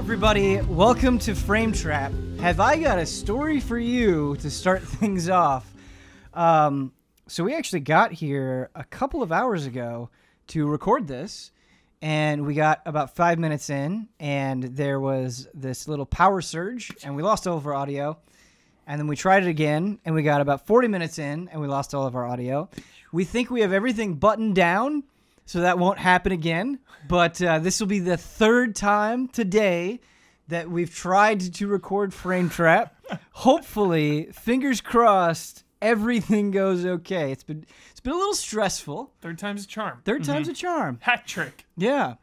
everybody. Welcome to Frame Trap. Have I got a story for you to start things off? So we actually got here a couple of hours ago to record this, and we got about 5 minutes in, and there was this little power surge, and we lost all of our audio. And then we tried it again, and we got about 40 minutes in, and we lost all of our audio. We think we have everything buttoned down, so that won't happen again. But this will be the third time today that we've tried to record Frame Trap. Hopefully, fingers crossed, everything goes okay. It's been a little stressful. Third time's a charm. Third time's a charm. Hat trick. Yeah.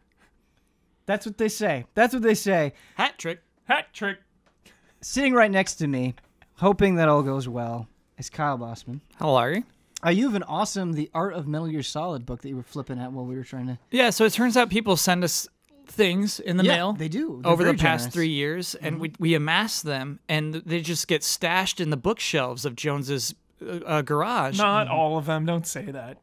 That's what they say. That's what they say. Hat trick. Hat trick. Sitting right next to me, hoping that all goes well, is Kyle Bossman. How are you? You have an awesome The Art of Metal Gear Solid book that you were flipping at while we were trying to... Yeah, so it turns out people send us things in the mail. They do. They're over the very past generous. 3 years, and we amass them, and they just get stashed in the bookshelves of Jones's garage. Not all of them. Don't say that.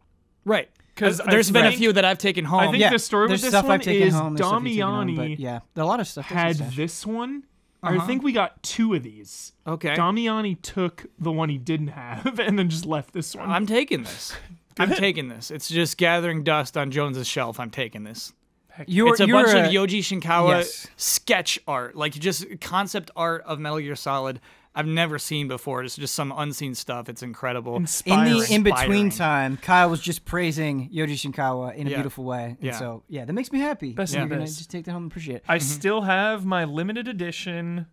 Right. Because There's been a few that I've taken home. I think the story with there's this stuff one I've taken is home, there's stuff you've taken home, Damiani but yeah, a lot of stuff had stashed. this one. I think we got 2 of these. Okay. Damiani took the one he didn't have and then just left this one. I'm taking this. I'm taking this. It's just gathering dust on Jones's shelf. I'm taking this. It's a bunch of Yoji Shinkawa sketch art, like just concept art of Metal Gear Solid. I've never seen before. It's just some unseen stuff. It's incredible. Inspiring. In the in-between time, Kyle was just praising Yoji Shinkawa in a beautiful way. And Yeah. so, yeah, that makes me happy. Best You're of going to best. just take that home and appreciate it. I still have my limited edition.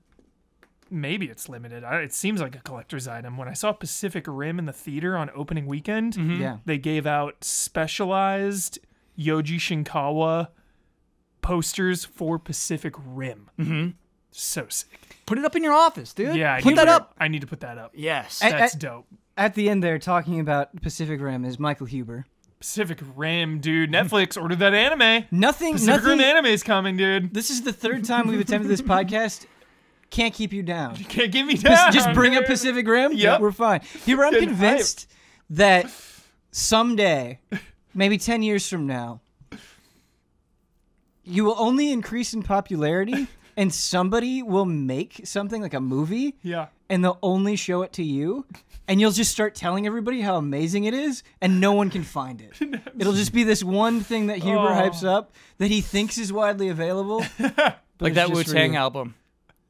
Maybe it's limited. It seems like a collector's item. When I saw Pacific Rim in the theater on opening weekend, Yeah. they gave out specialized Yoji Shinkawa posters for Pacific Rim. So sick. Put it up in your office, dude. Yeah, Put that up. I need to put that up. Yes. That's dope. At the end there, talking about Pacific Rim, is Michael Huber. Pacific Rim, dude. Netflix ordered that anime. Nothing. Pacific Rim anime is coming, dude. This is the third time we've attempted this podcast. Can't keep you down. You can't get me down. Just bring up dude. Pacific Rim. Yep. We're fine. Huber, I'm Getting convinced that someday, maybe 10 years from now, you will only increase in popularity and somebody will make something like a movie Yeah. and they'll only show it to you and you'll just start telling everybody how amazing it is and no one can find it. It'll just be this one thing that Huber hypes up that he thinks is widely available. Like that Wu-Tang album.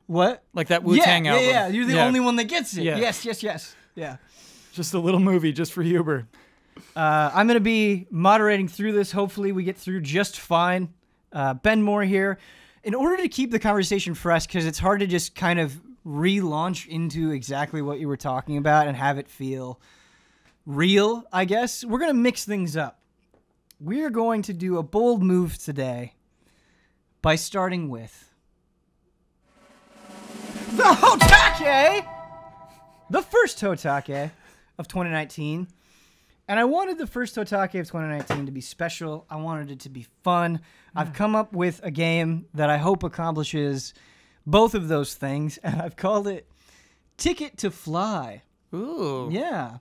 What? Like that Wu-Tang album. Yeah. You're the only one that gets it. Yeah. Yes. Yeah. Just a little movie just for Huber. I'm going to be moderating through this. Hopefully we get through just fine. Ben Moore here. In order to keep the conversation fresh, because it's hard to just kind of relaunch into exactly what you were talking about and have it feel real, I guess, we're going to mix things up. We're going to do a bold move today by starting with the HOTTAKE! The first HOTTAKE of 2019. And I wanted the first HOTTAKE of 2019 to be special. I wanted it to be fun. I've come up with a game that I hope accomplishes both of those things, and I've called it Ticket to Fly. Ooh. Yeah.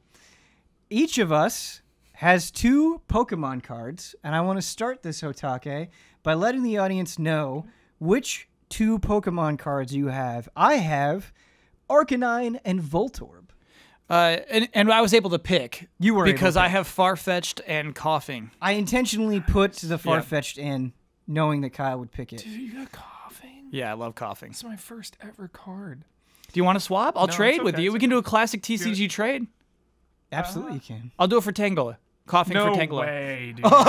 Each of us has 2 Pokemon cards, and I want to start this HOTTAKE by letting the audience know which 2 Pokemon cards you have. I have Arcanine and Voltorb. And I was able to pick. You were because able to I have Farfetch'd and Coughing. I intentionally put the Farfetch'd in, knowing that Kyle would pick it. Dude, you got coughing? Yeah, I love Coughing. It's my first ever card. Do you want to swap? I'll No, trade it's with okay, you. it's We can do a classic TCG trade. Absolutely, you can. I'll do it for Tangela. Coughing No for Tangela. way, dude. No way.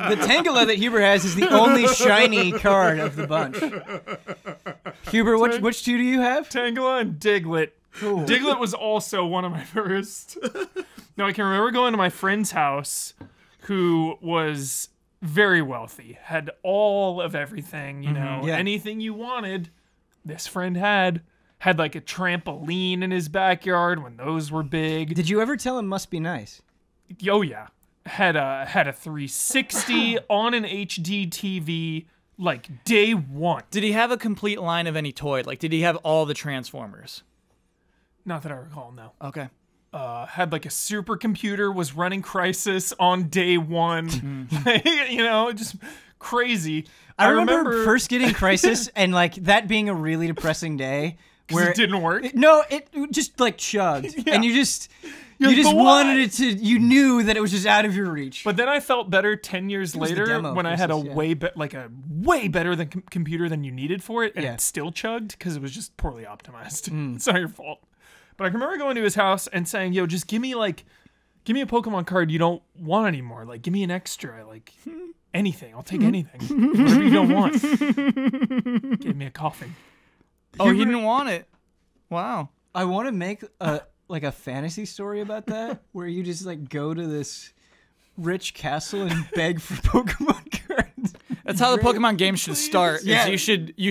The Tangela that Huber has is the only shiny card of the bunch. Huber, which 2 do you have? Tangela and Diglett. Diglett was also one of my first. Now, I can remember going to my friend's house who was very wealthy, had all of everything, you know, Yeah. anything you wanted, this friend had like a trampoline in his backyard when those were big. Did you ever tell him must be nice? Oh yeah. Had a 360 on an HD TV like day one. Did he have a complete line of any toy? Like, did he have all the Transformers? Not that I recall, no. Okay. Had like a supercomputer, was running Crisis on day one. You know, just crazy. I remember first getting Crisis and like that being a really depressing day where it didn't work. It just like chugged, and you just wanted it to. You knew that it was just out of your reach. But then I felt better 10 years later when I had a way better than computer than you needed for it, and it still chugged because it was just poorly optimized. It's not your fault. But I can remember going to his house and saying, "Yo, just give me a Pokemon card you don't want anymore. Like, give me an extra. Like, anything. I'll take anything. Whatever you don't want." Gave me a coughing. Oh, he didn't want it. Wow. I want to make a fantasy story about that, where you just like go to this rich castle and beg for Pokemon cards. That's how the Pokemon game should start. Yeah. You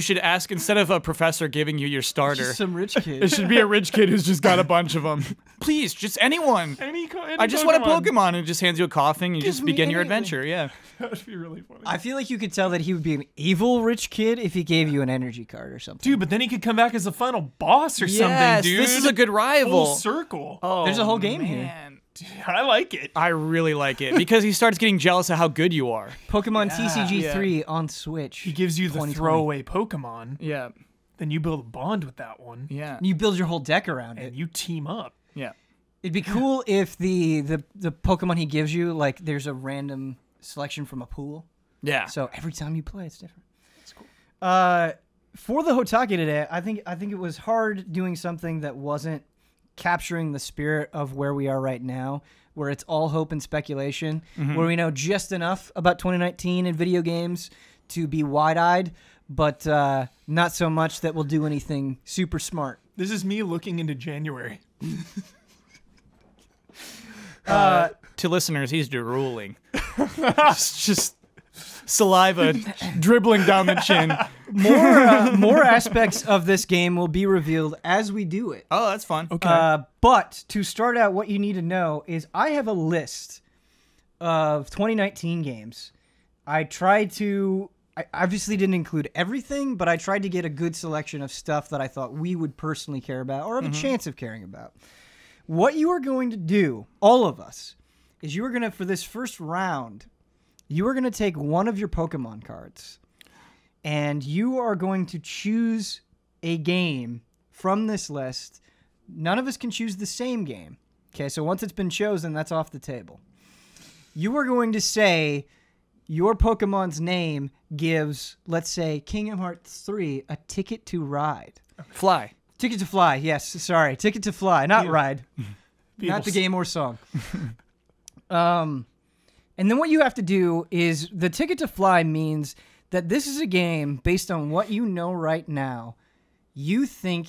should ask, instead of a professor giving you your starter, just some rich kid. It should be a rich kid who's just got a bunch of them. Please, just anyone. Any I just want a Pokemon, and it just hands you a coughing. You just begin your adventure. Yeah. That would be really funny. I feel like you could tell that he would be an evil rich kid if he gave you an energy card or something. Dude, but then he could come back as the final boss or something, dude. This is a good rival. Full circle. Oh, there's a whole game here. Dude, I like it. I really like it because he starts getting jealous of how good you are. Pokemon TCG 3 on Switch. He gives you the throwaway Pokemon. Yeah. Then you build a bond with that one. Yeah. You build your whole deck around it. And you team up. Yeah. It'd be cool if the Pokemon he gives you, like, there's a random selection from a pool. Yeah. So every time you play, it's different. That's cool. For the HOTTAKE today, I think it was hard doing something that wasn't capturing the spirit of where we are right now, where it's all hope and speculation, where we know just enough about 2019 and video games to be wide-eyed, but not so much that we'll do anything super smart. This is me looking into January. To listeners, he's drooling. just saliva dribbling down the chin. More aspects of this game will be revealed as we do it. Oh, that's fun. Okay. But to start out, what you need to know is I have a list of 2019 games. I obviously didn't include everything, but I tried to get a good selection of stuff that I thought we would personally care about or have a chance of caring about. What you are going to do, all of us, is you are going to, for this first round, you are going to take one of your Pokemon cards, and you are going to choose a game from this list. None of us can choose the same game. Okay, so once it's been chosen, that's off the table. You are going to say your Pokemon's name gives, let's say, Kingdom Hearts 3 a ticket to ride. Fly. Ticket to Fly, yes, sorry. Ticket to Fly, not ride. Not the game or song. And then what you have to do is the Ticket to Fly means that this is a game based on what you know right now you think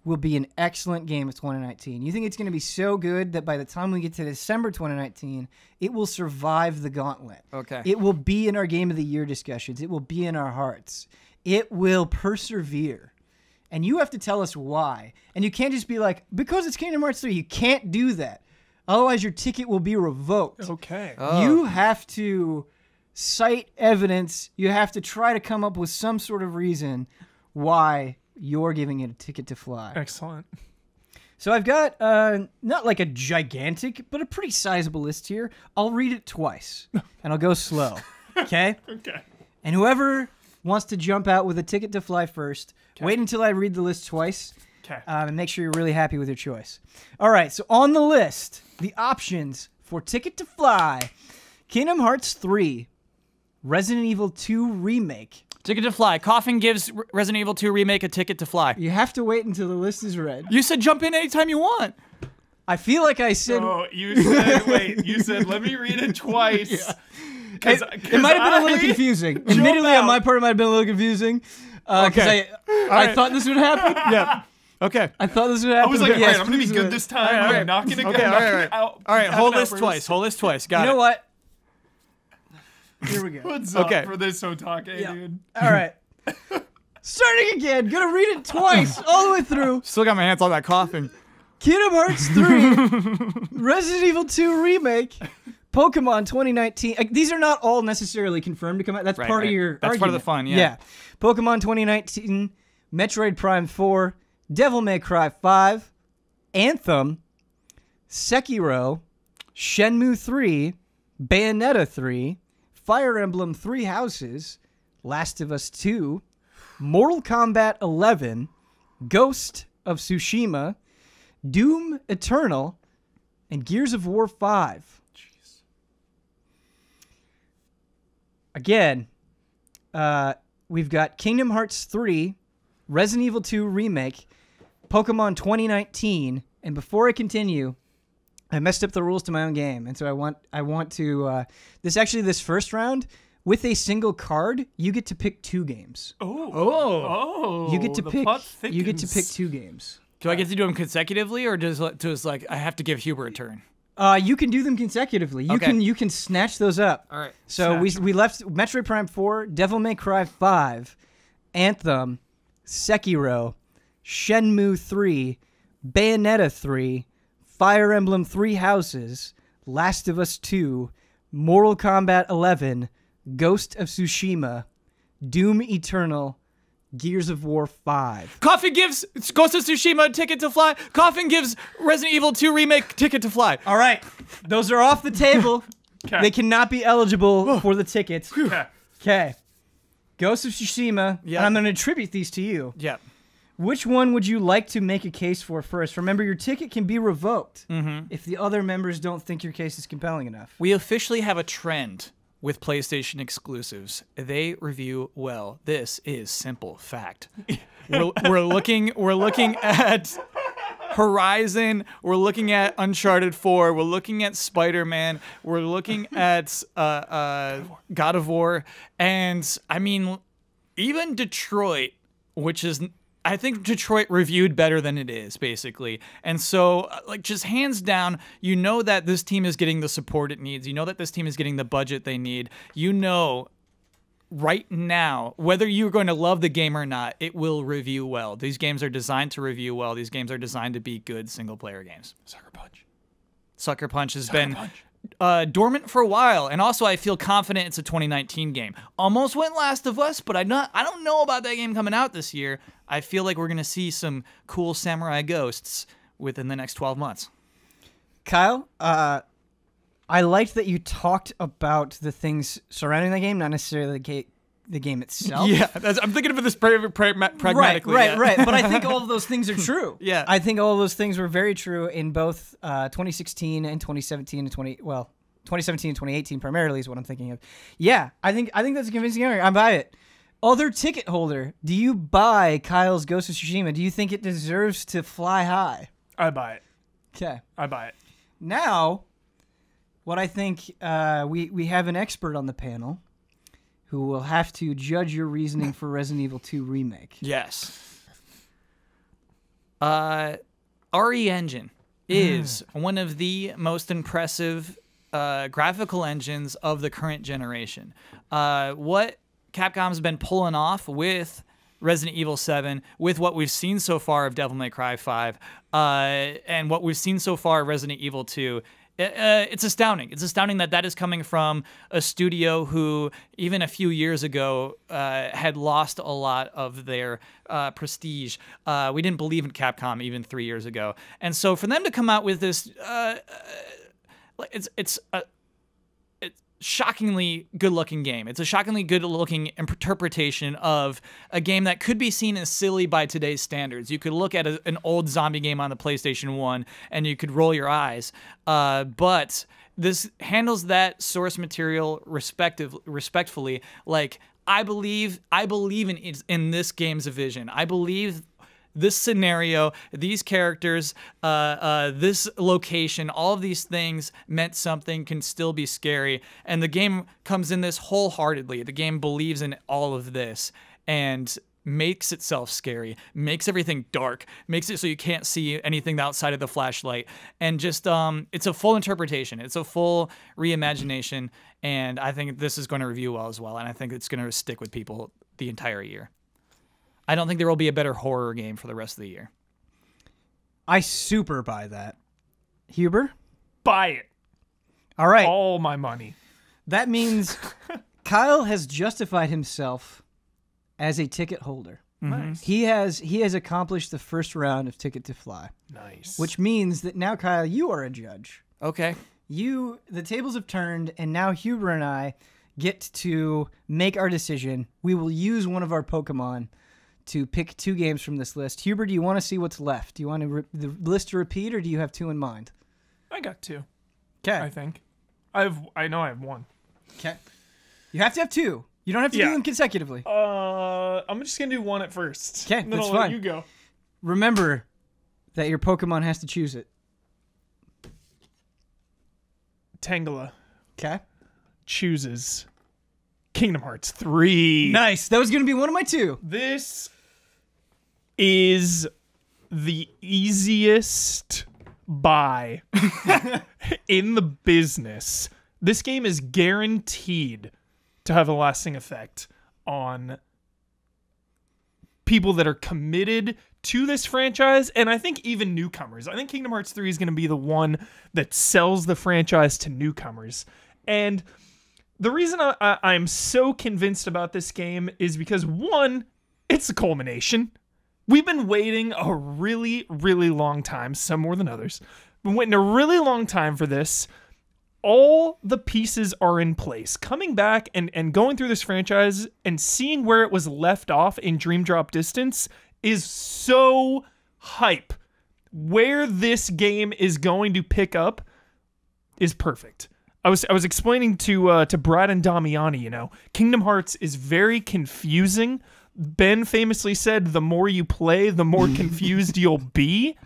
will be an excellent game of 2019. You think it's going to be so good that by the time we get to December 2019, it will survive the gauntlet. Okay. It will be in our Game of the Year discussions. It will be in our hearts. It will persevere. And you have to tell us why. And you can't just be like, because it's Kingdom Hearts 3. You can't do that. Otherwise, your ticket will be revoked. Okay. Oh. You have to cite evidence. You have to try to come up with some sort of reason why you're giving it a ticket to fly. Excellent. So I've got not like a gigantic, but a pretty sizable list here. I'll read it twice, and I'll go slow. Okay? Okay. And whoever wants to jump out with a ticket to fly first, wait until I read the list twice. Okay. And make sure you're really happy with your choice. All right, so on the list, the options for Ticket to Fly: Kingdom Hearts 3, Resident Evil 2 Remake. Ticket to Fly. Coughing gives Resident Evil 2 Remake a ticket to fly. You have to wait until the list is read. You said jump in anytime you want. I feel like I said... Oh, you said, wait, you said, let me read it twice. Yeah. It might have been a little confusing. Admittedly, on my part, it might have been a little confusing. Okay. I thought this would happen. Yeah. Okay. I thought this would happen. I was like, but yes, I'm going to be good this time. All right. I'm not going to go Okay, out. All right, hold this twice. Hold this twice. Got it. You know what? Here we go. What's up for this HOTTAKE, dude? All right. Starting again. Gonna read it twice, all the way through. Still got my hands on that coughing. Kingdom Hearts 3, Resident Evil 2 Remake, Pokemon 2019. These are not all necessarily confirmed to come out. That's part of your That's argument. part of the fun, yeah. Pokemon 2019, Metroid Prime 4, Devil May Cry 5, Anthem, Sekiro, Shenmue 3, Bayonetta 3, Fire Emblem Three Houses, Last of Us 2, Mortal Kombat 11, Ghost of Tsushima, Doom Eternal, and Gears of War 5. Jeez. Again, we've got Kingdom Hearts 3, Resident Evil 2 Remake, Pokemon 2019, and before I continue, I messed up the rules to my own game, and so I want to this first round, with a single card, you get to pick 2 games. You get to pick 2 games. Do I get to do them consecutively, or does like I have to give Huber a turn? You can do them consecutively. You can snatch those up. All right. So we left Metroid Prime 4, Devil May Cry 5, Anthem, Sekiro, Shenmue 3, Bayonetta 3, Fire Emblem Three Houses, Last of Us 2, Mortal Kombat 11, Ghost of Tsushima, Doom Eternal, Gears of War 5. Coffin gives Ghost of Tsushima a ticket to fly. Coffin gives Resident Evil 2 Remake ticket to fly. All right. Those are off the table. Okay. They cannot be eligible for the tickets. Okay. Okay. Ghost of Tsushima. Yep. And I'm going to attribute these to you. Yep. Which one would you like to make a case for first? Remember, your ticket can be revoked if the other members don't think your case is compelling enough. We officially have a trend with PlayStation exclusives. They review well. This is simple fact. We're looking at Horizon. We're looking at Uncharted 4. We're looking at Spider-Man. We're looking at God of War. And I mean, even Detroit, which is, I think Detroit reviewed better than it is, basically. And so, like, just hands down, you know that this team is getting the support it needs. You know that this team is getting the budget they need. You know right now, whether you're going to love the game or not, it will review well. These games are designed to review well. These games are designed to be good single-player games. Sucker Punch has been dormant for a while, and also I feel confident it's a 2019 game. Almost went Last of Us, but I don't know about that game coming out this year. I feel like we're going to see some cool samurai ghosts within the next 12 months. Kyle, I liked that you talked about the things surrounding the game, not necessarily the game itself. Yeah, I'm thinking of this pragmatically. Right. But I think all of those things are true. Yeah. I think all of those things were very true in both 2016 and 2017 and 2017 and 2018 primarily is what I'm thinking of. Yeah, I think that's a convincing argument. I buy it. Other ticket holder, do you buy Kyle's Ghost of Tsushima? Do you think it deserves to fly high? I buy it. Okay. I buy it. Now, what I think, we have an expert on the panel who will have to judge your reasoning for Resident Evil 2 Remake. Yes. RE Engine is one of the most impressive graphical engines of the current generation. What Capcom's been pulling off with Resident Evil 7, with what we've seen so far of Devil May Cry 5, and what we've seen so far of Resident Evil 2, it's astounding. It's astounding that is coming from a studio who, even a few years ago, had lost a lot of their prestige. We didn't believe in Capcom even 3 years ago. And so for them to come out with this, it's a shockingly good-looking game. It's a shockingly good-looking interpretation of a game that could be seen as silly by today's standards. You could look at an old zombie game on the PlayStation 1 and you could roll your eyes. But this handles that source material respectfully. Like, I believe in this game's vision. I believe this scenario, these characters, this location, all of these things meant something, can still be scary. And the game comes in this wholeheartedly. The game believes in all of this and makes itself scary, makes everything dark, makes it so you can't see anything outside of the flashlight. And just, it's a full interpretation. It's a full reimagination. And I think this is going to review well as well. And I think it's going to stick with people the entire year. I don't think there will be a better horror game for the rest of the year. I super buy that. Huber? Buy it. All right. All my money. That means Kyle has justified himself as a ticket holder. Nice. He has accomplished the first round of Ticket to Fly. Nice. Which means that now, Kyle, you are a judge. Okay. The tables have turned, and now Huber and I get to make our decision. We will use one of our Pokemon to pick 2 games from this list. Huber, do you want to see what's left? Do you want the list to repeat, or do you have 2 in mind? I got 2. Okay. I think. I know I have 1. Okay. You have to have 2. You don't have to do them consecutively. I'm just going to do 1 at first. Okay, that's fine. You go. Remember that your Pokemon has to choose it. Tangela. Okay. Chooses Kingdom Hearts 3. Nice. That was going to be one of my 2. This is the easiest buy in the business. This game is guaranteed to have a lasting effect on people that are committed to this franchise, and I think even newcomers. I think Kingdom Hearts 3 is going to be the one that sells the franchise to newcomers. And the reason I'm so convinced about this game is because, 1, it's the culmination. We've been waiting a really, really long time, some more than others. Been waiting a really long time for this. All the pieces are in place. Coming back and going through this franchise and seeing where it was left off in Dream Drop Distance is so hype. Where this game is going to pick up is perfect. I was explaining to Brad and Damiani, Kingdom Hearts is very confusing. Ben famously said, the more you play, the more confused you'll be.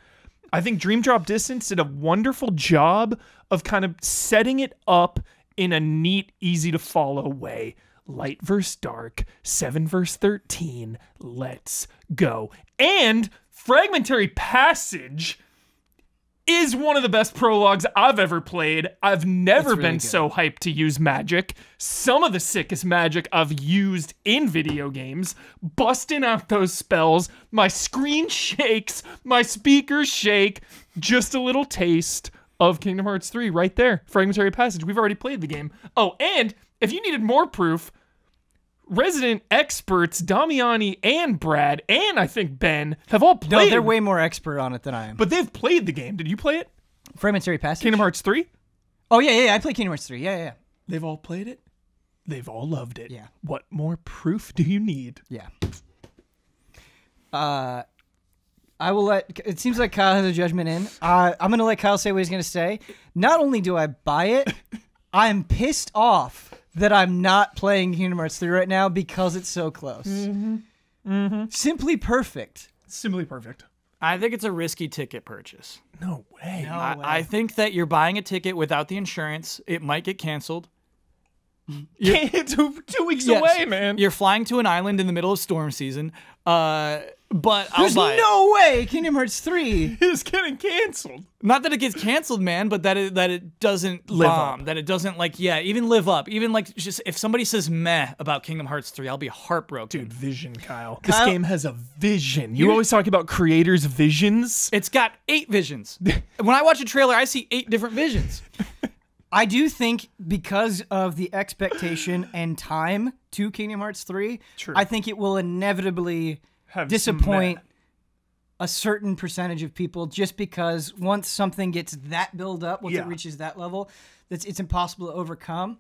I think Dream Drop Distance did a wonderful job of kind of setting it up in a neat, easy to follow way. Light versus dark, 7 versus 13, let's go. And Fragmentary Passage is one of the best prologues I've ever played. I've never been so hyped to use magic. Some of the sickest magic I've used in video games. Busting out those spells. My screen shakes. My speakers shake. Just a little taste of Kingdom Hearts 3 right there. Fragmentary Passage. We've already played the game. Oh, and if you needed more proof, resident experts Damiani and Brad, and I think Ben, have all played. No, they're way more expert on it than I am. But they've played the game. Did you play it? Fragmentary Passage? Kingdom Hearts 3? Oh, yeah. I played Kingdom Hearts 3. Yeah. They've all played it? They've all loved it. Yeah. What more proof do you need? Yeah. I will let... It seems like Kyle has a judgment in. I'm going to let Kyle say what he's going to say. Not only do I buy it, I'm pissed off that I'm not playing Kingdom Hearts 3 right now because it's so close. Simply perfect. Simply perfect. I think it's a risky ticket purchase. No way. I think that you're buying a ticket without the insurance. It might get canceled. 2 weeks away, man. You're flying to an island in the middle of storm season. But There's I'll buy no way Kingdom Hearts 3 is getting canceled. Not that it gets canceled, man, but that it doesn't live bomb. up. That it doesn't even live up. Even just if somebody says meh about Kingdom Hearts 3, I'll be heartbroken. Dude, vision, Kyle. This game has a vision. You always talk about creators' visions. It's got 8 visions. When I watch a trailer, I see 8 different visions. I do think because of the expectation and time to Kingdom Hearts 3, I think it will inevitably disappoint a certain percentage of people just because once something gets that build up, once it reaches that level, it's impossible to overcome.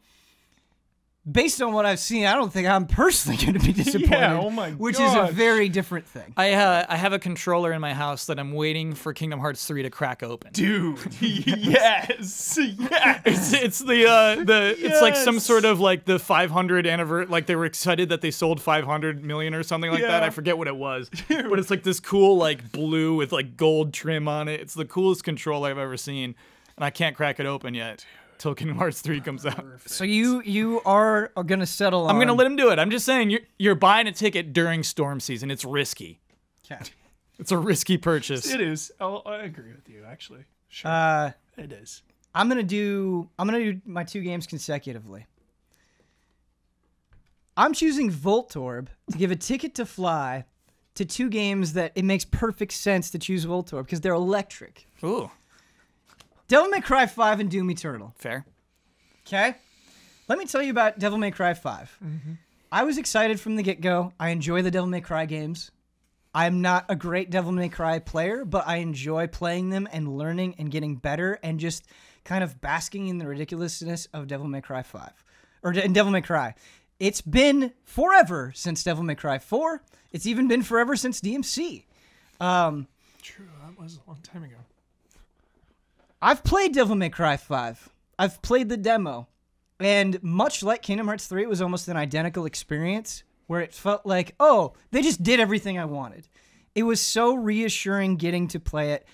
Based on what I've seen, I don't think I'm personally going to be disappointed, which is a very different thing. I have a controller in my house that I'm waiting for Kingdom Hearts 3 to crack open. Dude, yes. It's it's like some sort of like the 500 anniversary, like they were excited that they sold 500 million or something like that. I forget what it was, but it's like this cool like blue with like gold trim on it. It's the coolest controller I've ever seen, and I can't crack it open yet. Till Kingdom Hearts 3 comes out. So you are going to settle on... I'm going to let him do it. I'm just saying, you're buying a ticket during storm season. It's risky. Okay. It's a risky purchase. It is. I agree with you, actually. Sure. It is. I'm going to do my 2 games consecutively. I'm choosing Voltorb to give a ticket to fly to 2 games that it makes perfect sense to choose Voltorb because they're electric. Ooh. Devil May Cry 5 and Doom Eternal. Fair. Okay? Let me tell you about Devil May Cry 5. Mm-hmm. I was excited from the get-go. I enjoy the Devil May Cry games. I'm not a great Devil May Cry player, but I enjoy playing them and learning and getting better and just kind of basking in the ridiculousness of Devil May Cry 5. or in Devil May Cry. It's been forever since Devil May Cry 4. It's even been forever since DMC. True, that was a long time ago. I've played Devil May Cry 5. I've played the demo. And much like Kingdom Hearts 3, it was almost an identical experience where it felt like, oh, they just did everything I wanted. It was so reassuring getting to play it.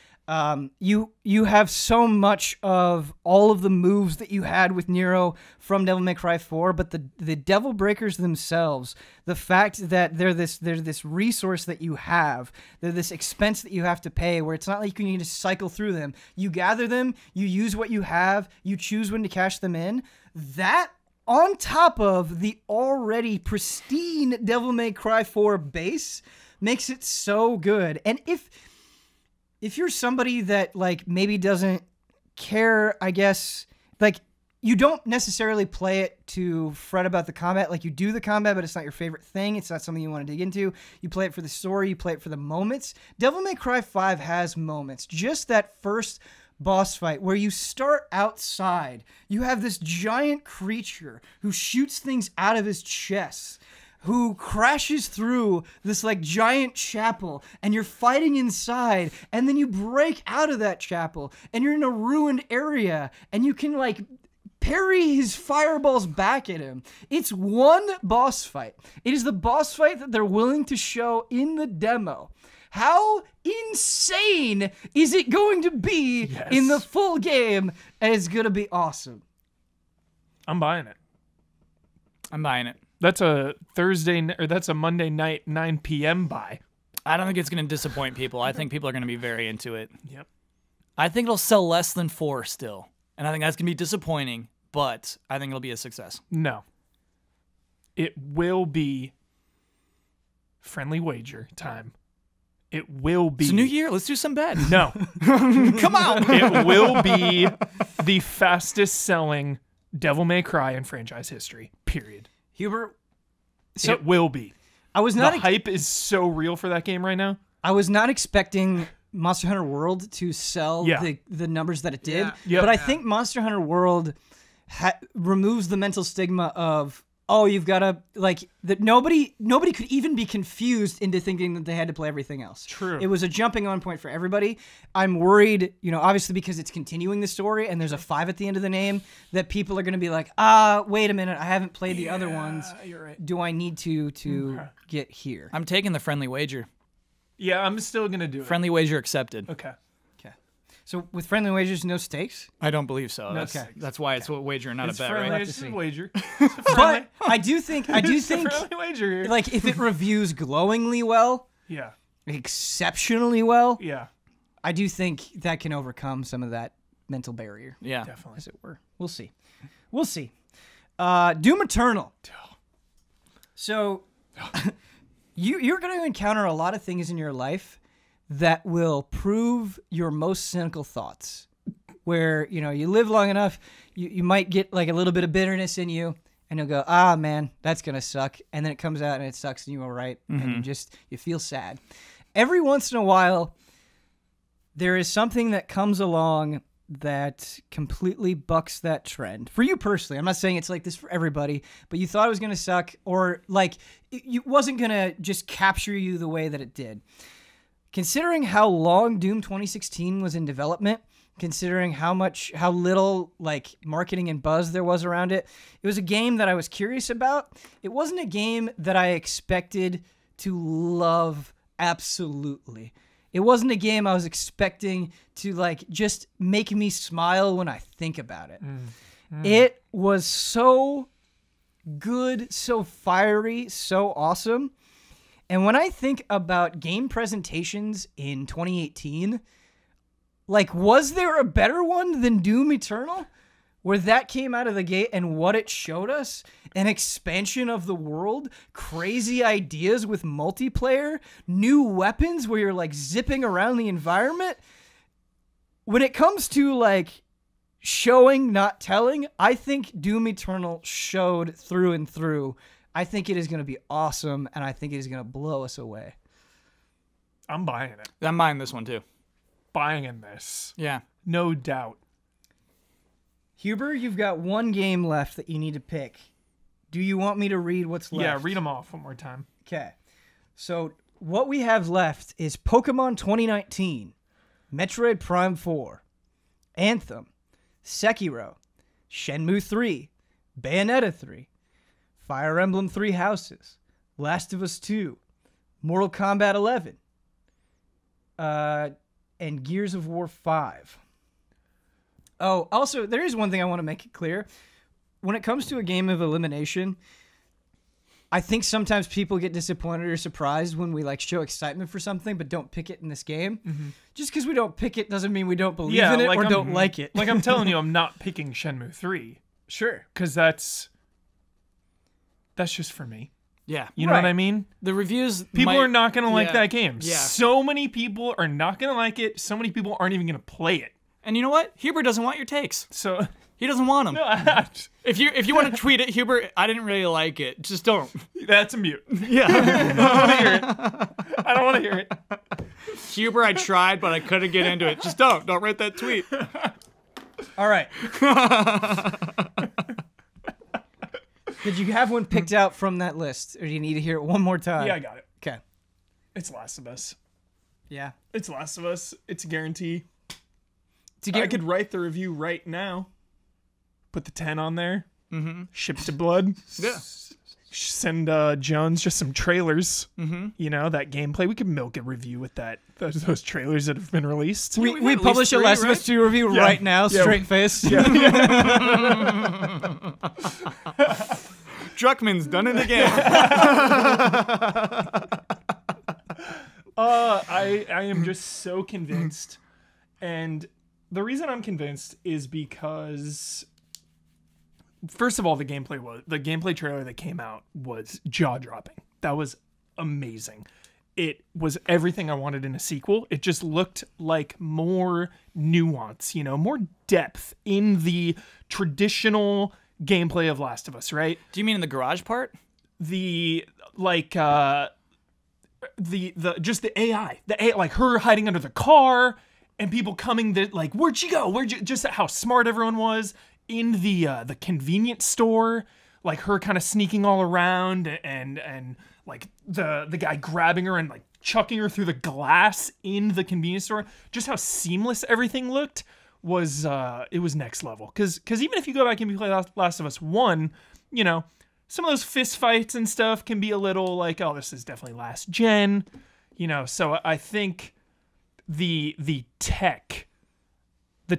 You have so much of all of the moves that you had with Nero from Devil May Cry 4, but the Devil Breakers themselves, the fact that they're this resource that you have, they're this expense that you have to pay, where it's not like you need to cycle through them. You gather them, you use what you have, you choose when to cash them in. That, on top of the already pristine Devil May Cry 4 base, makes it so good. And if you're somebody that, like, maybe doesn't care, I guess, like, you don't necessarily play it to fret about the combat. Like, you do the combat, but it's not your favorite thing. It's not something you want to dig into. You play it for the story. You play it for the moments. Devil May Cry 5 has moments. Just that first boss fight where you start outside. You have this giant creature who shoots things out of his chest, who crashes through this like giant chapel, and you're fighting inside, and then you break out of that chapel and you're in a ruined area and you can like parry his fireballs back at him. It's one boss fight. It is the boss fight that they're willing to show in the demo. How insane is it going to be in the full game? And it's going to be awesome. I'm buying it. I'm buying it. That's a that's a Monday night 9 p.m. buy. I don't think it's going to disappoint people. I think people are going to be very into it. Yep. I think it'll sell less than 4 still. And I think that's going to be disappointing, but I think it'll be a success. No. It will be friendly wager time. It will be. It's a new year. Let's do some bets. No. Come on. It will be the fastest selling Devil May Cry in franchise history. Period. Hubert, So it will be. I was not the hype is so real for that game right now. I was not expecting Monster Hunter World to sell the numbers that it did, but I think Monster Hunter World removes the mental stigma of, oh, you've got to, like, that nobody could even be confused into thinking that they had to play everything else. True. It was a jumping on point for everybody. I'm worried, obviously because it's continuing the story and there's a 5 at the end of the name, that people are going to be like, wait a minute, I haven't played the other ones. You're right. Do I need to get here? I'm taking the friendly wager. Yeah, I'm still going to do it. Friendly wager accepted. Okay. So with friendly wagers, no stakes? I don't believe so. No That's, that's why it's a wager, not It's a bet, friendly. right? It's a wager. But I do think It's a friendly wager here. like if it reviews glowingly well, Yeah. exceptionally well, Yeah. I do think that can overcome some of that mental barrier, Yeah. Definitely. as it were. We'll see. Doom Eternal. So you're going to encounter a lot of things in your life that will prove your most cynical thoughts. Where, you live long enough, you might get like a little bit of bitterness in you, and you'll go, man, that's going to suck. And then it comes out and it sucks and you were right. And you feel sad. Every once in a while, there is something that comes along that completely bucks that trend. For you personally, I'm not saying it's like this for everybody, but you thought it was going to suck, or like it wasn't going to just capture you the way that it did. Considering how long Doom 2016 was in development, considering how little like marketing and buzz there was around it, it was a game that I was curious about. It wasn't a game that I expected to love absolutely. It wasn't a game I was expecting to like just make me smile when I think about it. It was so good, so fiery, so awesome. And when I think about game presentations in 2018, like, was there a better one than Doom Eternal? Where that came out of the gate and what it showed us? An expansion of the world, crazy ideas with multiplayer, new weapons where you're, like, zipping around the environment. When it comes to, like, showing, not telling, I think Doom Eternal showed through and through. I think it is going to be awesome, and I think it is going to blow us away. I'm buying it. I'm buying this one, too. Buying in this. Yeah. No doubt. Huber, you've got one game left that you need to pick. Do you want me to read what's left? Yeah, read them off one more time. Okay. So what we have left is Pokemon 2019, Metroid Prime 4, Anthem, Sekiro, Shenmue 3, Bayonetta 3, Fire Emblem 3 Houses, Last of Us 2, Mortal Kombat 11, and Gears of War 5. Oh, also, there is one thing I want to make it clear. When it comes to a game of elimination, I think sometimes people get disappointed or surprised when we like show excitement for something but don't pick it in this game. Mm-hmm. Just because we don't pick it doesn't mean we don't believe in it or don't like it. Like I'm telling you, I'm not picking Shenmue 3. Sure. Because that's just for me. Yeah. You know what I mean? The reviews... People are not going to like that game. Yeah. So many people are not going to like it. So many people aren't even going to play it. And you know what? Hubert doesn't want your takes. So... He doesn't want them. No, if you want to tweet it, Hubert, I didn't really like it. Just don't. That's a mute. Yeah. I don't want to hear it. Hubert, I tried, but I couldn't get into it. Just don't. Don't write that tweet. All right. Did you have one picked out from that list, or do you need to hear it one more time? Yeah, I got it. Okay. It's Last of Us. Yeah. It's Last of Us. It's a guarantee. I could write the review right now. Put the 10 on there. Mm-hmm. Ship to blood. Yeah. Send Jones just some trailers. Mm-hmm. You know, that gameplay. We could milk a review with that. Those trailers that have been released. We publish a Last of Us 2 review right now, straight face. Yeah. Druckmann's done it again. I am just so convinced. And the reason I'm convinced is because... First of all, the gameplay trailer that came out was jaw-dropping. That was amazing. It was everything I wanted in a sequel. It just looked like more nuance, more depth in the traditional gameplay of Last of Us, right? Do you mean in the garage part? Just the AI, like her hiding under the car and people coming that like, where'd she go? Just how smart everyone was. In the convenience store, like her kind of sneaking all around and like the guy grabbing her and like chucking her through the glass in the convenience store. Just how seamless everything looked was it was next level. Because even if you go back and you play Last of Us 1, some of those fist fights and stuff can be a little like, oh, this is definitely last gen, So I think the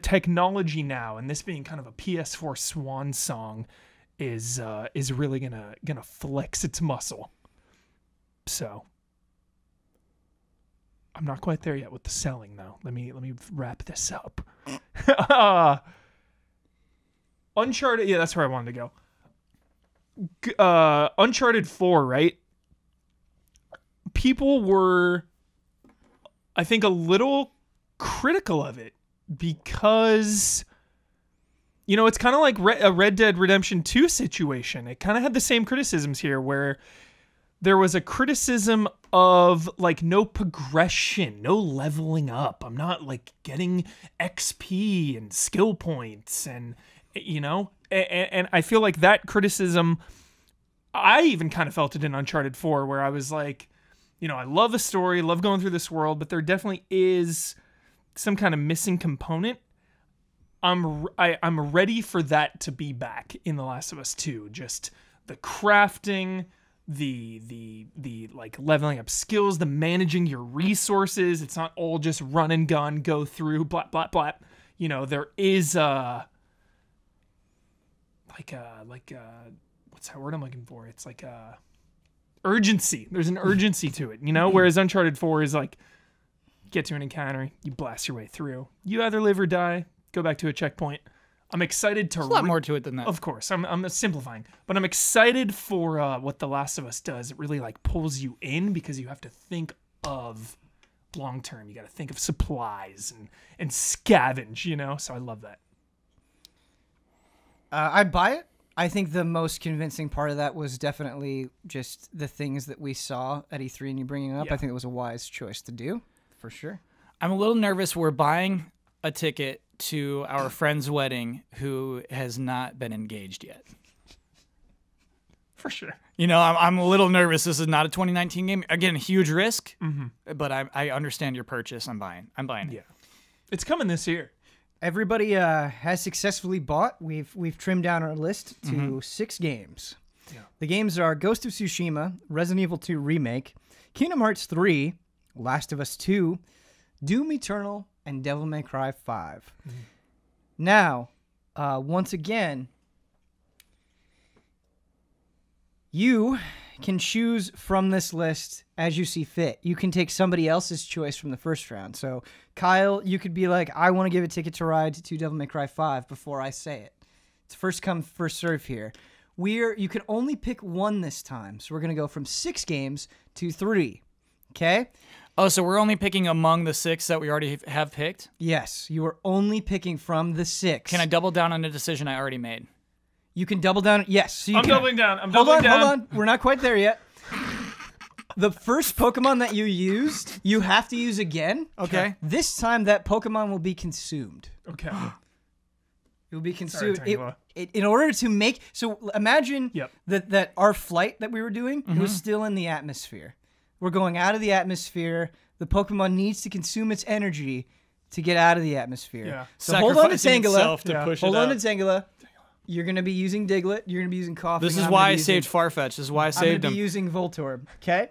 technology now, and this being kind of a PS4 swan song, is really gonna flex its muscle. So I'm not quite there yet with the selling though. Let me wrap this up. Uncharted, yeah, that's where I wanted to go. Uncharted 4, right? People were, I think, a little critical of it. Because, it's kind of like a Red Dead Redemption 2 situation. It kind of had the same criticisms here where there was a criticism of, like, no progression, no leveling up. I'm not, like, getting XP and skill points and I feel like that criticism, I even kind of felt it in Uncharted 4 where I was like, I love the story, love going through this world, but there definitely is... some kind of missing component. I'm ready for that to be back in The Last of Us 2. Just the crafting, the like leveling up skills, the managing your resources. It's not all just run and gun, go through, blah blah blah. There is what's that word I'm looking for? It's like urgency. There's an urgency to it, whereas Uncharted 4 is like, get to an encounter, you blast your way through. You either live or die, go back to a checkpoint. I'm excited to... There's a lot more to it than that. Of course, I'm simplifying. But I'm excited for what The Last of Us does. It really like pulls you in because you have to think of long term. You got to think of supplies and scavenge, So I love that. I'd buy it. I think the most convincing part of that was definitely just the things that we saw at E3 and you bringing up. Yeah. I think it was a wise choice to do. For sure. I'm a little nervous. We're buying a ticket to our friend's wedding who has not been engaged yet. For sure. You know, I'm a little nervous. This is not a 2019 game. Again, huge risk, but I understand your purchase. I'm buying it. Yeah. It's coming this year. Everybody has successfully bought. We've trimmed down our list to 6 games. Yeah. The games are Ghost of Tsushima, Resident Evil 2 Remake, Kingdom Hearts 3, Last of Us 2, Doom Eternal, and Devil May Cry 5. Now, once again, you can choose from this list as you see fit. You can take somebody else's choice from the first round. So, Kyle, you could be like, I want to give a Ticket to Ride to Devil May Cry 5 before I say it. It's first come, first serve here. You can only pick one this time. So we're going to go from 6 games to 3. Okay? Oh, so we're only picking among the 6 that we already have picked? Yes, you are only picking from the 6. Can I double down on a decision I already made? You can double down. Yes. So I'm doubling down. Hold on. We're not quite there yet. The first Pokemon that you used, you have to use again. Okay. This time, that Pokemon will be consumed. Okay. It will be consumed. Sorry, in order to make... So imagine Yep. that our flight that we were doing, it was still in the atmosphere. We're going out of the atmosphere. The Pokemon needs to consume its energy to get out of the atmosphere. Yeah. So hold on to Tangela. Hold on to Tangela. You're going to be using Diglett. You're going to be using Koffing. This is why I saved Farfetch. This is why I saved him. I'm going to be using Voltorb. Okay?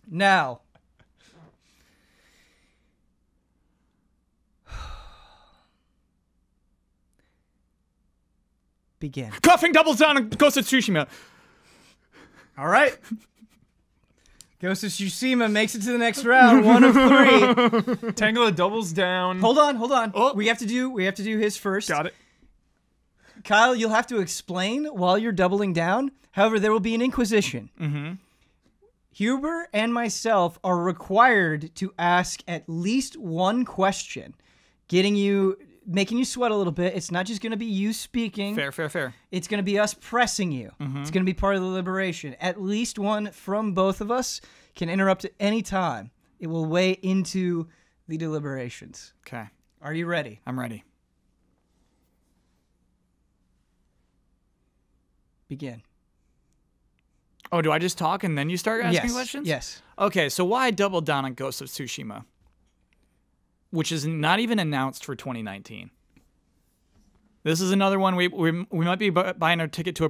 Now. Begin. Koffing doubles down on Ghost of Tsushima. All right. Ghost of Tsushima makes it to the next round. 1 of 3. Tangela doubles down. Hold on. Oh. We have to do his first. Got it. Kyle, you'll have to explain while you're doubling down. However, there will be an inquisition. Huber and myself are required to ask at least one question, making you sweat a little bit. It's not just going to be you speaking. Fair. It's going to be us pressing you. It's going to be part of the deliberation. At least one from both of us can interrupt at any time. It will weigh into the deliberations. Okay. Are you ready? I'm ready. Begin. Oh, do I just talk and then you start asking questions? Yes. Okay, so why double down on Ghost of Tsushima? Which is not even announced for 2019. This is another one we might be buying a ticket to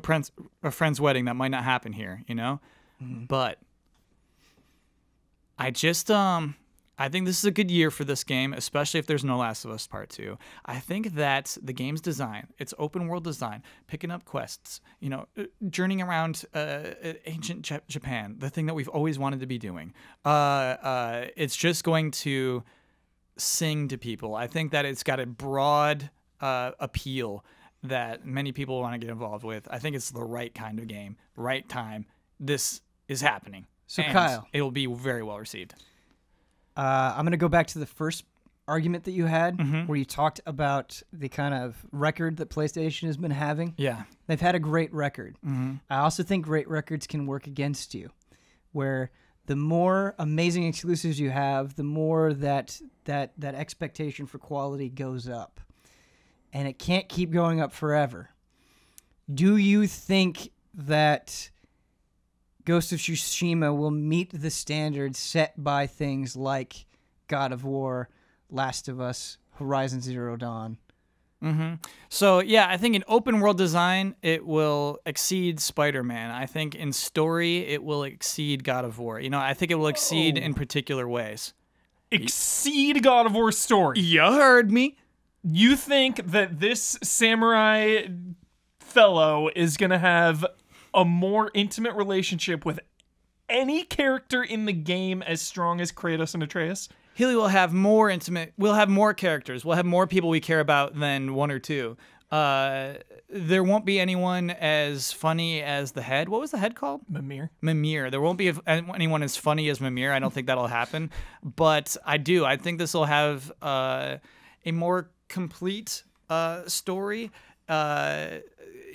a friend's wedding. That might not happen here, you know? But I think this is a good year for this game, especially if there's no Last of Us Part 2. I think that the game's design, its open world design, picking up quests, you know, journeying around ancient Japan, the thing that we've always wanted to be doing. It's just going to sing to people. I think that it's got a broad appeal that many people want to get involved with. I think it's the right kind of game, right time. This is happening. So and Kyle, it will be very well received. I'm going to go back to the first argument that you had where you talked about the kind of record that PlayStation has been having. Yeah. They've had a great record. I also think great records can work against you, where the more amazing exclusives you have, the more that expectation for quality goes up. And it can't keep going up forever. Do you think that Ghost of Tsushima will meet the standards set by things like God of War, Last of Us, Horizon Zero Dawn? So, yeah, I think in open world design, it will exceed Spider-Man. I think in story, it will exceed God of War. You know, I think it will exceed in particular ways. Exceed God of War story. You heard me. You think that this samurai fellow is going to have a more intimate relationship with any character in the game as strong as Kratos and Atreus? Healy will have more intimate. We'll have more characters. We'll have more people we care about than 1 or 2. There won't be anyone as funny as the head. What was the head called? Mimir. There won't be anyone as funny as Mimir. I don't think that'll happen. But I do. I think this will have a more complete story.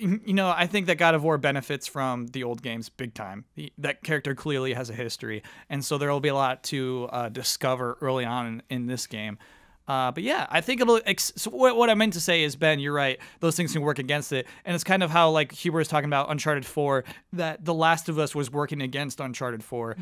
You know, I think that God of War benefits from the old games big time. That character clearly has a history, and so there will be a lot to discover early on in this game. But yeah, I think it'll. So what I meant to say is, Ben, you're right. Those things can work against it, and it's kind of how like Huber was talking about Uncharted 4, that The Last of Us was working against Uncharted 4.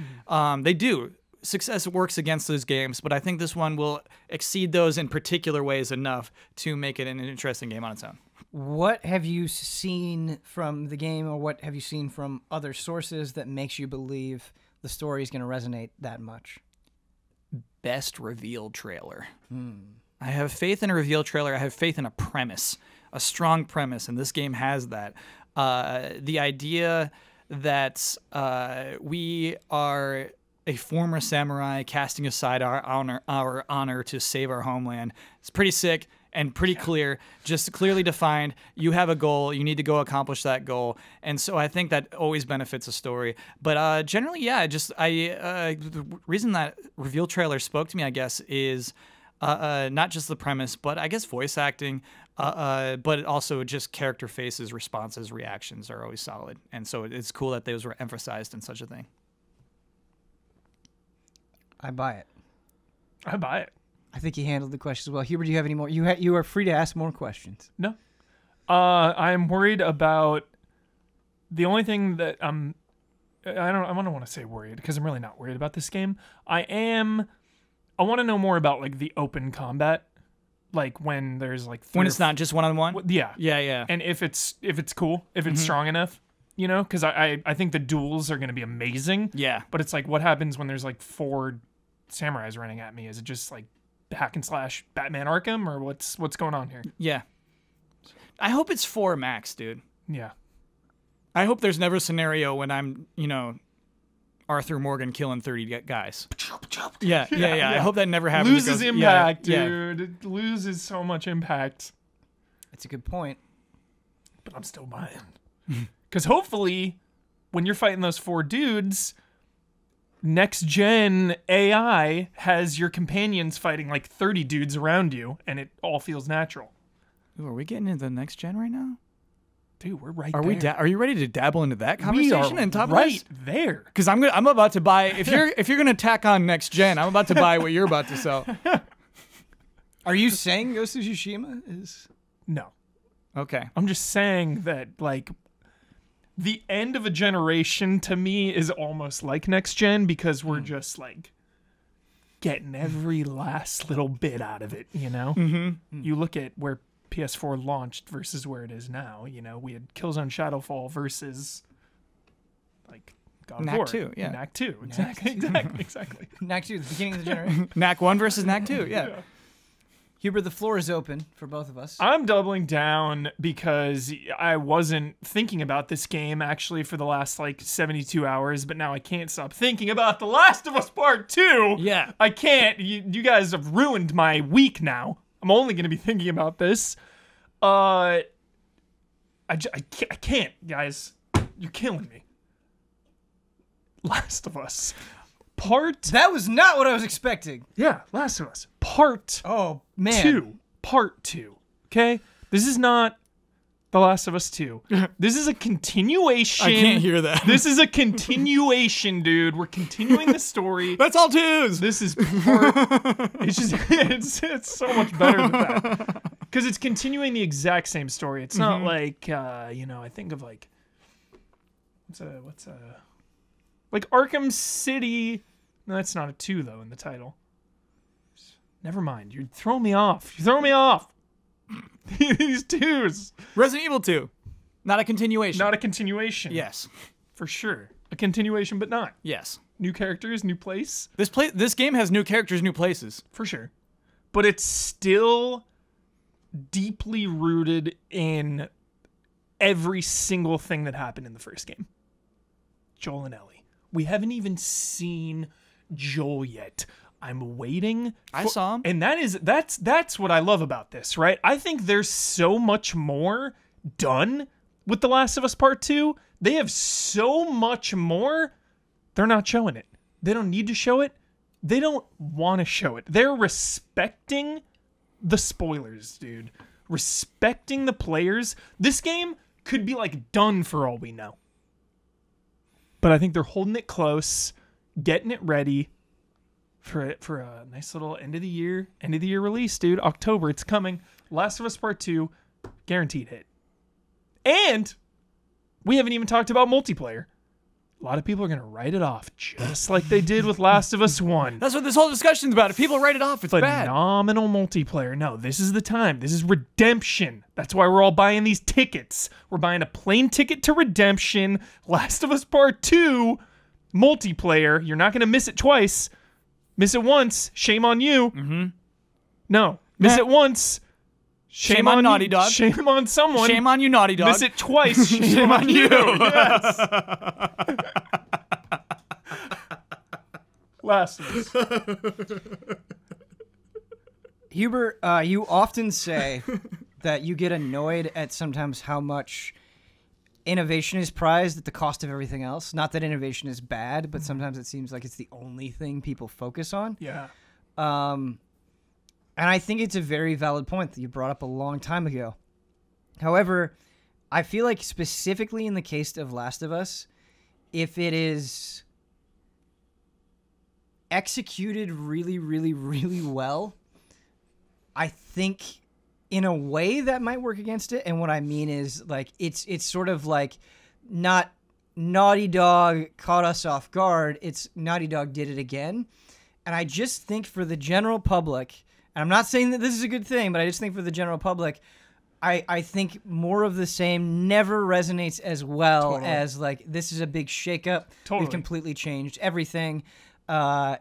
They do. Success works against those games, but I think this one will exceed those in particular ways enough to make it an interesting game on its own. What have you seen from the game, or what have you seen from other sources that makes you believe the story is going to resonate that much? Best reveal trailer. I have faith in a reveal trailer. I have faith in a premise, a strong premise, and this game has that. The idea that we are a former samurai casting aside our honor to save our homeland. It's pretty sick and pretty clear, just clearly defined. You have a goal. You need to go accomplish that goal. And so I think that always benefits a story. But generally, yeah, the reason that reveal trailer spoke to me, I guess, is not just the premise, but I guess voice acting, but also just character faces, responses, reactions are always solid. And so it's cool that those were emphasized in such a thing. I buy it. I buy it. I think he handled the questions well. Hubert, do you have any more? You are free to ask more questions. No. I'm worried about the only thing that I don't want to say worried, because I'm really not worried about this game. I want to know more about like the open combat, like when there's like when it's not just one-on-one. Yeah. And if it's cool, if it's strong enough. You know, because I think the duels are going to be amazing. Yeah. But it's like, what happens when there's like 4 samurais running at me? Is it just like hack and slash Batman Arkham, or what's going on here? Yeah. I hope it's 4 max, dude. Yeah. I hope there's never a scenario when I'm, Arthur Morgan killing 30 guys. Yeah. I hope that never happens. Loses impact, dude. It loses so much impact. It's a good point. But I'm still buying. Because hopefully, when you're fighting those 4 dudes, next-gen AI has your companions fighting like 30 dudes around you, and it all feels natural. Ooh, are we getting into the next-gen right now? Dude, we're right there. Are you ready to dabble into that conversation? We are right there. Because I'm about to buy. If you're gonna tack on next-gen, I'm about to buy what you're about to sell. Are you saying Ghost of Tsushima is? No. Okay. I'm just saying that like. The end of a generation to me is almost like next gen, because we're just like getting every last little bit out of it, you know? Mm-hmm. You look at where PS4 launched versus where it is now, we had Killzone Shadowfall versus like God of War. Knack 2, yeah. Knack 2, exactly. Knack 2, the beginning of the generation. Knack 1 versus Knack 2, yeah. Hubert, the floor is open for both of us. I'm doubling down because I wasn't thinking about this game actually for the last like 72 hours, but now I can't stop thinking about The Last of Us Part 2. Yeah. I can't. You guys have ruined my week now. I'm only going to be thinking about this. I can't, guys. You're killing me. Last of Us. That was not what I was expecting. Yeah, Last of Us. Part 2. Part 2. Okay? This is not The Last of Us 2. This is a continuation. I can't hear that. This is a continuation, dude. We're continuing the story. That's all 2s. This is part. It's so much better than that. Because it's continuing the exact same story. It's not like, I think of like, what's like Arkham City. No, that's not a 2 though in the title. Never mind. You're throwing me off. These 2s. Resident Evil 2. Not a continuation. Not a continuation. Yes. For sure. A continuation, but not. Yes. New characters, new place. This game has new characters, new places. For sure. But it's still deeply rooted in every single thing that happened in the first game. Joel and Ellie. We haven't even seen Joel yet. I'm waiting. I saw him. And that's what I love about this, right? I think there's so much more done with The Last of Us Part 2. They have so much more. They're not showing it. They don't need to show it. They don't want to show it. They're respecting the spoilers, dude. Respecting the players. This game could be like done for all we know. But I think they're holding it close, getting it ready for a nice little end of the year release, dude. October, it's coming. Last of Us Part 2, guaranteed hit. And we haven't even talked about multiplayer. A lot of people are going to write it off, just like they did with Last of Us 1. That's what this whole discussion's about. If people write it off, it's bad. Phenomenal multiplayer. No, this is the time. This is redemption. That's why we're all buying these tickets. We're buying a plane ticket to redemption. Last of Us Part 2, multiplayer. You're not going to miss it twice. Miss it once, shame on you. Mm-hmm. No, miss it once. Shame on Naughty Dog. Shame on someone. Shame on you, Naughty Dog. Miss it twice. Shame on you. Yes. Last one. Hubert, you often say that you get annoyed at sometimes how much innovation is prized at the cost of everything else. Not that innovation is bad, but sometimes it seems like it's the only thing people focus on. Yeah. And I think it's a very valid point that you brought up a long time ago. However, I feel like specifically in the case of Last of Us, if it is executed really, really, really well, I think in a way that might work against it. And what I mean is, like, it's sort of like not Naughty Dog caught us off guard. It's Naughty Dog did it again. And I just think for the general public, and I'm not saying that this is a good thing, but I just think for the general public, I think more of the same never resonates as well as, like, this is a big shakeup. We've completely changed everything.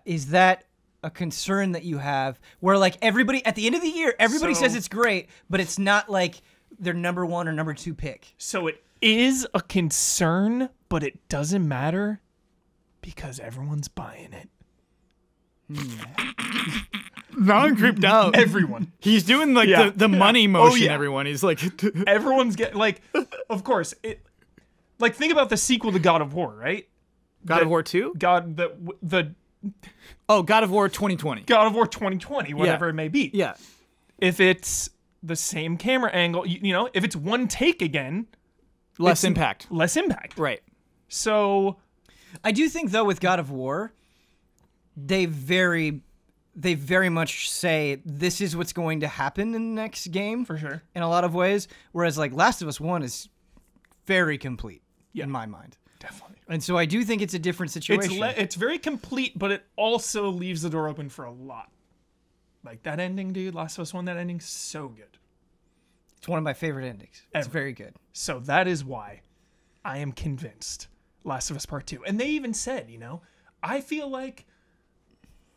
Is that a concern that you have where, like, everybody at the end of the year, everybody says it's great, but it's not like their number 1 or number 2 pick? So it is a concern, but it doesn't matter because everyone's buying it. Now I'm creeped out. Everyone. He's doing like the money motion. Everyone. He's like, everyone's getting, like, of course it. Like, think about the sequel to God of War, right? God of War 2? God of War 2020. God of War 2020, whatever it may be. Yeah. If it's the same camera angle, you know, if it's one take again, less impact. Less impact. Right. So I do think, though, with God of War, they very much say this is what's going to happen in the next game. For sure. In a lot of ways. Whereas, like, Last of Us 1 is very complete in my mind. Definitely. And so I do think it's a different situation. It's very complete, but it also leaves the door open for a lot. Like, that ending, dude, Last of Us 1, that ending's so good. It's one of my favorite endings. It's very good. So that is why I am convinced Last of Us Part 2. And they even said, you know, I feel like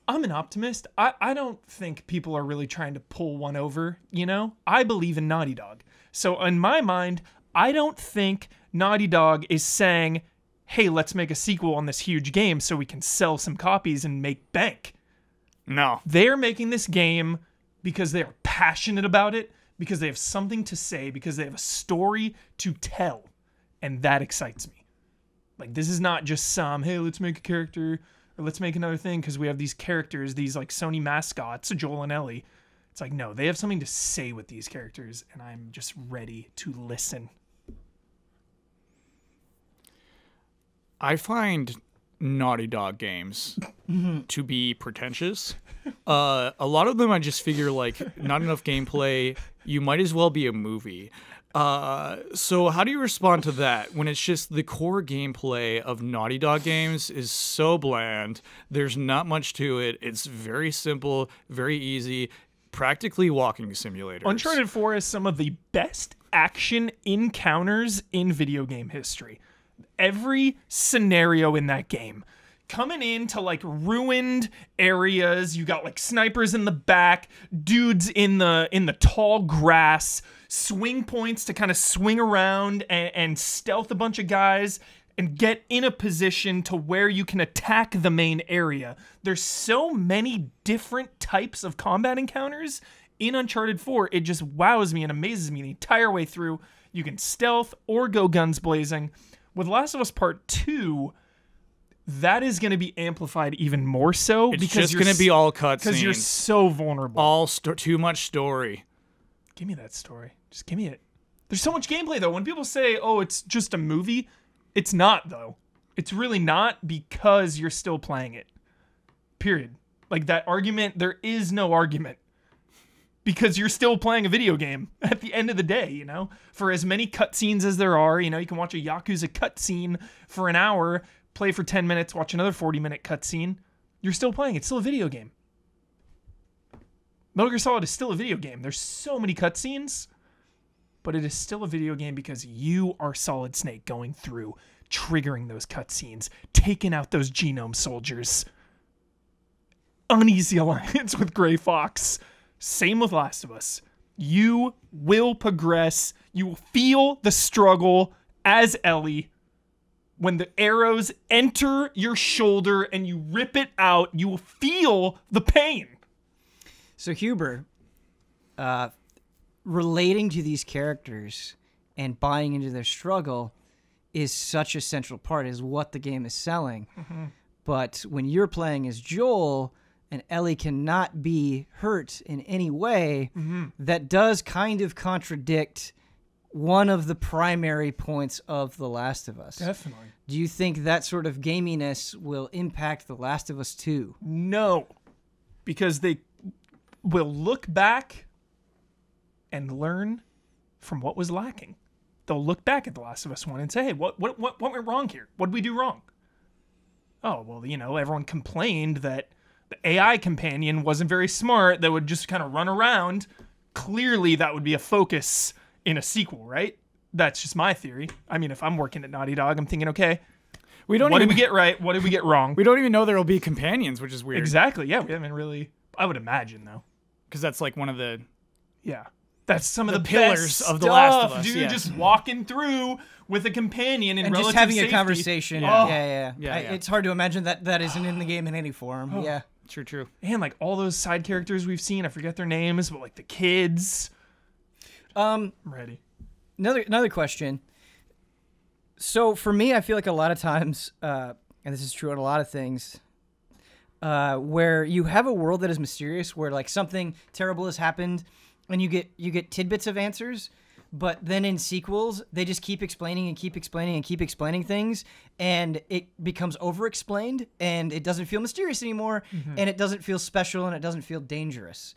I'm an optimist. I don't think people are really trying to pull one over, you know? I believe in Naughty Dog. So in my mind, I don't think Naughty Dog is saying, hey, let's make a sequel on this huge game so we can sell some copies and make bank. No. They're making this game because they are passionate about it, because they have something to say, because they have a story to tell. And that excites me. Like, this is not just some, hey, let's make a character, or let's make another thing because we have these characters, these, like, Sony mascots, Joel and Ellie. It's like, no, they have something to say with these characters, and I'm just ready to listen. I find Naughty Dog games to be pretentious. A lot of them I just figure, like, not enough gameplay. You might as well be a movie. So how do you respond to that when it's just the core gameplay of Naughty Dog games is so bland? There's not much to it. It's very simple, very easy, practically walking simulators. Uncharted 4 is some of the best action encounters in video game history. Every scenario in that game, coming into, like, ruined areas, you got, like, snipers in the back, dudes in the tall grass, swing points to kind of swing around and stealth a bunch of guys and get in a position to where you can attack the main area. There's so many different types of combat encounters in Uncharted 4. It just wows me and amazes me the entire way through. You can stealth or go guns blazing. With Last of Us Part 2, that is going to be amplified even more so. It's just going to be all cutscenes. Because you're so vulnerable. Too much story. Give me that story. Just give me it. There's so much gameplay, though. When people say, oh, it's just a movie, it's not, though. It's really not, because you're still playing it. Period. Like that argument, there is no argument. Because you're still playing a video game at the end of the day, you know? For as many cutscenes as there are, you know, you can watch a Yakuza cutscene for an hour, play for 10 minutes, watch another 40-minute cutscene. You're still playing. It's still a video game. Metal Gear Solid is still a video game. There's so many cutscenes, but it is still a video game because you are Solid Snake going through, triggering those cutscenes, taking out those genome soldiers. Uneasy alliance with Gray Fox. Same with Last of Us. You will progress. You will feel the struggle as Ellie. When the arrows enter your shoulder and you rip it out, you will feel the pain. So Huber, relating to these characters and buying into their struggle is such a central part, is what the game is selling. Mm-hmm. But when you're playing as Joel and Ellie cannot be hurt in any way, mm-hmm. that does kind of contradict one of the primary points of The Last of Us. Definitely. Do you think that sort of gaminess will impact The Last of Us 2? No, because they will look back and learn from what was lacking. They'll look back at The Last of Us 1 and say, hey, what went wrong here? What did we do wrong? Oh, well, you know, everyone complained that the AI companion wasn't very smart, that would just kind of run around. Clearly, that would be a focus in a sequel, right? That's just my theory. I mean, if I'm working at Naughty Dog, I'm thinking, okay, what did we get right? What did we get wrong? We don't even know there will be companions, which is weird. Exactly, yeah. We haven't really... I would imagine, though. Because that's like one of the... Yeah. That's some of the pillars of The Last of Us, dude. yeah. Just walking through with a companion in and relative just having safety. a conversation. Yeah. Yeah. It's hard to imagine that isn't in the game in any form. Oh. Yeah. True. And like all those side characters we've seen, I forget their names, but like the kids. I'm ready. Another question. So for me, I feel like a lot of times, and this is true on a lot of things, where you have a world that is mysterious, where like something terrible has happened, and you get tidbits of answers, but then in sequels they just keep explaining and keep explaining and keep explaining things, and it becomes over-explained, and it doesn't feel mysterious anymore, and it doesn't feel special, and it doesn't feel dangerous.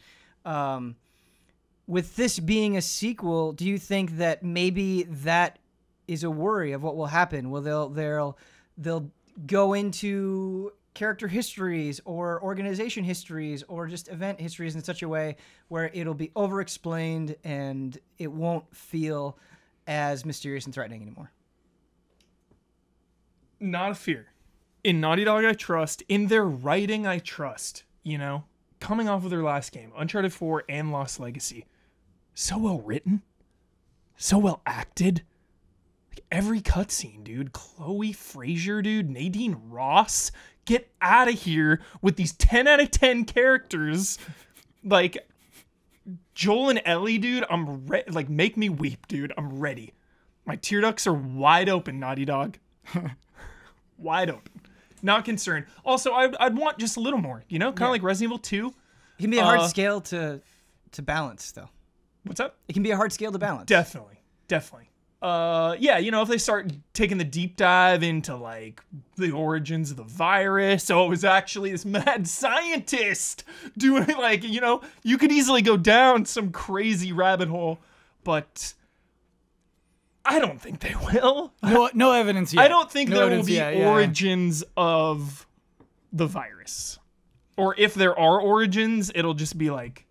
With this being a sequel, do you think that maybe that is a worry of what will happen? Will they'll go into character histories or organization histories or just event histories in such a way where it'll be over-explained and it won't feel as mysterious and threatening anymore? Not a fear. In Naughty Dog, I trust. In their writing, I trust. You know, coming off of their last game, Uncharted 4 and Lost Legacy, so well written, so well acted. Like every cutscene, dude. Chloe Frazier, dude. Nadine Ross. Get out of here with these 10 out of 10 characters. Like, Joel and Ellie, dude, I'm ready. Like, make me weep, dude. I'm ready. My tear ducts are wide open, Naughty Dog. Wide open. Not concerned. Also, I'd want just a little more, you know? Kind of like Resident Evil 2. It can be a hard scale to balance, though. What's up? It can be a hard scale to balance. Definitely. Yeah, you know, if they start taking the deep dive into, like, the origins of the virus, so it was actually this mad scientist doing, like, you know, you could easily go down some crazy rabbit hole, but I don't think they will. No evidence yet. I don't think there will be origins of the virus. Or if there are origins, it'll just be, like,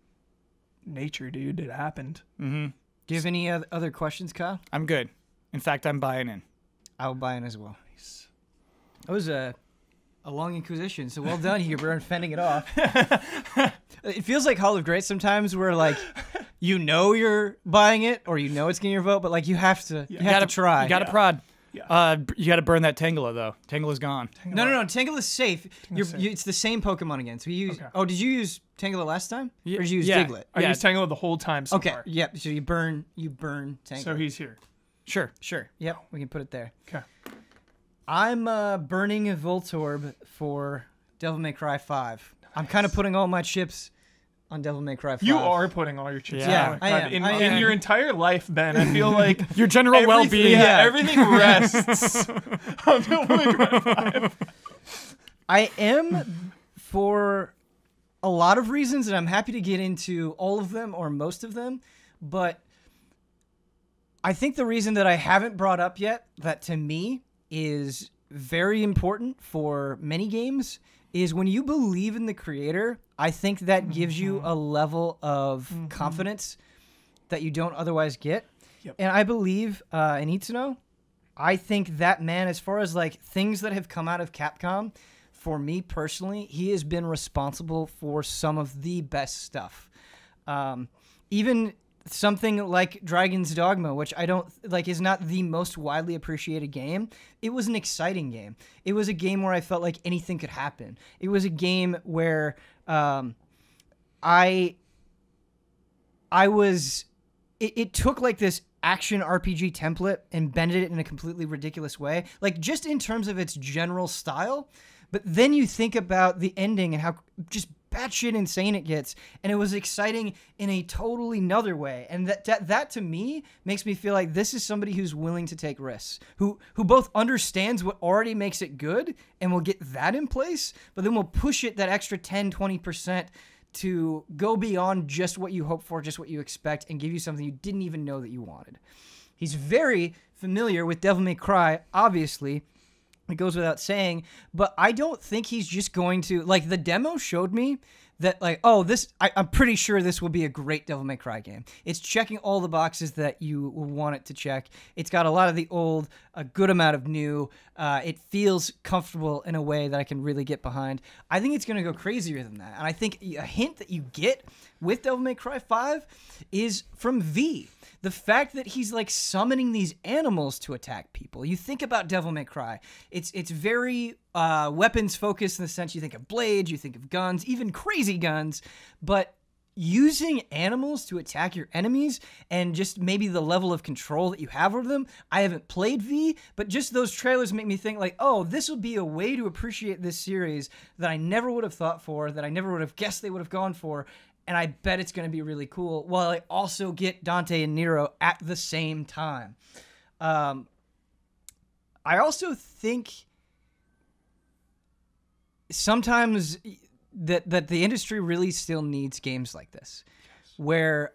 nature, dude. It happened. Mm-hmm. Do you have any other questions, Kyle? I'm good. In fact, I'm buying in. I'll buy in as well. Nice. That was a long inquisition, so well done, Huber, on fending it off. It feels like Hall of Greats sometimes where, like, you know you're buying it or you know it's getting your vote, but, like, you have to try. You got to prod. Yeah. You got to burn that Tangela, though. Tangela's gone. No. Tangela's safe. It's the same Pokemon again. So you use. Okay. Oh, did you use Tangela last time? Or did you use Diglett? I used Tangela the whole time so far. Okay. Yep. So you burn Tangela. So he's here. Sure. Yep. We can put it there. Okay. I'm burning a Voltorb for Devil May Cry 5. Nice. I'm kind of putting all my chips on Devil May Cry 5. You are putting all your chips on I am. In your entire life, Ben, I feel like your general well-being. Yeah, everything rests on Devil May Cry 5. I am for a lot of reasons, and I'm happy to get into all of them or most of them, but I think the reason that I haven't brought up yet, that to me is very important for many games, is when you believe in the creator, I think that gives you a level of confidence that you don't otherwise get. Yep. And I believe in Itsuno, I think that man, as far as like things that have come out of Capcom, for me personally, he has been responsible for some of the best stuff. Even something like Dragon's Dogma, which I don't like, is not the most widely appreciated game. It was an exciting game. It was a game where I felt like anything could happen. It was a game where it took like this action RPG template and bended it in a completely ridiculous way, like just in terms of its general style. But then you think about the ending and how just batshit insane it gets, and it was exciting in a totally another way. And that to me makes me feel like this is somebody who's willing to take risks, who both understands what already makes it good and will get that in place, but then will push it that extra 10-20% to go beyond just what you hope for, just what you expect, and give you something you didn't even know that you wanted. He's very familiar with Devil May Cry, obviously. It goes without saying, but I don't think he's just going to, like, the demo showed me that, like, oh, I'm pretty sure this will be a great Devil May Cry game. It's checking all the boxes that you want it to check. It's got a lot of the old, a good amount of new. It feels comfortable in a way that I can really get behind. I think it's going to go crazier than that. And I think a hint that you get with Devil May Cry 5 is from V. The fact that he's like summoning these animals to attack people. You think about Devil May Cry. It's very weapons focused in the sense you think of blades, you think of guns, even crazy guns, but using animals to attack your enemies and just maybe the level of control that you have over them. I haven't played V, but just those trailers make me think like, oh, this would be a way to appreciate this series that I never would have thought for, that I never would have guessed they would have gone for. And I bet it's going to be really cool, while I also get Dante and Nero at the same time. I also think sometimes that the industry really still needs games like this, where,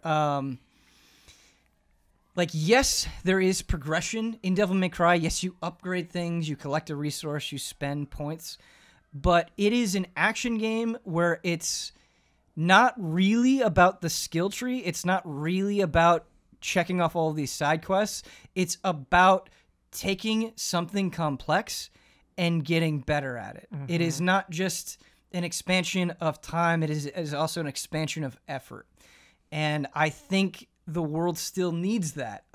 like, yes, there is progression in Devil May Cry. Yes, you upgrade things, you collect a resource, you spend points, but it is an action game where it's not really about the skill tree. It's not really about checking off all of these side quests. It's about taking something complex and getting better at it. It is not just an expansion of time. It is also an expansion of effort. And I think the world still needs that,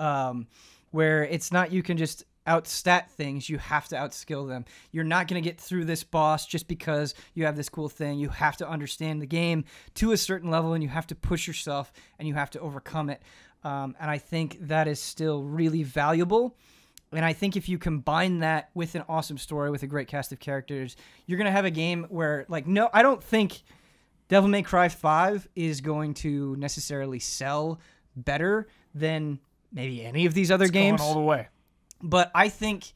where it's not you can just outstat things, you have to outskill them. You're not going to get through this boss just because you have this cool thing. You have to understand the game to a certain level, and you have to push yourself, and you have to overcome it. And I think that is still really valuable. And I think if you combine that with an awesome story, with a great cast of characters, you're going to have a game where, like, no, I don't think Devil May Cry 5 is going to necessarily sell better than maybe any of these other games. Going all the way. But I think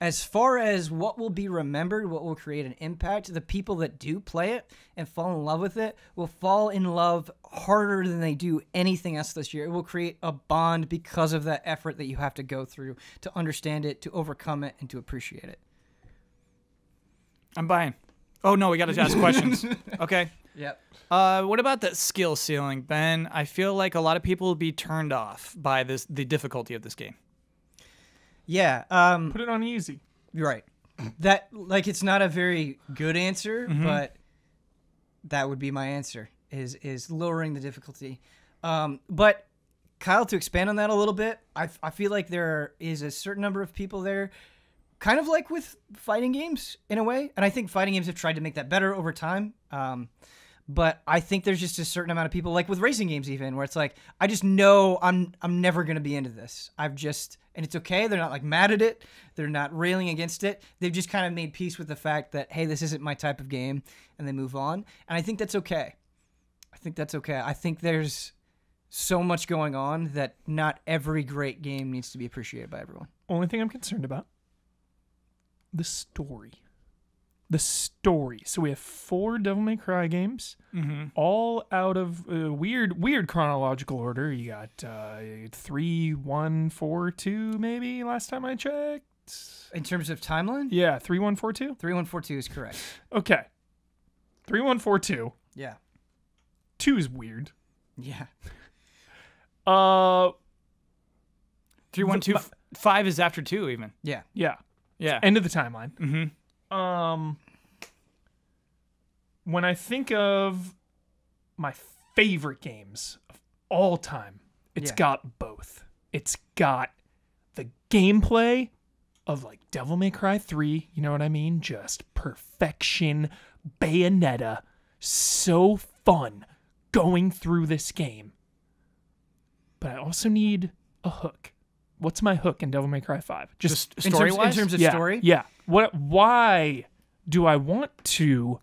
as far as what will be remembered, what will create an impact, the people that do play it and fall in love with it will fall in love harder than they do anything else this year. It will create a bond because of that effort that you have to go through to understand it, to overcome it, and to appreciate it. I'm buying. Oh, no, we got to ask questions. Okay. Yep. What about that skill ceiling, Ben? I feel like a lot of people will be turned off by the difficulty of this game. Yeah. Put it on easy. You're right. That, like, it's not a very good answer, but that would be my answer, is lowering the difficulty. But, Kyle, to expand on that a little bit, I feel like there is a certain number of people there, kind of like with fighting games, in a way. And I think fighting games have tried to make that better over time. But I think there's just a certain amount of people, like with racing games even, where it's like, I just know I'm never going to be into this. And it's okay. They're not like mad at it. They're not railing against it. They've just kind of made peace with the fact that, hey, this isn't my type of game, and they move on. And I think that's okay. I think there's so much going on that not every great game needs to be appreciated by everyone. Only thing I'm concerned about, the story. the story. So we have 4 Devil May Cry games, all out of weird chronological order. You got 3, 1, 4, 2, maybe last time I checked. In terms of timeline? Yeah, 3, 1, 4, 2? 3, 1, 4, 2 is correct. Okay. 3, 1, 4, 2. Yeah. 2 is weird. Yeah. 3, 1, 2, 5 is after 2 even. Yeah. Yeah. Yeah. End of the timeline. When I think of my favorite games of all time, it's got both. It's got the gameplay of like Devil May Cry 3, you know what I mean? Just perfection, Bayonetta, so fun going through this game. But I also need a hook. What's my hook in Devil May Cry 5? Just story-wise? In terms of story? Yeah. Why do I want to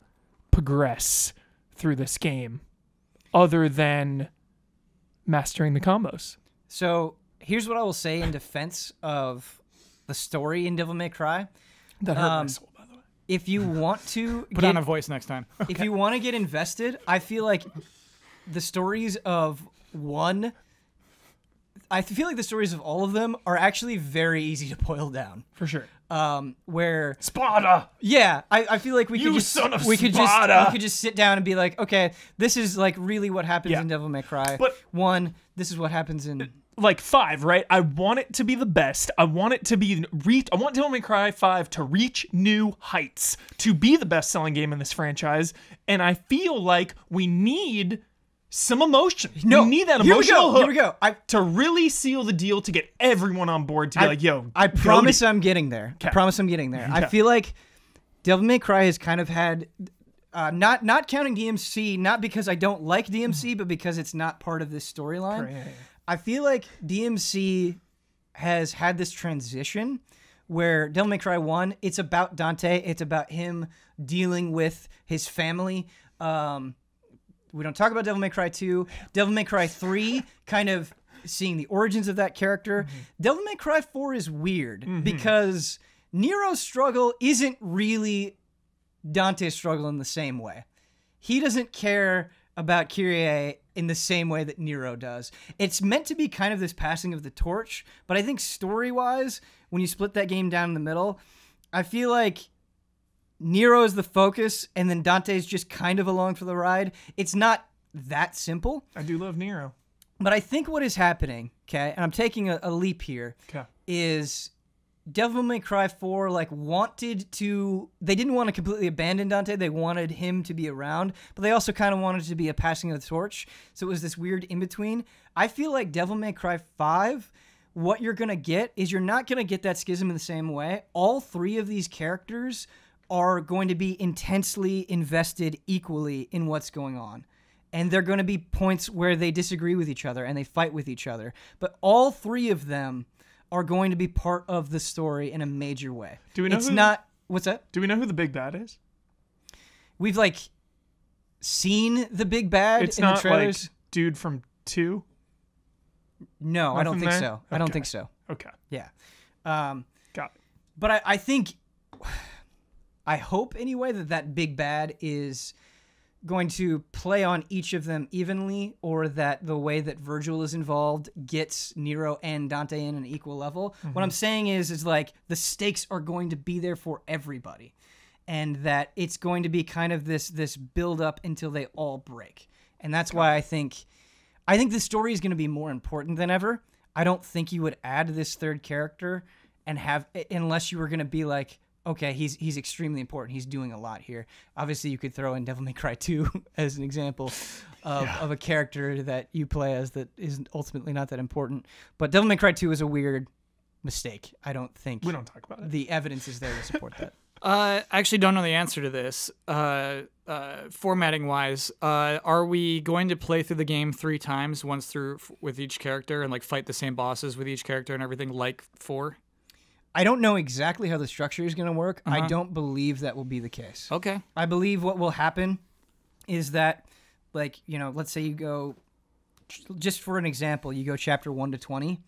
progress through this game other than mastering the combos? So here's what I will say in defense of the story in Devil May Cry. That hurt my soul, by the way. If you want to Put on a voice next time. If you want to get invested, I feel like the stories of one, I feel like the stories of all of them are actually very easy to boil down. For sure. Where Sparta. Yeah, I feel like we could just sit down and be like, okay, this is like really what happens in Devil May Cry. But 1, this is what happens in like 5, right? I want it to be the best. I want it to be I want Devil May Cry 5 to reach new heights, to be the best-selling game in this franchise, and I feel like we need some emotion. No, we need that emotional hook Here we go. to really seal the deal, to get everyone on board, to be like, yo, I promise I'm getting there. Okay. I promise I'm getting there. Okay. I feel like Devil May Cry has kind of had, not counting DMC, not because I don't like DMC, but because it's not part of this storyline. Yeah. I feel like DMC has had this transition where Devil May Cry 1, it's about Dante. It's about him dealing with his family. We don't talk about Devil May Cry 2. Devil May Cry 3, kind of seeing the origins of that character. Devil May Cry 4 is weird because Nero's struggle isn't really Dante's struggle in the same way. He doesn't care about Kyrie in the same way that Nero does. It's meant to be kind of this passing of the torch, but I think story-wise, when you split that game down in the middle, I feel like Nero is the focus, and then Dante's just kind of along for the ride. It's not that simple. I do love Nero. But I think what is happening, okay, and I'm taking a leap here, is Devil May Cry 4, like, they didn't want to completely abandon Dante. They wanted him to be around, but they also kind of wanted it to be a passing of the torch. So it was this weird in-between. I feel like Devil May Cry 5, what you're going to get is you're not going to get that schism in the same way. All 3 of these characters are going to be intensely invested equally in what's going on. And there are going to be points where they disagree with each other and they fight with each other. But all 3 of them are going to be part of the story in a major way. Do we know What's that? Do we know who the big bad is? We've, like, seen the big bad it's in the not trailers. Like dude from 2? No, Nothing I don't think there? so. I don't think so. Okay. Yeah. Got it. But I think, I hope anyway that big bad is going to play on each of them evenly, or that the way that Virgil is involved gets Nero and Dante in an equal level. What I'm saying is like the stakes are going to be there for everybody, and that it's going to be kind of this build up until they all break. And that's why I think the story is going to be more important than ever. I don't think you would add this 3rd character and have, unless you were going to be like, okay, he's extremely important. He's doing a lot here. Obviously, you could throw in Devil May Cry 2 as an example of a character that you play as that is ultimately not that important. But Devil May Cry 2 is a weird mistake. I don't think we don't talk about it. The evidence is there to support that. I actually don't know the answer to this. Formatting-wise, are we going to play through the game 3 times, once through with each character, and like fight the same bosses with each character and everything like 4? I don't know exactly how the structure is going to work. I don't believe that will be the case. Okay. I believe what will happen is that, like, you know, let's say you go, just for an example, you go chapter 1 to 20.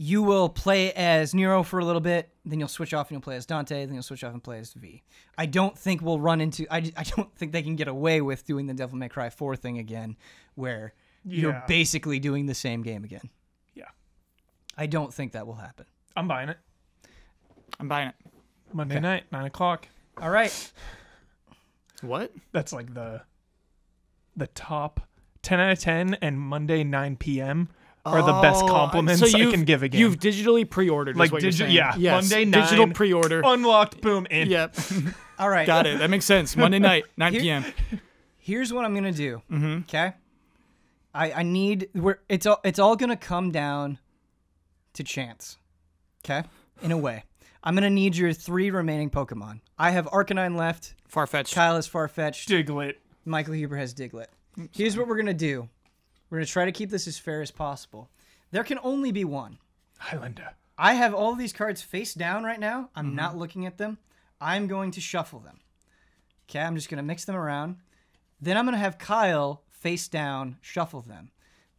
you will play as Nero for a little bit, then you'll switch off and you'll play as Dante, then you'll switch off and play as V. I don't think we'll run into... I don't think they can get away with doing the Devil May Cry 4 thing again, where you're basically doing the same game again. Yeah. I don't think that will happen. I'm buying it. Monday night, 9 o'clock. All right. What? That's like the top 10 out of 10, and Monday 9 p.m. are the best compliments I can give a game. You've digitally pre-ordered, like what you're saying. Yeah, yes. Monday 9. Digital pre-order. Unlocked, boom, in. Yep. All right. Got it. That makes sense. Monday night, 9 p.m. Here's what I'm going to do, okay? I need... It's all going to come down to chance, okay? In a way. I'm going to need your 3 remaining Pokemon. I have Arcanine left. Farfetch'd. Kyle has Farfetch'd. Diglett. Michael Huber has Diglett. Here's what we're going to do. We're going to try to keep this as fair as possible. There can only be one. Highlander. I have all of these cards face down right now. I'm not looking at them. I'm going to shuffle them. Okay, I'm just going to mix them around. Then I'm going to have Kyle face down, shuffle them.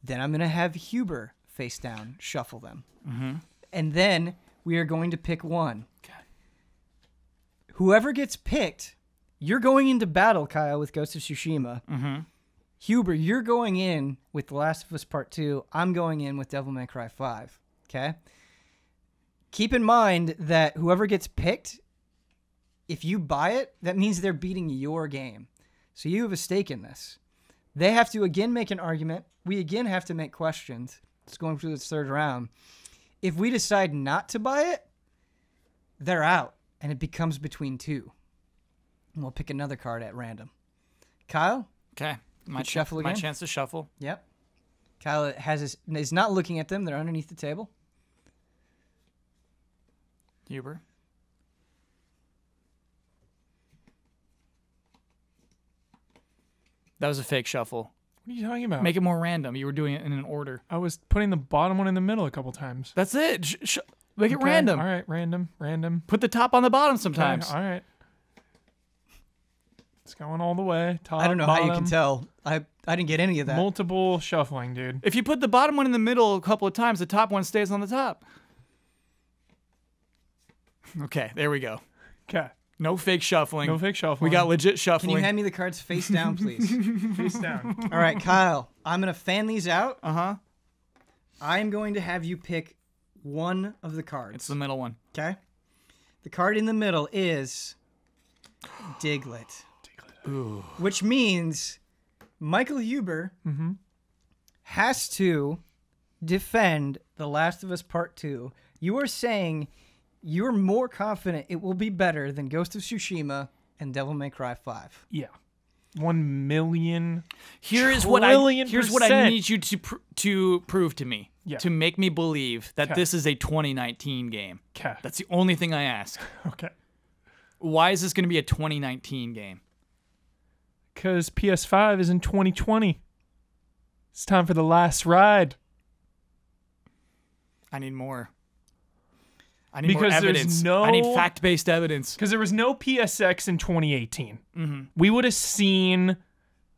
Then I'm going to have Huber face down, shuffle them. And then we are going to pick one. Okay. Whoever gets picked, you're going into battle, Kyle, with Ghost of Tsushima. Huber, you're going in with The Last of Us Part 2. I'm going in with Devil May Cry 5. Okay? Keep in mind that whoever gets picked, if you buy it, that means they're beating your game. So you have a stake in this. They have to again make an argument. We again have to make questions. It's going through this third round. If we decide not to buy it, they're out, and it becomes between 2. And we'll pick another card at random. Kyle? Okay. Shuffle again? My chance to shuffle. Yep. Kyle is not looking at them. They're underneath the table. Huber. That was a fake shuffle. What are you talking about? Make it more random. You were doing it in an order. I was putting the bottom one in the middle a couple times. That's it. Make it random. All right, random. Put the top on the bottom sometimes. Okay, all right. It's going all the way. Top, I don't know bottom, how you can tell. I didn't get any of that. Multiple shuffling, dude. If you put the bottom one in the middle a couple of times, the top one stays on the top. Okay, there we go. Okay. No fake shuffling. No fake shuffling. We got legit shuffling. Can you hand me the cards face down, please? Face down. All right, Kyle. I'm going to fan these out. Uh-huh. I'm going to have you pick one of the cards. It's the middle one. Okay? The card in the middle is Diglett. Ooh. Which means Michael Huber has to defend The Last of Us Part 2. You are saying you're more confident it will be better than Ghost of Tsushima and Devil May Cry 5. Yeah. 1 million. Here's what I need you to prove to me. Yeah. To make me believe that this is a 2019 game. Okay. That's the only thing I ask. Okay. Why is this going to be a 2019 game? Because PS5 is in 2020. It's time for the last ride. I need more. I need more evidence. I need fact-based evidence. Because there was no PSX in 2018. We would have seen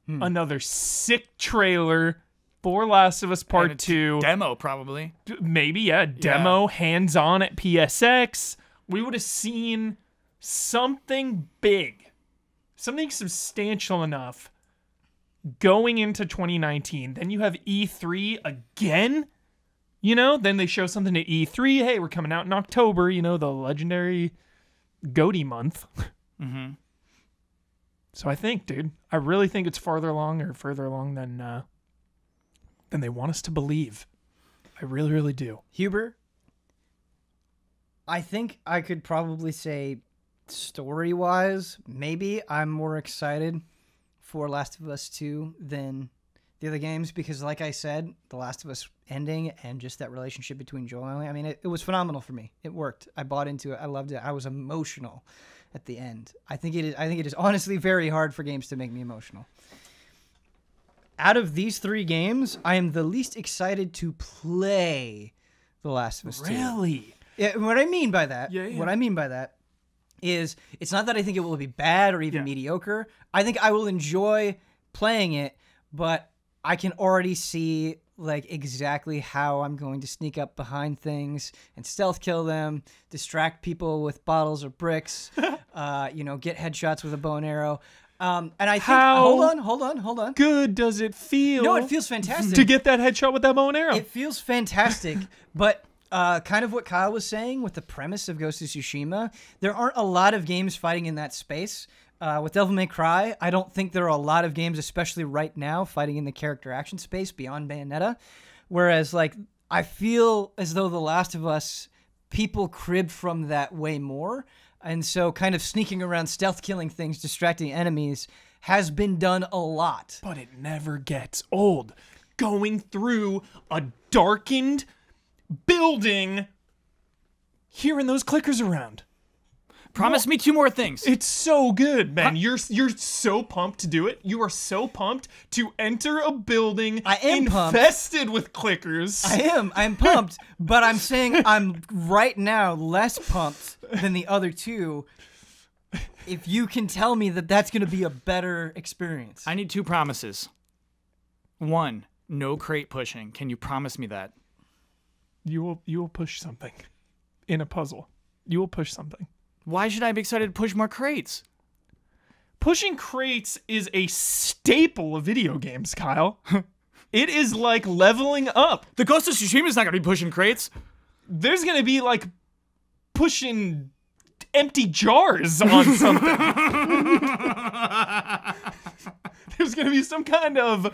another sick trailer for Last of Us Part 2. Demo, probably. Maybe, yeah. Demo, hands-on at PSX. We would have seen something big. Something substantial enough going into 2019. Then you have E3 again. You know, then they show something at E3. Hey, we're coming out in October. You know, the legendary Goaty month. So I think, dude, I really think it's further along than they want us to believe. I really, really do. Huber, I think I could probably say story-wise, maybe I'm more excited for Last of Us 2 than the other games because, like I said, The Last of Us ending and just that relationship between Joel and Ellie, I mean, it was phenomenal for me. It worked. I bought into it. I loved it. I was emotional at the end. I think it is honestly very hard for games to make me emotional. Out of these 3 games, I am the least excited to play The Last of Us 2. Really? Yeah, what I mean by that, Yeah. is it's not that I think it will be bad or even mediocre. I think I will enjoy playing it, but I can already see like exactly how I'm going to sneak up behind things and stealth kill them, distract people with bottles or bricks, get headshots with a bow and arrow. And I think, hold on. Good does it feel? No, it feels fantastic. To get that headshot with that bow and arrow. It feels fantastic, but kind of what Kyle was saying with the premise of Ghost of Tsushima, there aren't a lot of games fighting in that space. With Devil May Cry, I don't think there are a lot of games, especially right now, fighting in the character action space beyond Bayonetta. Whereas, like, I feel as though The Last of Us, people crib from that way more. And so kind of sneaking around, stealth killing things, distracting enemies has been done a lot. But it never gets old. Going through a darkened building, hearing those clickers around. Promise me 2 more things. It's so good, man. You're so pumped to do it. You are so pumped to enter a building infested with clickers. I'm pumped, but I'm saying I'm right now less pumped than the other two. If you can tell me that that's going to be a better experience. I need 2 promises. 1, no crate pushing. Can you promise me that? You will push something in a puzzle. You will push something. Why should I be excited to push more crates? Pushing crates is a staple of video games, Kyle. It is like leveling up. The Ghost of Tsushima is not going to be pushing crates. There's going to be like pushing empty jars on something. There's going to be some kind of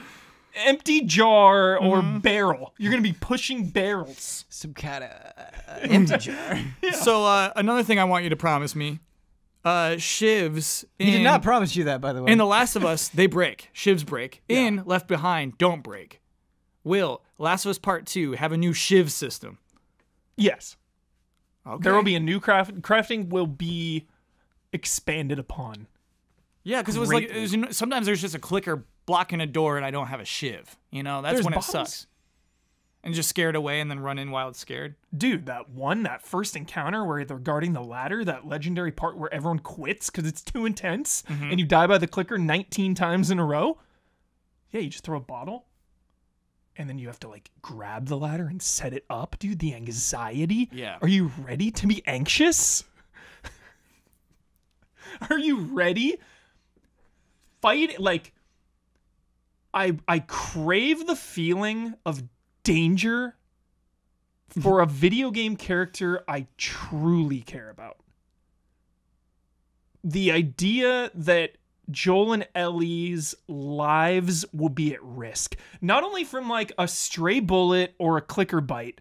empty jar or barrel. You're going to be pushing barrels. Some kind of empty jar. Yeah. So another thing I want you to promise me, shivs. He did not promise you that, by the way. In The Last of Us, they break. Shivs break. Yeah. In Left Behind, don't break. Will Last of Us Part 2 have a new shiv system? Yes. Okay. There will be a new crafting will be expanded upon. Yeah, because it was like sometimes there's just a clicker blocking a door and I don't have a shiv. That's when it sucks. And just scared away and then run in while it's scared. Dude, that first encounter where they're guarding the ladder, that legendary part where everyone quits because it's too intense and you die by the clicker 19 times in a row. Yeah, you just throw a bottle and then you have to like grab the ladder and set it up. Dude, the anxiety. Yeah. Are you ready to be anxious? Are you ready? Fight, like, I crave the feeling of danger for a video game character I truly care about. The idea that Joel and Ellie's lives will be at risk, not only from like a stray bullet or a clicker bite,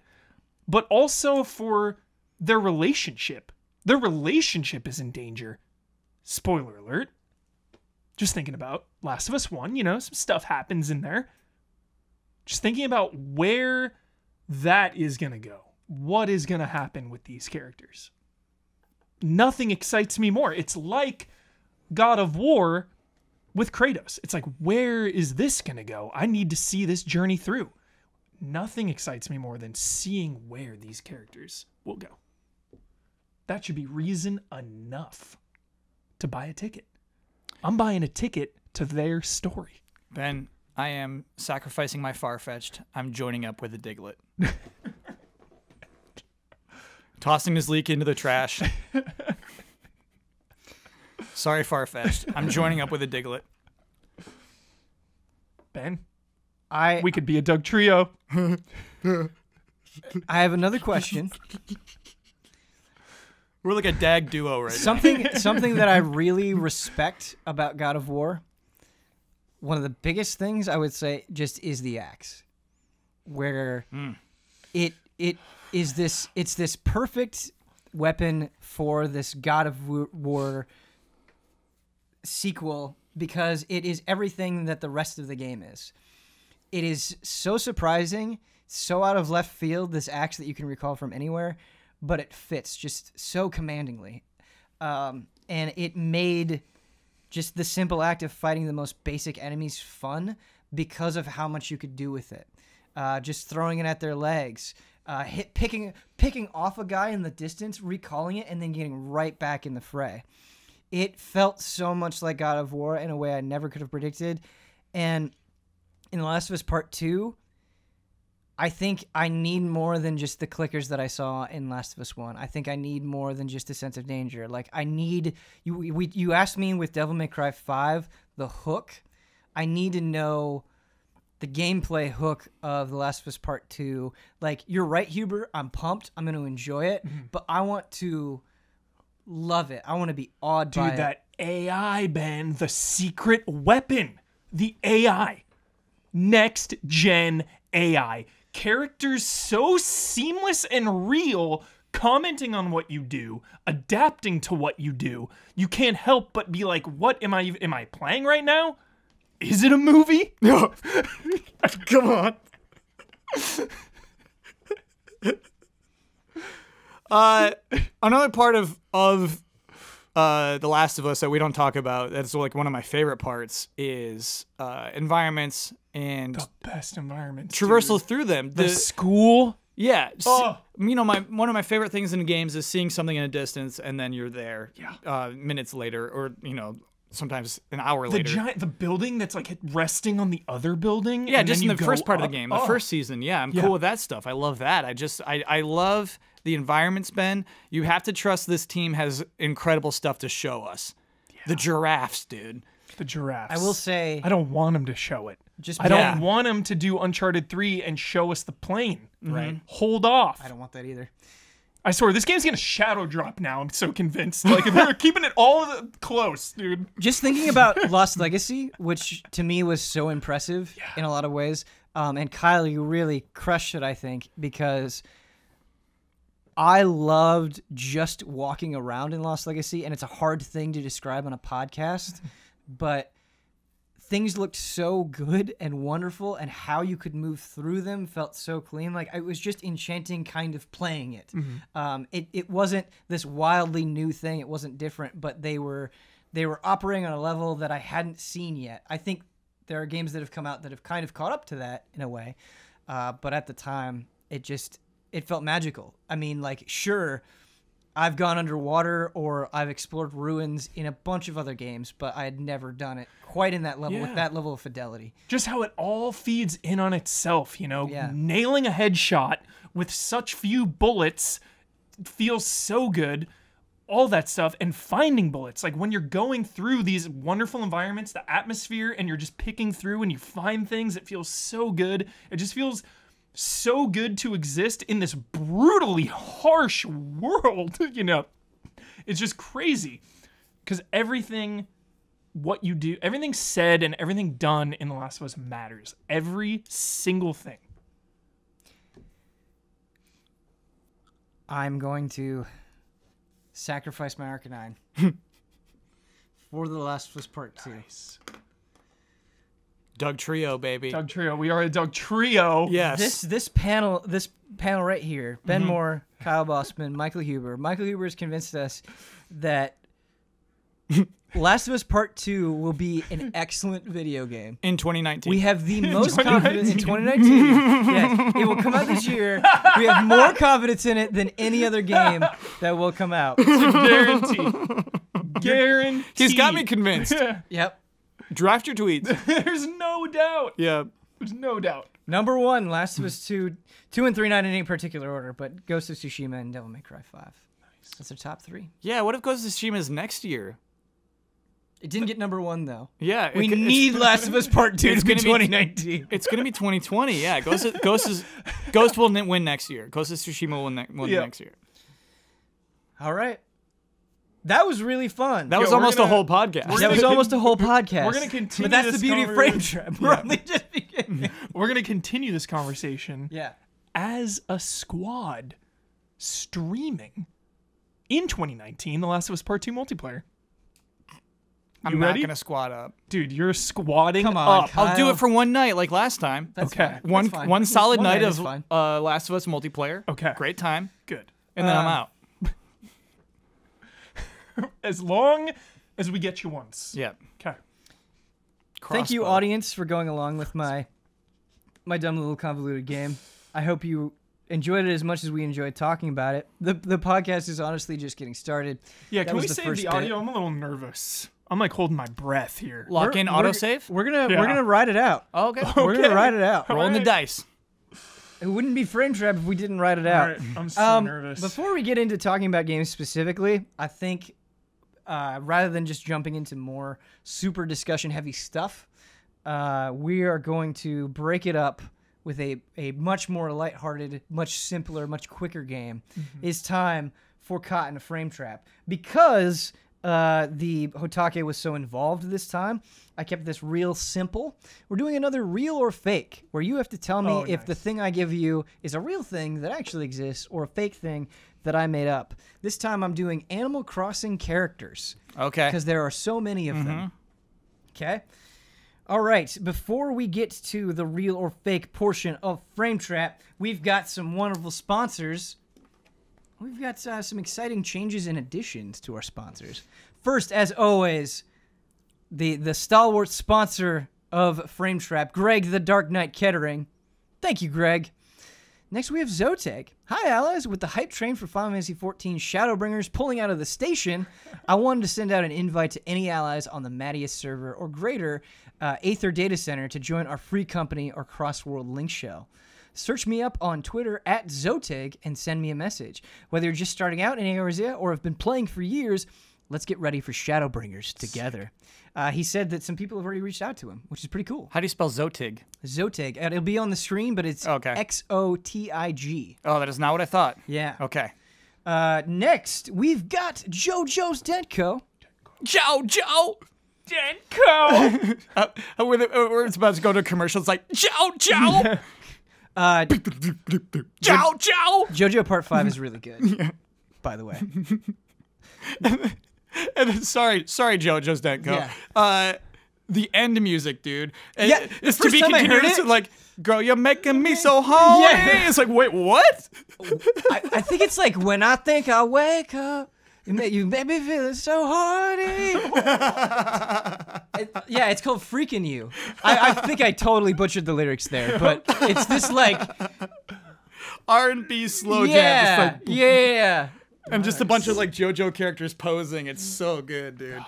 but also for their relationship. Their relationship is in danger. Spoiler alert. Just thinking about Last of Us 1, some stuff happens in there. Just thinking about where that is going to go. What is going to happen with these characters? Nothing excites me more. It's like God of War with Kratos. It's like, where is this going to go? I need to see this journey through. Nothing excites me more than seeing where these characters will go. That should be reason enough to buy a ticket. I'm buying a ticket to their story. Ben, I am sacrificing my Farfetch'd. I'm joining up with a Diglett. Tossing this leak into the trash. Sorry, Farfetch'd. I'm joining up with a Diglett. Ben, we could be a Doug trio. I have another question. We're like a dag duo right now. Something that I really respect about God of War, one of the biggest things I would say just is the axe. Where it's this perfect weapon for this God of War sequel because it is everything that the rest of the game is. It is so surprising, so out of left field, this axe that you can recall from anywhere, but it fits just so commandingly. And it made just the simple act of fighting the most basic enemies fun because of how much you could do with it. Just throwing it at their legs, picking off a guy in the distance, recalling it, and then getting right back in the fray. It felt so much like God of War in a way I never could have predicted. And in The Last of Us Part 2, I think I need more than just the clickers that I saw in Last of Us 1. I think I need more than just a sense of danger. Like, I need... You asked me with Devil May Cry 5, the hook. I need to know the gameplay hook of The Last of Us Part 2. Like, you're right, Huber. I'm pumped. I'm going to enjoy it. But I want to love it. I want to be awed by it. Dude, that AI, Ben. The secret weapon. The AI. Next-gen AI. Characters so seamless and real, commenting on what you do, adapting to what you do. You can't help but be like, what am I playing right now? Is it a movie? No. Come on. Another part of The Last of Us that we don't talk about, that's like one of my favorite parts, is environments and the best environments. Traversal dude. through them. The school. Yeah. Oh. You know, one of my favorite things in games is seeing something in a distance and then you're there minutes later, or, you know, sometimes an hour later. The building that's like resting on the other building. Yeah, and just then in the first part of the game, the first season. Yeah, I'm cool with that stuff. I love that. I love the environments, Ben. You have to trust this team has incredible stuff to show us. Yeah. The giraffes, dude. The giraffes. I will say... I don't want them to show it. I don't want them to do Uncharted 3 and show us the plane. Right. Hold off. I don't want that either. I swear, this game's gonna shadow drop now. I'm so convinced. Like, they're keeping it all close, dude. Just thinking about Lost Legacy, which to me was so impressive in a lot of ways. And Kyle, you really crushed it, I think, because I loved just walking around in Lost Legacy, and it's a hard thing to describe on a podcast, but things looked so good and wonderful, and how you could move through them felt so clean. Like, it was just enchanting kind of playing it. It wasn't this wildly new thing. It wasn't different, but they were operating on a level that I hadn't seen yet. I think there are games that have come out that have kind of caught up to that in a way, but at the time, it felt magical. I mean, like, sure, I've gone underwater or I've explored ruins in a bunch of other games, but I had never done it quite in that level, with that level of fidelity. Just how it all feeds in on itself, you know? Yeah. Nailing a headshot with such few bullets feels so good. All that stuff, and finding bullets. Like, when you're going through these wonderful environments, the atmosphere, and you're just picking through and you find things, it feels so good. It just feels so good to exist in this brutally harsh world, you know? It's just crazy. Because everything, what you do, everything said and everything done in The Last of Us matters. Every single thing. I'm going to sacrifice my Arcanine for The Last of Us Part 2. Nice. Doug Trio, baby. Doug Trio. We are a Doug Trio. Yes. This panel right here, Ben Moore, Kyle Bossman, Michael Huber. Michael Huber has convinced us that Last of Us Part 2 will be an excellent video game. In 2019. We have the most confidence in 2019. Yes, it will come out this year. We have more confidence in it than any other game that will come out. It's a guarantee. Guarantee. He's got me convinced. Yep. Draft your tweets. There's no doubt. Yeah. There's no doubt. Number 1, Last of Us 2 and 3, not in any particular order, but Ghost of Tsushima and Devil May Cry 5. Nice. That's their top 3. Yeah, what if Ghost of Tsushima is next year? It didn't get number 1, though. Yeah. We need Last of Us Part 2 to be 2019. It's going to be 2020, yeah. Ghost will win next year. Ghost of Tsushima will win next year. All right. That was really fun. That was almost a whole podcast. That was almost a whole podcast. We're going to continue. But that's the beauty of Frame Trap. We're only just beginning. We're going to continue this conversation. Yeah. As a squad, streaming in 2019, The Last of Us Part 2 multiplayer. I'm not going to squad up. Dude, you're squatting Come on, up. Kyle. I'll do it for one night like last time. That's okay. Fine. One solid night of fine. Last of Us multiplayer. Okay. Great time. Good. And then I'm out. As long as we get you once. Yeah. Okay. Thank you, audience, for going along with my dumb little convoluted game. I hope you enjoyed it as much as we enjoyed talking about it. The podcast is honestly just getting started. Yeah, can we save the audio? I'm a little nervous. I'm like holding my breath here. Lock in autosave? We're gonna ride it out. Oh, okay. We're gonna ride it out. Rolling the dice. It wouldn't be Frame Trap if we didn't write it out. All right, I'm so nervous. Before we get into talking about games specifically, I think rather than just jumping into more super discussion-heavy stuff, we are going to break it up with a much more lighthearted, much simpler, much quicker game. It's time for Caught in a Frame Trap. Because the HOTTAKE was so involved this time, I kept this real simple. We're doing another real or fake, where you have to tell me if the thing I give you is a real thing that actually exists or a fake thing that I made up. This time I'm doing Animal Crossing characters. Okay. Because there are so many of them. Okay? All right, before we get to the real or fake portion of Frame Trap, we've got some wonderful sponsors. We've got some exciting changes and additions to our sponsors. First, as always, the stalwart sponsor of Frame Trap, Greg the Dark Knight Kettering. Thank you, Greg. Next, we have HOTTAKE. Hi, allies. With the hype train for Final Fantasy XIV Shadowbringers pulling out of the station, I wanted to send out an invite to any allies on the Mattias server or greater Aether Data Center to join our free company or cross-world link shell. Search me up on Twitter at HOTTAKE and send me a message. Whether you're just starting out in Eorzea or have been playing for years, let's get ready for Shadowbringers together. He said that some people have already reached out to him, which is pretty cool. How do you spell HOTTAKE? HOTTAKE. It'll be on the screen, but it's Xotig. Oh, that is not what I thought. Yeah. Okay. Next, we've got JoJo's Dentco. JoJo! Denko! We're about to go to a commercial. It's like, JoJo! JoJo! JoJo Part 5 is really good, by the way. And then, sorry, JoJo's Dentco. Yeah. The end music, dude. Yeah, the It's to first be time I heard continued. it- Like, girl, you're making me so horny. Yeah. It's like, wait, what? I think it's like, when I think I wake up, you make me feel so horny. Yeah, it's called Freaking You. I think I totally butchered the lyrics there, but it's this like R&B slow jam. yeah, Just like, yeah. and just a bunch of like JoJo characters posing. It's so good, dude.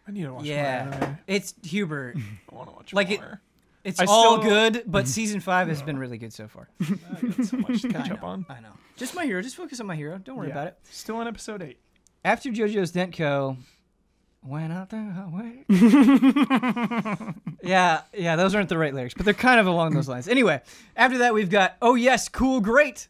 I need to watch more Yeah, anime. it's Hubert. I want to watch Like more. It's I all still- good, but season 5 has been really good so far. I got so much to catch I up know, on. I know. Just My Hero. Just focus on My Hero. Don't worry about it. Still on episode 8. After JoJo's Dentco, when I think I wake. Yeah, those aren't the right lyrics, but they're kind of along those lines. Anyway, after that we've got Ohyescoolgreat.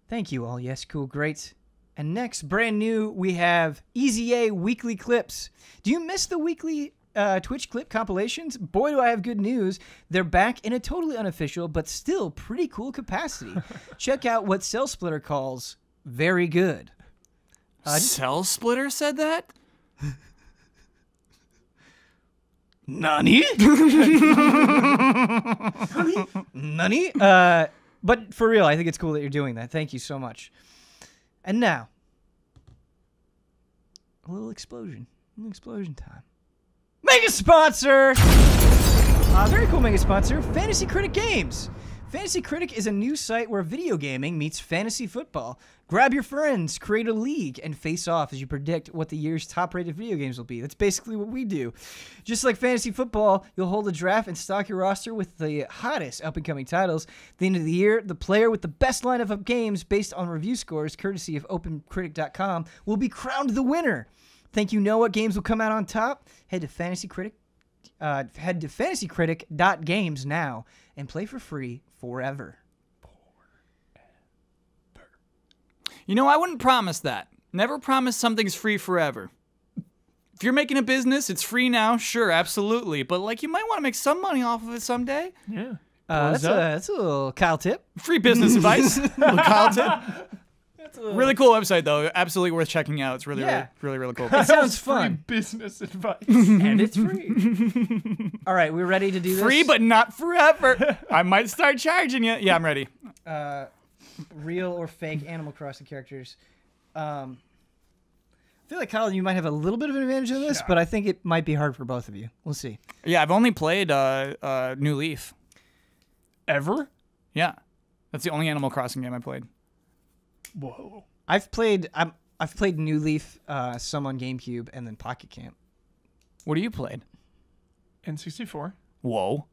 Thank you, Ohyescoolgreat. And next, brand new, we have Easy A Weekly Clips. Do you miss the weekly Twitch clip compilations? Boy, do I have good news. They're back in a totally unofficial, but still pretty cool capacity. Check out what Cell Splitter calls very good. Cell Splitter said that? Nani? Nani? But for real, I think it's cool that you're doing that. Thank you so much. And now, a little explosion. A little explosion time. Mega sponsor! Very cool mega sponsor, Fantasy Critic Games. Fantasy Critic is a new site where video gaming meets fantasy football. Grab your friends, create a league, and face off as you predict what the year's top-rated video games will be. That's basically what we do. Just like fantasy football, you'll hold a draft and stock your roster with the hottest up-and-coming titles. At the end of the year, the player with the best lineup of games based on review scores, courtesy of OpenCritic.com, will be crowned the winner. Think you know what games will come out on top? Head to fantasycritic.games now and play for free forever. You know, I wouldn't promise that. Never promise something's free forever. If you're making a business, it's free now, sure, absolutely. But like, you might want to make some money off of it someday. Yeah. That's a little Kyle tip. Free business advice. Little Kyle tip. Really cool website though. Absolutely worth checking out. It's really cool. It sounds Free fun. business advice. And it's free. All right, we're ready to do this. Free, but not forever. I might start charging you. Yeah, I'm ready. Real or fake Animal Crossing characters. I feel like, Colin, you might have a little bit of an advantage in this, but I think it might be hard for both of you. We'll see. Yeah, I've only played New Leaf. Ever? Yeah, that's the only Animal Crossing game I played. Whoa. I've played New Leaf, some on GameCube, and then Pocket Camp. What do you played? N64. Whoa.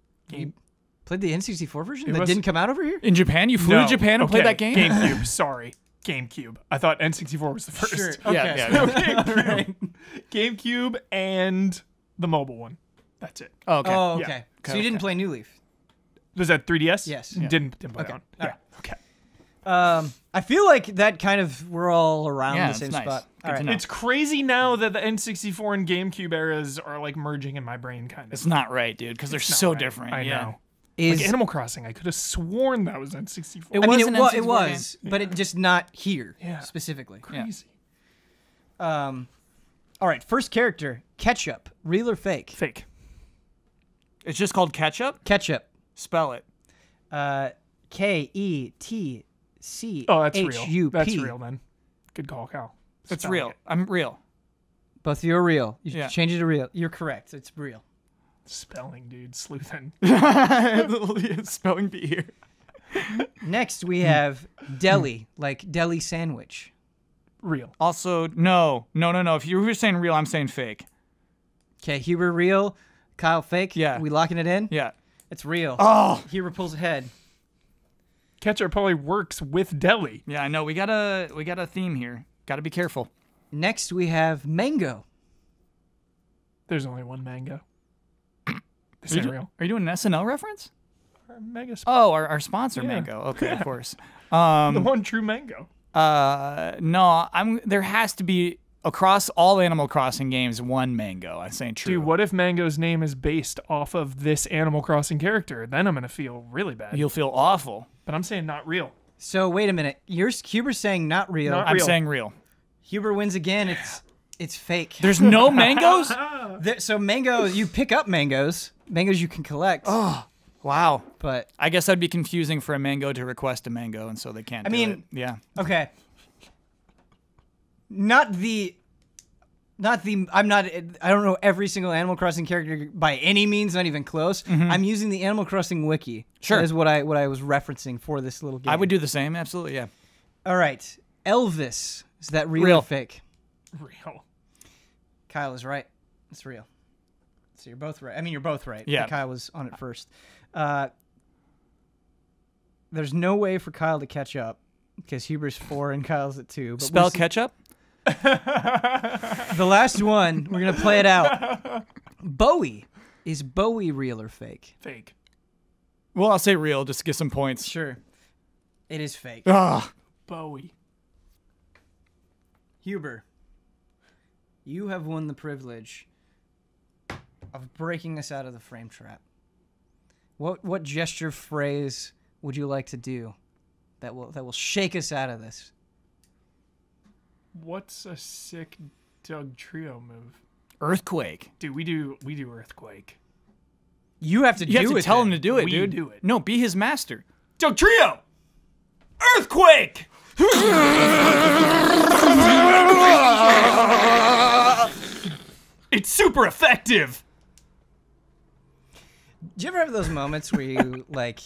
Played the N64 version that didn't come out over here? In Japan? You flew to Japan and played that game? GameCube, sorry. GameCube. I thought N64 was the first. Sure. Okay. Yeah. GameCube. GameCube and the mobile one. That's it. Oh, okay. Oh, okay. Yeah. So you didn't play New Leaf? Was that 3DS? Yes. Yeah. Didn't play that one. All Yeah. right. Okay. I feel like that kind of we're all around the same it's nice. spot. Good All to right. know. It's crazy now that the N64 and GameCube eras are like merging in my brain, kind of. It's not right, dude, because they're It's not so right. different. I yeah. know. Is Like Animal Crossing, I could have sworn that was N64. It I mean, was an N64 it was, but it just not here Yeah. specifically. Crazy. All right, first character, Ketchup, real or fake? Fake. It's just called ketchup? Ketchup. Spell it. Ketchup. Oh, that's real. That's real, then. Good call, Cal. It's Spelling real. it. I'm real. Both of you are real. You Yeah. change it to real. You're correct. It's real. Spelling, dude. Sleuthin'. Spelling bee here. Next, we have deli, like deli sandwich. Real. Also, no. If you were saying real, I'm saying fake. Okay, Huber real, Kyle fake. Yeah. We locking it in? Yeah. It's real. Oh. Huber pulls ahead. Ketchup probably works with deli. Yeah, I know. We got a theme here. Got to be careful. Next, we have mango. There's only one mango. This ain't real. Are you doing an SNL reference? Mega Oh, our sponsor, Yeah. Mango. Okay, of course. the one true mango. No, there has to be across all Animal Crossing games one Mango. I'm saying true. Dude, what if Mango's name is based off of this Animal Crossing character? Then I'm gonna feel really bad. You'll feel awful. But I'm saying not real. So wait a minute. Huber's saying not real. Not I'm real. saying real. Huber wins again. It's fake. There's no mangoes? So mango, you pick up mangoes. Mangoes you can collect. Oh, wow. But I guess that'd be confusing for a mango to request a mango, and so they can't. I do mean- it. Yeah. okay. I don't know every single Animal Crossing character by any means, not even close. I'm using the Animal Crossing wiki. Sure. That is what I was referencing for this little game. I would do the same. Absolutely, yeah. All right. Elvis. Is that real, Real. or fake? Real. Kyle is right. It's real. So you're both right. I mean, you're both right. Yeah. But Kyle was on it first. There's no way for Kyle to catch up because Huber's 4 and Kyle's at 2. But Spell ketchup? the last one, we're going to play it out. Bowie. Is Bowie real or fake? Fake. Well, I'll say real just to get some points. Sure. It is fake. Ah, Bowie. Huber, you have won the privilege of breaking us out of the frame trap. What gesture phrase would you like to do that will shake us out of this? What's a sick Doug Trio move? earthquake. Dude, we do earthquake. You have to You have to tell him then. to do it, We dude. do it. No, be his master. Doug Trio! Earthquake! It's super effective. Do you ever have those moments where you like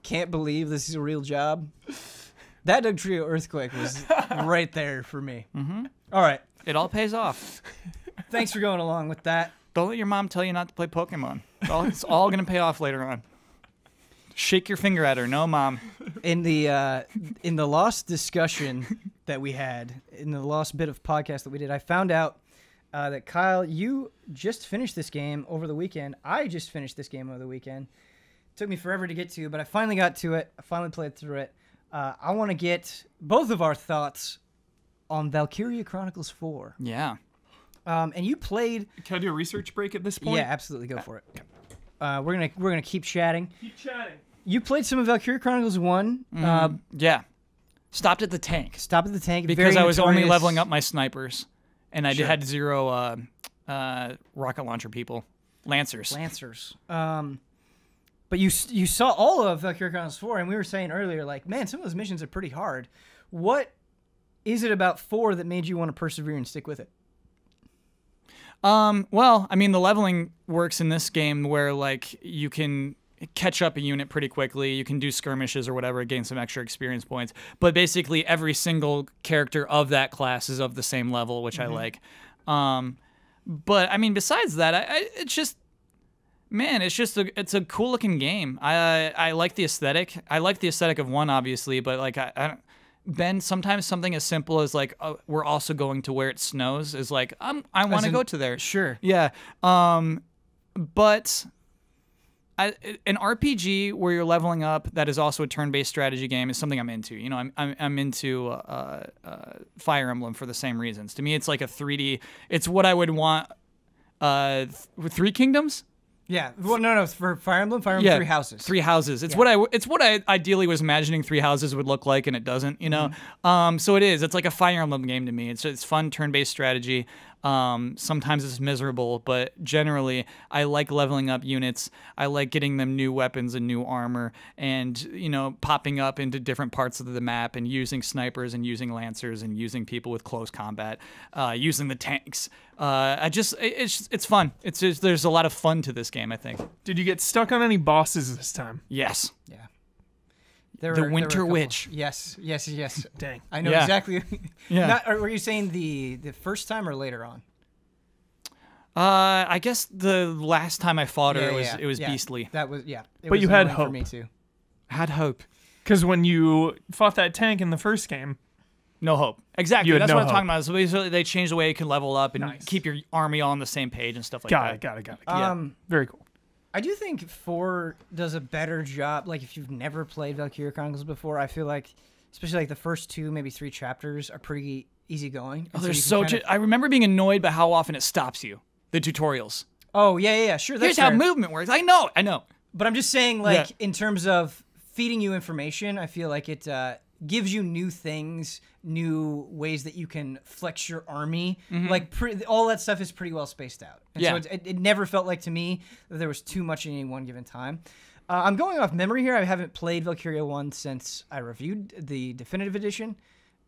can't believe this is a real job? That Doug Trio earthquake was right there for me. Mm-hmm. All right. It all pays off. Thanks for going along with that. Don't let your mom tell you not to play Pokemon. It's all going to pay off later on. Shake your finger at her. No, Mom. In the lost discussion that we had, in the lost bit of podcast that we did, I found out that Kyle, you just finished this game over the weekend. I just finished this game over the weekend. It took me forever to get to, but I finally got to it. I finally played through it. I want to get both of our thoughts on Valkyria Chronicles 4. Yeah. And you played. Can I do a research break at this point? Yeah, absolutely. Go for it. We're gonna keep chatting. Keep chatting. You played some of Valkyria Chronicles 1. Yeah. Stopped at the tank. Stop at the tank. Because very I was only notorious- leveling up my snipers. And I Sure. had 0 rocket launcher people. Lancers. But you saw all of Valkyria Chronicles 4, and we were saying earlier, like, man, some of those missions are pretty hard. What is it about 4 that made you want to persevere and stick with it? Well, I mean, the leveling works in this game where, like, you can catch up a unit pretty quickly. You can do skirmishes or whatever, gain some extra experience points. But basically, every single character of that class is of the same level, which I like. But, I mean, besides that, it's just... Man, it's a cool looking game. I like the aesthetic. I like the aesthetic of 1, obviously, but like I don't. Ben, sometimes something as simple as like we're also going to where it snows is like I want to go to there. Sure. Yeah. But an RPG where you're leveling up that is also a turn-based strategy game is something I'm into. You know, I'm into Fire Emblem for the same reasons. To me, it's like a 3D. It's what I would want. Three Kingdoms. Yeah. Well, no. For Fire Emblem, Three Houses. Three Houses. It's what I ideally was imagining Three Houses would look like, and it doesn't. You know. So it is. It's like a Fire Emblem game to me. It's fun turn-based strategy. Sometimes it's miserable, but generally I like leveling up units. I like getting them new weapons and new armor, and popping up into different parts of the map and using snipers and using lancers and using people with close combat, using the tanks. It's fun. There's a lot of fun to this game, I think. Did you get stuck on any bosses this time? Yes. Yeah. The Winter Witch. Yes. Dang. I know exactly. Yeah. Were you saying the first time or later on? I guess the last time I fought her, it was beastly. That was But you had hope. For me too. Had hope. Because when you fought that tank in the first game, no hope. Exactly. That's what I'm hope. talking about. So basically, they changed the way you can level up and keep your army all on the same page and stuff like that. Got it. Yeah. Very cool. I do think 4 does a better job. Like, if you've never played Valkyria Chronicles before, I feel like, especially like the first 2, maybe 3 chapters are pretty easygoing. I remember being annoyed by how often it stops you. The tutorials. Oh, yeah. Sure. That's Here's how movement works. I know. But I'm just saying, like, in terms of feeding you information, I feel like it gives you new things, new ways that you can flex your army. Like, all that stuff is pretty well spaced out. And so it never felt like to me that there was too much in any one given time. I'm going off memory here. I haven't played Valkyria 1 since I reviewed the Definitive Edition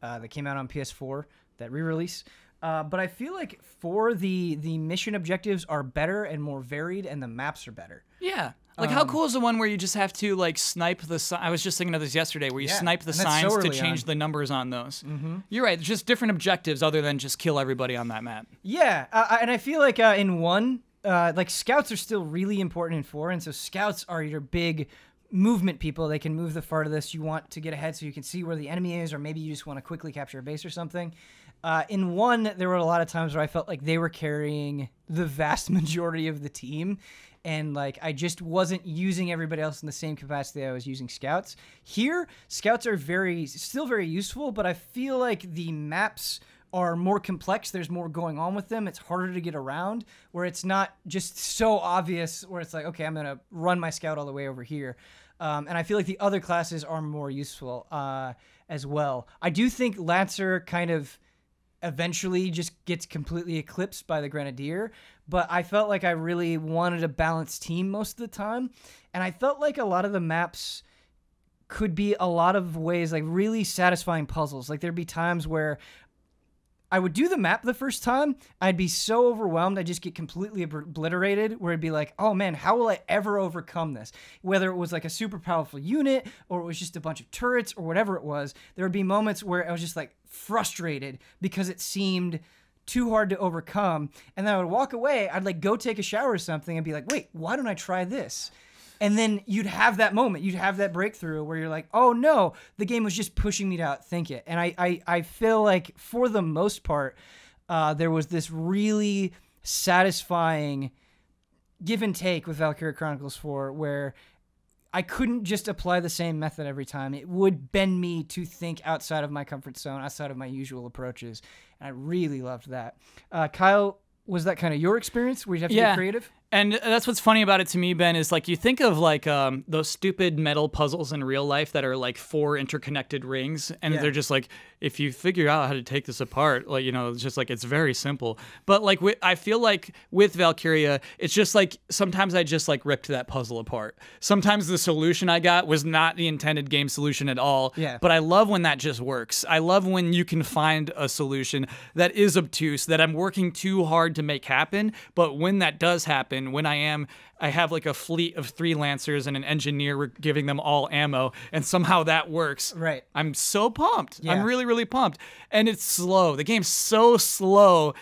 that came out on PS4, that re-release. But I feel like the mission objectives are better and more varied, and the maps are better. Yeah. Like, how cool is the one where you just have to, like, snipe the... I was just thinking of this yesterday, where you snipe the signs to change the numbers on those. You're right. There's just different objectives other than just kill everybody on that map. Yeah. And I feel like in 1, like, scouts are still really important in 4, and so scouts are your big movement people. They can move the farthest. You want to get ahead so you can see where the enemy is, or maybe you just want to quickly capture a base or something. In 1, there were a lot of times where I felt like they were carrying the vast majority of the team, and like I just wasn't using everybody else in the same capacity I was using scouts. Here, scouts are still very useful, but I feel like the maps are more complex. There's more going on with them. It's harder to get around, where it's not just so obvious where it's like, okay, I'm going to run my scout all the way over here. And I feel like the other classes are more useful as well. I do think Lancer kind of eventually just gets completely eclipsed by the Grenadier, but I felt like I really wanted a balanced team most of the time, and I felt like a lot of the maps could be a lot of ways like really satisfying puzzles. Like, there'd be times where I would do the map the first time, I'd be so overwhelmed, I'd just get completely obliterated, where it'd be like, oh man, how will I ever overcome this? Whether it was like a super powerful unit, or it was just a bunch of turrets, or whatever it was, there would be moments where I was just like frustrated because it seemed too hard to overcome, and then I would walk away, I'd like go take a shower or something, and be like, wait, why don't I try this? And then you'd have that moment, you'd have that breakthrough where you're like, oh no, the game was just pushing me to outthink it. And I feel like for the most part, there was this really satisfying give and take with Valkyria Chronicles 4 where I couldn't just apply the same method every time. It would bend me to think outside of my comfort zone, outside of my usual approaches. And I really loved that. Kyle, was that kind of your experience where you have to get creative? And that's what's funny about it to me, Ben, is like you think of like those stupid metal puzzles in real life that are like 4 interconnected rings, and they're just like, if you figure out how to take this apart, like, it's just like, it's very simple. But like I feel like with Valkyria, it's just like sometimes I just like ripped that puzzle apart. Sometimes the solution I got was not the intended game solution at all. Yeah. But I love when that just works. I love when you can find a solution that is obtuse, that I'm working too hard to make happen, but when that does happen, when I have like a fleet of 3 Lancers and an engineer giving them all ammo, and somehow that works. Right. I'm so pumped. Yeah. I'm really, really pumped. And it's slow. The game's so slow.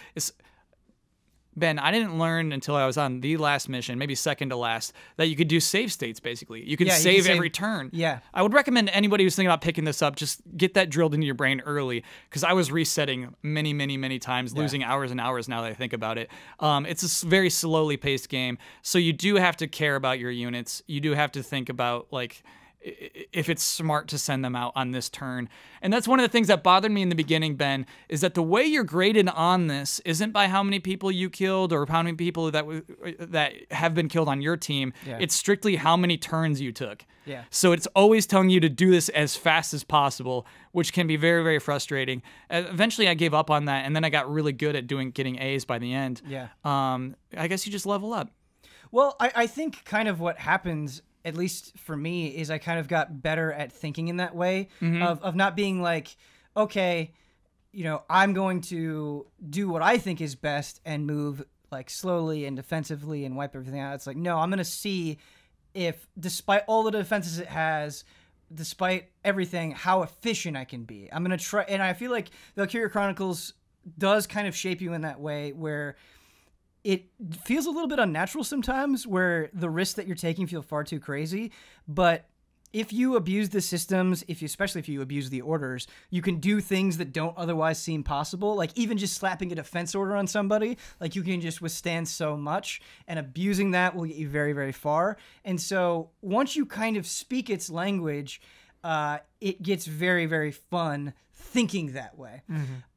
Ben, I didn't learn until I was on the last mission, maybe second to last, that you could do save states, basically. You could save every turn. Yeah. I would recommend anybody who's thinking about picking this up, just get that drilled into your brain early, because I was resetting many, many, many times, losing hours and hours now that I think about it. It's a very slowly paced game, so you do have to care about your units. You do have to think about, like, if it's smart to send them out on this turn. And that's one of the things that bothered me in the beginning, Ben, is that the way you're graded on this isn't by how many people you killed or how many people that have been killed on your team. Yeah. It's strictly how many turns you took. Yeah. So it's always telling you to do this as fast as possible, which can be very, very frustrating. Eventually I gave up on that, and then I got really good at getting A's by the end. Yeah. I guess you just level up. Well, I think kind of what happens, at least for me, is I kind of got better at thinking in that way of not being like, okay, I'm going to do what I think is best and move like slowly and defensively and wipe everything out. It's like, no, I'm going to see if, despite all the defenses it has, despite everything, how efficient I can be. I'm going to try, and I feel like Valkyria Chronicles does kind of shape you in that way where it feels a little bit unnatural sometimes, where the risks that you're taking feel far too crazy. But if you abuse the systems, especially if you abuse the orders, you can do things that don't otherwise seem possible. Like even just slapping a defense order on somebody, like you can just withstand so much, and abusing that will get you very, very far. And so once you kind of speak its language, it gets very, very fun thinking that way.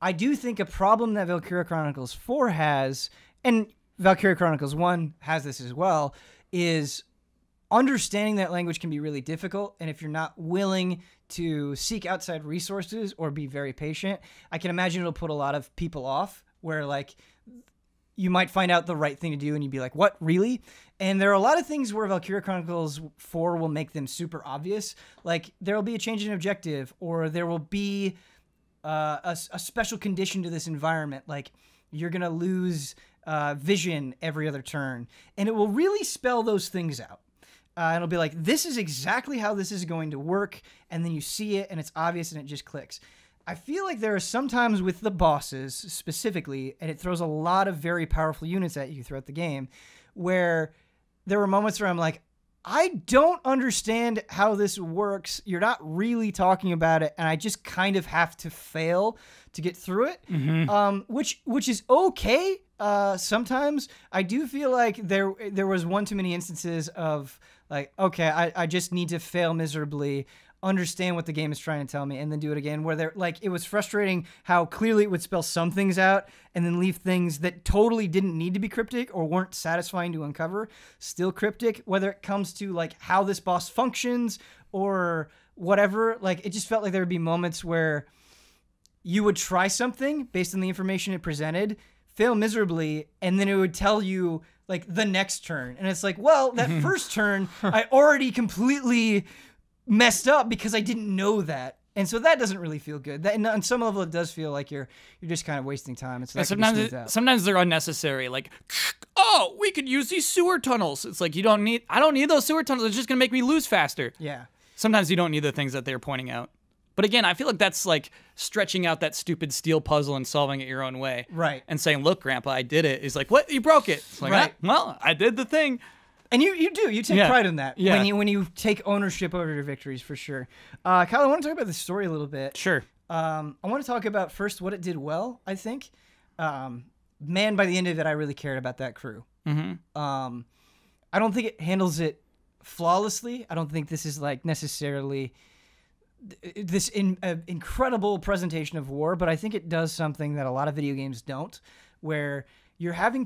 I do think a problem that Valkyria Chronicles 4 has, and Valkyria Chronicles 1 has this as well, is understanding that language can be really difficult. And if you're not willing to seek outside resources or be very patient, I can imagine it'll put a lot of people off, where like you might find out the right thing to do and you'd be like, what, really? And there are a lot of things where Valkyria Chronicles 4 will make them super obvious. Like there will be a change in objective, or there will be a special condition to this environment. Like you're going to lose vision every other turn, and it will really spell those things out. And it'll be like, this is exactly how this is going to work, and then you see it and it's obvious and it just clicks. I feel like there are some times with the bosses specifically, and it throws a lot of very powerful units at you throughout the game, where there were moments where I'm like, I don't understand how this works. You're not really talking about it, and I just kind of have to fail to get through it, which is okay. Sometimes I do feel like there was one too many instances of like, okay, I just need to fail miserably, understand what the game is trying to tell me, and then do it again, where it was frustrating how clearly it would spell some things out and then leave things that totally didn't need to be cryptic or weren't satisfying to uncover still cryptic, whether it comes to like how this boss functions or whatever. Like it just felt like there would be moments where you would try something based on the information it presented, fail miserably, and then it would tell you like the next turn, and it's like, well, that first turn I already completely messed up because I didn't know that. And so that doesn't really feel good. That, on some level, it does feel like you're just kind of wasting time. It's sometimes they're unnecessary. Like, oh, we could use these sewer tunnels. It's like I don't need those sewer tunnels. It's just gonna make me lose faster. Yeah. Sometimes you don't need the things that they're pointing out. But again, I feel like that's like stretching out that stupid steel puzzle and solving it your own way. Right. And saying, look, Grandpa, I did it. He's like, what? You broke it. It's like, right. Well, I did the thing. And you take pride in that when you take ownership over your victories, for sure. Kyle, I want to talk about the story a little bit. Sure. I want to talk about first what it did well, I think. Man, by the end of it, I really cared about that crew. I don't think it handles it flawlessly. I don't think this is like necessarily this incredible presentation of war, but I think it does something that a lot of video games don't, where you're having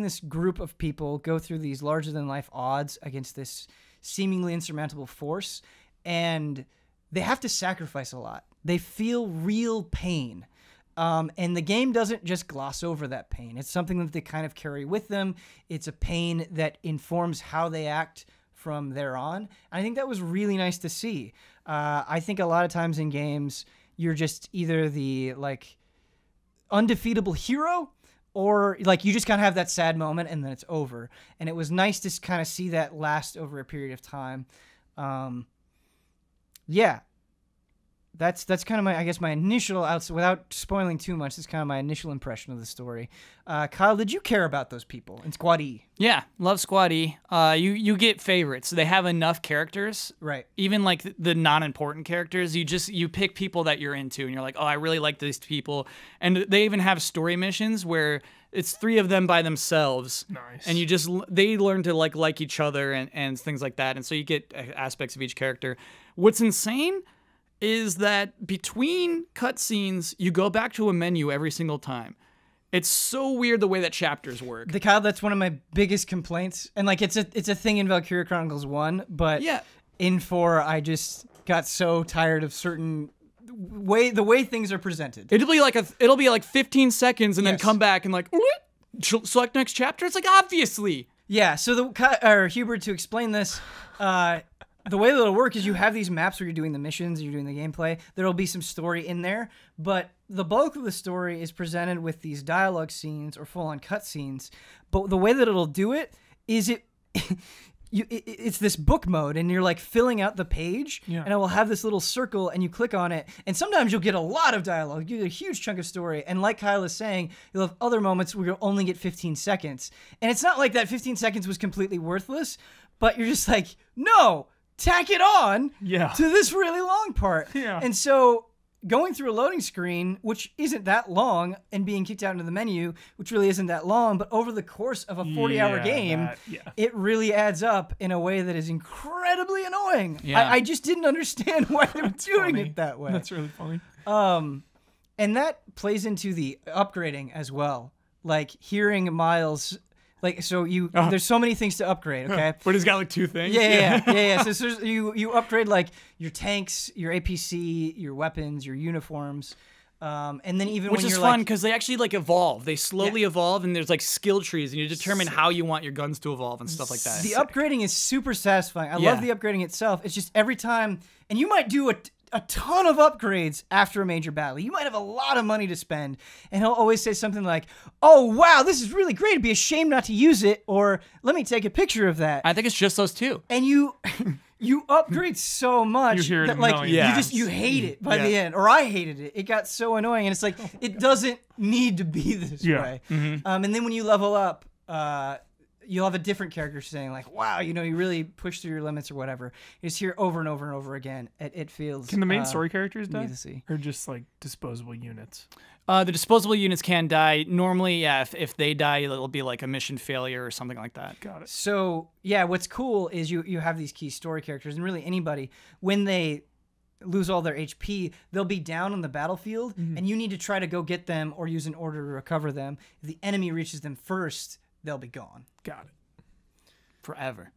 this group of people go through these larger-than-life odds against this seemingly insurmountable force, and they have to sacrifice a lot. They feel real pain, and the game doesn't just gloss over that pain. It's something that they kind of carry with them. It's a pain that informs how they act from there on. And I think that was really nice to see. I think a lot of times in games, you're just either the like undefeatable hero, or like you just kind of have that sad moment and then it's over. And it was nice to kind of see that last over a period of time. Yeah. that's kind of my initial without spoiling too much. That's kind of my initial impression of the story. Kyle, did you care about those people in Squad E? Yeah, love Squad E. You get favorites. They have enough characters, right? Even like the non-important characters, you pick people that you're into, and you're like, oh, I really like these people. And they even have story missions where it's 3 of them by themselves. Nice. And they learn to like each other and things like that. And so you get aspects of each character. What's insane is that between cutscenes, you go back to a menu every single time. It's so weird the way that chapters work. Kyle, that's one of my biggest complaints. And like it's a thing in Valkyria Chronicles 1, but in 4 I just got so tired of certain the way things are presented. It'll be like 15 seconds and then come back and like select next chapter. It's like obviously. Yeah, so Hubert, to explain this, the way that it'll work is you have these maps where you're doing the missions, you're doing the gameplay. There'll be some story in there, but the bulk of the story is presented with these dialogue scenes or full-on cutscenes. But the way that it'll do it is it's this book mode, and you're like filling out the page, and it will have this little circle, and you click on it, and sometimes you'll get a lot of dialogue. You get a huge chunk of story, and like Kyle is saying, you'll have other moments where you'll only get 15 seconds. And it's not like that 15 seconds was completely worthless, but you're just like, no, tack it on to this really long part. And so going through a loading screen, which isn't that long, and being kicked out into the menu, which really isn't that long, but over the course of a 40-hour game, it really adds up in a way that is incredibly annoying. I just didn't understand why they were doing it that way. That's really funny. And that plays into the upgrading as well. Like hearing Miles... Like, so there's so many things to upgrade, okay? But he's got like 2 things? Yeah. So you upgrade like your tanks, your APC, your weapons, your uniforms, and then even which when is you're fun because they actually like evolve. They slowly evolve, and there's like skill trees, and you determine how you want your guns to evolve and stuff like that. The upgrading is super satisfying. I love the upgrading itself. It's just every time, and you might do a ton of upgrades after a major battle. You might have a lot of money to spend, and he'll always say something like, oh, wow, this is really great. It'd be a shame not to use it, or let me take a picture of that. I think it's just those 2. And you upgrade so much that like you hate it by the end, or I hated it. It got so annoying, and it's like, it doesn't need to be this way. And then when you level up, you'll have a different character saying like, wow, you really pushed through your limits or whatever. You just hear over and over and over again. It feels... Can the main story characters die? To see. Or just like disposable units? The disposable units can die. Normally, if they die, it'll be like a mission failure or something like that. Got it. So, yeah, what's cool is you have these key story characters, and really anybody, when they lose all their HP, they'll be down on the battlefield, and you need to try to go get them or use an order to recover them. If the enemy reaches them first, they'll be gone. Got it. Forever.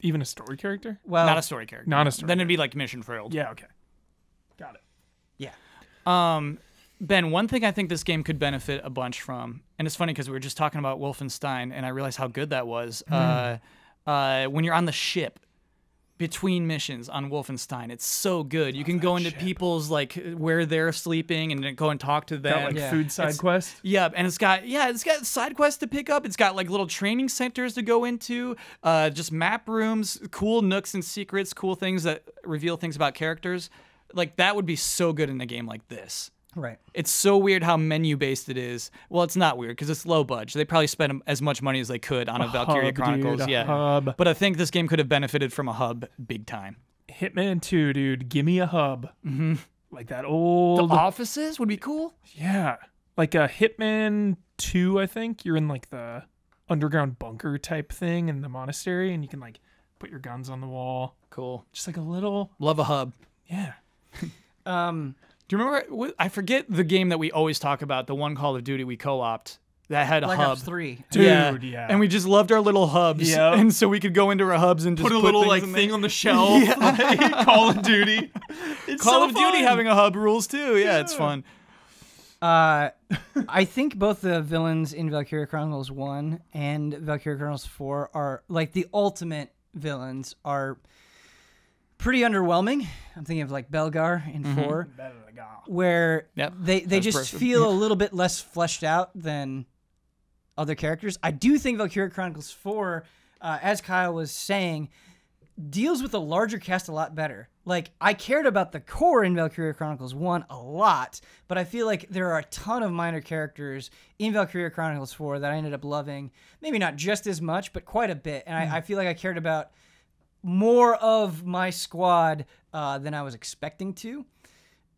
Even a story character? Well, not a story character. Not a story. Then it'd be like mission failed. Yeah, okay. Got it. Yeah. Ben, one thing I think this game could benefit a bunch from, and it's funny because we were just talking about Wolfenstein, and I realized how good that was. When you're on the ship between missions on Wolfenstein, it's so good. You can go into people's like where they're sleeping and then go and talk to them. Got like food side quest. Yeah, and it's got side quests to pick up. It's got like little training centers to go into, just map rooms, cool nooks and secrets, cool things that reveal things about characters. Like that would be so good in a game like this. Right. It's so weird how menu-based it is. Well, it's not weird because it's low budget. They probably spent as much money as they could on a Valkyria Chronicles. Dude, hub. But I think this game could have benefited from a hub big time. Hitman 2, dude. Give me a hub. Like that old... The offices would be cool. Yeah. Like a Hitman 2, I think. You're in like the underground bunker type thing in the monastery, and you can like put your guns on the wall. Cool. Just like a little... Love a hub. Yeah. Do you remember? I forget the game that we always talk about, the one Call of Duty we co-opt that had a Black hub. Ops 3. Dude, yeah. And we just loved our little hubs. Yep. And so we could go into our hubs and just put a little like thing on the shelf. Like, Call of Duty. It's Call so of Duty fun. having a hub rules too. Yeah, it's fun. I think both the villains in Valkyria Chronicles 1 and Valkyria Chronicles 4 are like the ultimate villains are pretty underwhelming. I'm thinking of like Belgar in 4, where they just feel a little bit less fleshed out than other characters. I do think Valkyria Chronicles 4, as Kyle was saying, deals with the larger cast a lot better. Like, I cared about the core in Valkyria Chronicles 1 a lot, but I feel like there are a ton of minor characters in Valkyria Chronicles 4 that I ended up loving. Maybe not just as much, but quite a bit. And I feel like I cared about more of my squad than I was expecting to.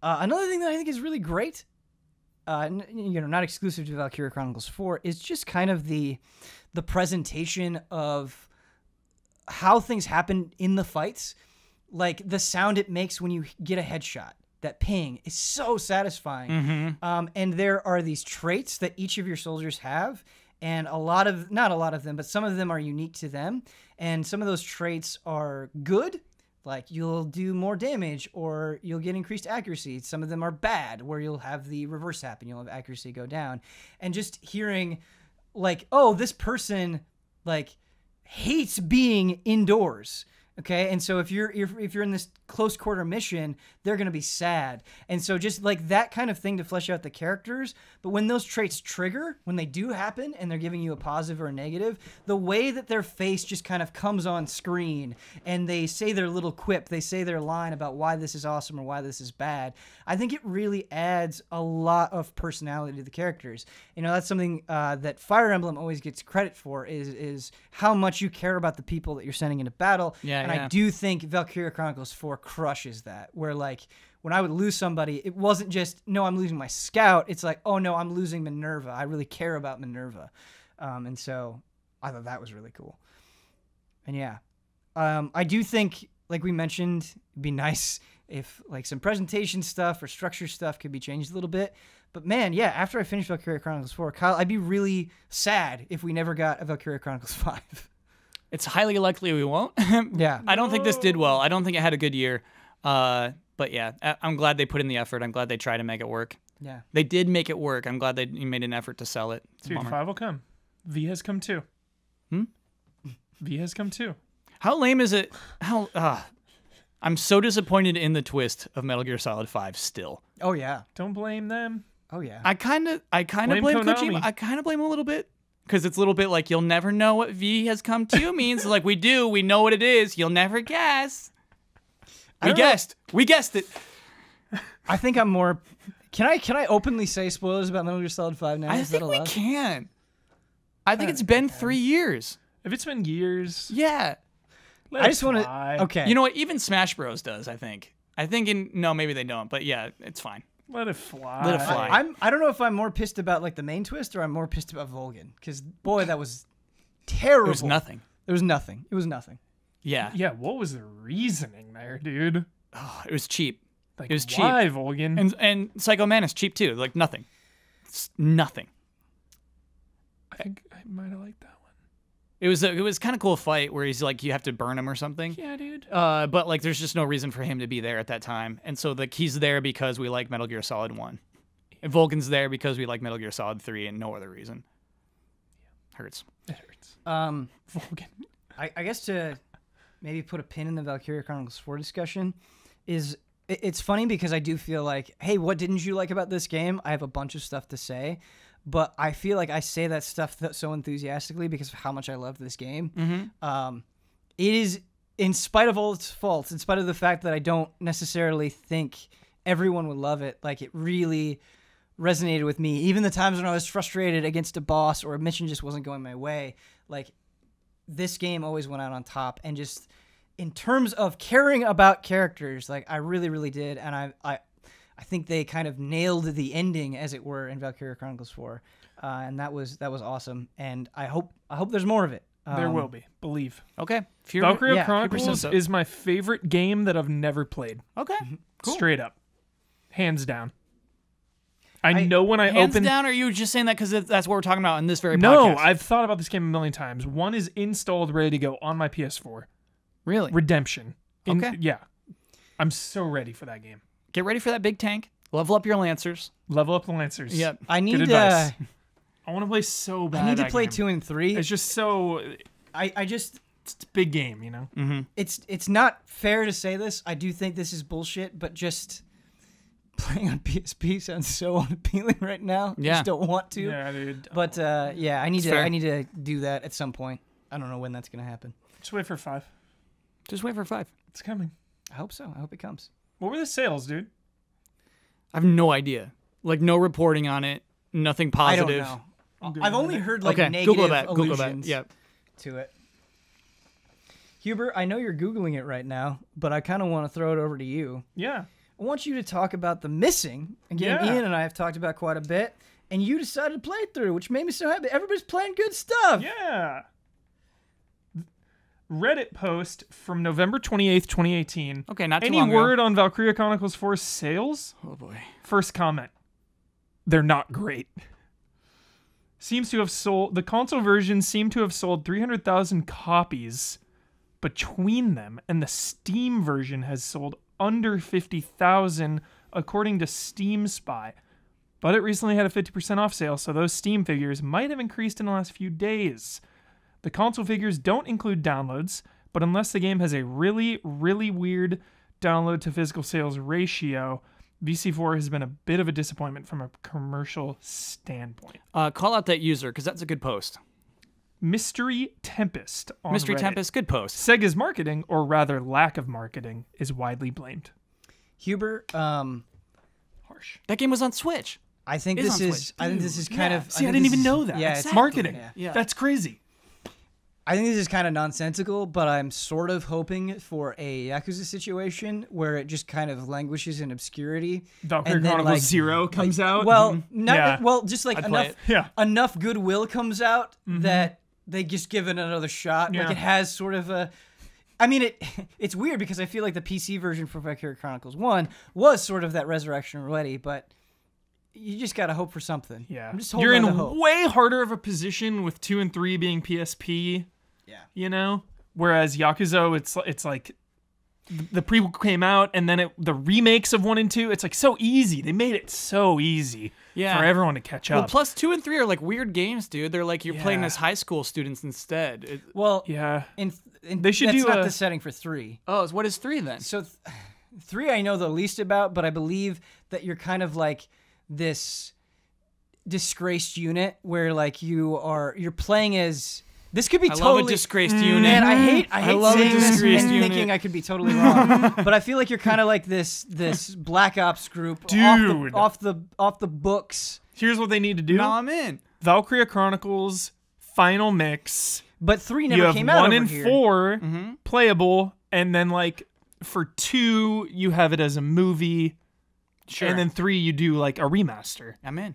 Another thing that I think is really great, not exclusive to Valkyria Chronicles 4, is just kind of the presentation of how things happen in the fights. Like, the sound it makes when you get a headshot, that ping, is so satisfying. And there are these traits that each of your soldiers have, and not a lot of them, but some of them are unique to them. And some of those traits are good, like you'll do more damage or you'll get increased accuracy. Some of them are bad, where you'll have the reverse happen. You'll have accuracy go down. And just hearing, like, oh, this person, like, hates being indoors. Okay, and so if you're in this close quarter mission, they're gonna be sad, and so just like that kind of thing to flesh out the characters. But when those traits trigger, when they do happen, and they're giving you a positive or a negative, the way that their face just kind of comes on screen, and they say their little quip, they say their line about why this is awesome or why this is bad. I think it really adds a lot of personality to the characters. You know, that's something that Fire Emblem always gets credit for is how much you care about the people that you're sending into battle. And I do think Valkyria Chronicles 4 crushes that, where, like, when I would lose somebody, it wasn't just, no, I'm losing my scout. It's like, oh, no, I'm losing Minerva. I really care about Minerva. And so I thought that was really cool. And yeah, I do think, like we mentioned, it'd be nice if, like, some presentation stuff or structure stuff could be changed a little bit. But man, yeah, after I finished Valkyria Chronicles 4, Kyle, I'd be really sad if we never got a Valkyria Chronicles 5. It's highly likely we won't. Yeah. I don't think this did well. I don't think it had a good year. But yeah, I'm glad they put in the effort. I'm glad they tried to make it work. Yeah. They did make it work. I'm glad they made an effort to sell it. Dude, 5 will come. V has come too. V has come too. How lame is it? I'm so disappointed in the twist of Metal Gear Solid 5 still. Oh, yeah. Don't blame them. Oh, yeah. I kind of blame Konami. Kojima. I kind of blame him a little bit. Because it's a little bit like, you'll never know what V has come to means. Like, we know what it is. You'll never guess. We guessed it. I think I'm more... Can I openly say spoilers about Metal Gear Solid 5 now? I think we can. I think it's been 3 years. If it's been years... Yeah. I just want to... Okay. You know what? Even Smash Bros. Does, I think. No, maybe they don't. But yeah, it's fine. Let it fly. Let it fly. I don't know if I'm more pissed about, like, the main twist or I'm more pissed about Volgin. Because, boy, that was terrible. It was nothing. It was nothing. Yeah. Yeah, what was the reasoning there, dude? Oh, it was cheap. Like, it was cheap. Why, Volgin? And Psycho Mantis cheap too. Like, nothing. It's nothing. I think I might have liked that one. It was kind of cool fight where he's like, you have to burn him or something. Yeah, dude. But like, there's just no reason for him to be there at that time, and so like he's there because we like Metal Gear Solid 1, and Vulcan's there because we like Metal Gear Solid 3, and no other reason. Hurts. It hurts. Volgin. I guess to maybe put a pin in the Valkyria Chronicles 4 discussion is it's funny because I do feel like, hey, what didn't you like about this game? I have a bunch of stuff to say. But I feel like I say that stuff so enthusiastically because of how much I love this game. It is, in spite of all its faults, in spite of the fact that I don't necessarily think everyone would love it, like, it really resonated with me. Even the times when I was frustrated against a boss or a mission just wasn't going my way, like, this game always went out on top. And just in terms of caring about characters, like, I really, really did. And I think they kind of nailed the ending, as it were, in Valkyria Chronicles 4, and that was awesome. And I hope there's more of it. There will be. Believe. Okay. Valkyria Chronicles is my favorite game that I've never played. Okay. Cool. Straight up, hands down. I know when I hands open. down, or are you just saying that because that's what we're talking about in this very podcast? No, I've thought about this game a million times. One is installed, ready to go on my PS4. Really? Redemption. Okay. Yeah. I'm so ready for that game. Get ready for that big tank. Level up your Lancers. Level up the Lancers. Yep. I need Good advice. I want to play so bad. I need to that play game. 2 and 3. It's just so. I just. It's a big game, you know. Mm-hmm. It's not fair to say this. I do think this is bullshit, but just playing on PSP sounds so unappealing right now. Yeah. I just don't want to. Yeah, dude. But yeah, I need fair. to do that at some point. I don't know when that's gonna happen. Just wait for 5. Just wait for 5. It's coming. I hope so. I hope it comes. What were the sales, dude? I have no idea. Like, no reporting on it. Nothing positive. I don't know. I've only heard like negative Google that. Google that. allusions Yep. to it. Huber, I know you're Googling it right now, but I kind of want to throw it over to you. Yeah. I want you to talk about the missing. Again, Ian and I have talked about quite a bit, and you decided to play it through, which made me so happy. Everybody's playing good stuff. Yeah. Reddit post from November 28th, 2018. Okay, not too Any long word ago. on Valkyria Chronicles 4 sales? Oh, boy. First comment. They're not great. The console version seemed to have sold 300,000 copies between them, and the Steam version has sold under 50,000 according to Steam Spy. But it recently had a 50% off sale, so those Steam figures might have increased in the last few days. The console figures don't include downloads, but unless the game has a really, really weird download to physical sales ratio, VC4 has been a bit of a disappointment from a commercial standpoint. Call out that user, because that's a good post. Mystery Tempest on Mystery Reddit. Tempest, good post. Sega's marketing, or rather lack of marketing, is widely blamed. Huber, Harsh. That game was on Switch. I think It's this on is. Switch. I think this is kind of. See, I think didn't this even is- know that. Yeah, It's it's marketing. Yeah. That's crazy. I think this is kind of nonsensical, but I'm sort of hoping for a Yakuza situation where it just kind of languishes in obscurity. Valkyria and then, Chronicles like, 0 comes out. Well, not Yeah. well, just like I'd play enough. it. Yeah. Enough goodwill comes out that they just give it another shot. Like Yeah. it has sort of a. I mean, it's weird because I feel like the PC version for Valkyria Chronicles 1 was sort of that resurrection already, but you just gotta hope for something. Yeah. I'm just holding You're on in to hope. way harder of a position with 2 and 3 being PSP. Yeah. You know? Whereas Yakuza, it's like the prequel came out, and then the remakes of 1 and 2, it's like so easy. They made it so easy for everyone to catch Well, up. plus 2 and 3 are like weird games, dude. They're like you're playing Yeah. as high school students instead. Well, Yeah. they should that's do not a- the setting for 3. Oh, what is 3 then? So 3 I know the least about, but I believe that you're kind of like this disgraced unit where like you're playing as this could be I totally love a disgraced unit. Man, I hate love a saying this and disgraced unit. thinking I could be totally wrong. But I feel like you're kind of like this Black Ops group Dude. off the books. Here's what they need to do. No, I'm in. Valkyria Chronicles Final Mix. But 3 You never have came out 1 over and here. 4 playable, and then like for 2 you have it as a movie, Sure. and then 3 you do like a remaster. I'm in.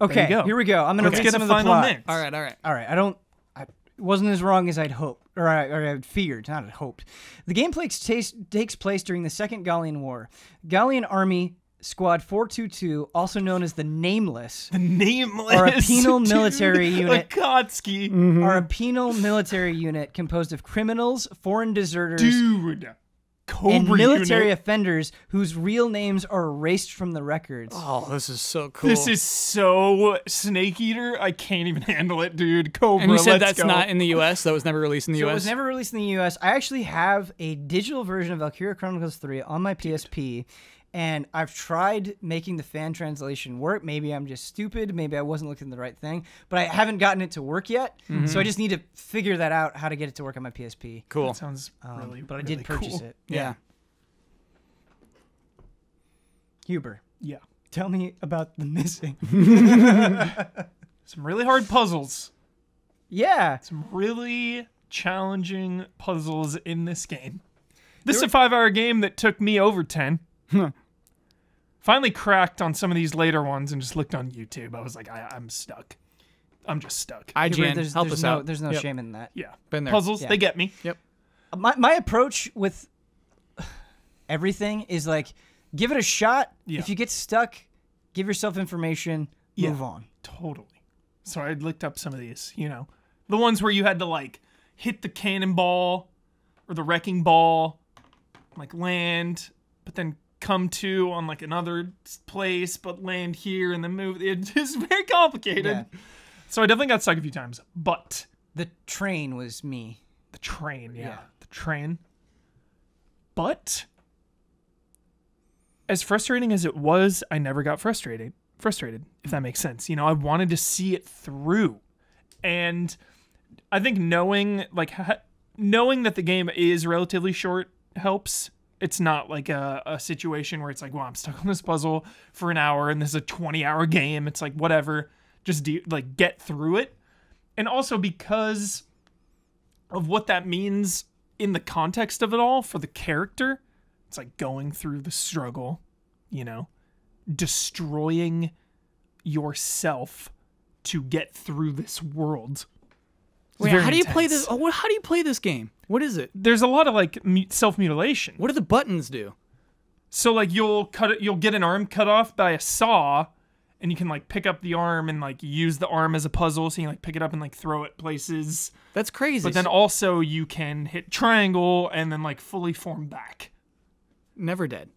Okay, go. here we go. I'm gonna Let's read get some a of the final plot. mix. All right. All right, it wasn't as wrong as I'd hoped, or I feared, not I'd hoped. The gameplay takes place during the Second Gallian War. Gallian Army Squad 422, also known as the Nameless, The Nameless. Or a penal dude. military unit. Akatsuki. are a penal military unit composed of criminals, foreign deserters, Dude. Cobra and military unit. offenders whose real names are erased from the records. Oh, this is so cool. This is so Snake Eater. I can't even handle it, dude. Cobra, and you said let's that's go. not in the U.S. That was never released in the So U.S. it was never released in the U.S. I actually have a digital version of Valkyria Chronicles 3 on my PSP, and I've tried making the fan translation work. Maybe I'm just stupid. Maybe I wasn't looking at the right thing, but I haven't gotten it to work yet. So I just need to figure that out, how to get it to work on my PSP. Cool. That sounds really, But I really did purchase cool. it. Yeah. Huber, Yeah. tell me about the missing. Some really hard puzzles. Yeah. Some really challenging puzzles in this game. This is a 5-hour game that took me over 10. Finally cracked on some of these later ones and just looked on YouTube. I was like, I'm stuck. I'm just stuck. IGN, There's, help there's us no, out. There's no Yep. shame in that. Yeah. Been there. Puzzles, Yeah. they get me. Yep. My approach with everything is like, give it a shot. Yeah. If you get stuck, give yourself information, move on. Totally. So I looked up some of these, the ones where you had to like hit the cannonball or the wrecking ball, like land, but then come to on like another place, but land here and then move. It's just very complicated. Yeah. So I definitely got stuck a few times, but The train was me. the train, Yeah. the train. But as frustrating as it was, I never got frustrated, if that makes sense. I wanted to see it through. And I think knowing, like, knowing that the game is relatively short helps. It's not like a situation where it's like, well, I'm stuck on this puzzle for an hour and this is a 20-hour game. It's like, whatever, just get through it. And also because of what that means in the context of it all for the character, it's like going through the struggle, you know, destroying yourself to get through this world. Wait, how do you play this? Oh, how do you play this game? What is it? There's a lot of like self-mutilation. What do the buttons do? So like you'll get an arm cut off by a saw, and you can like pick up the arm and like use the arm as a puzzle. So you like pick it up and like throw it places. That's crazy. But then also you can hit triangle and then like fully form back. Never Dead.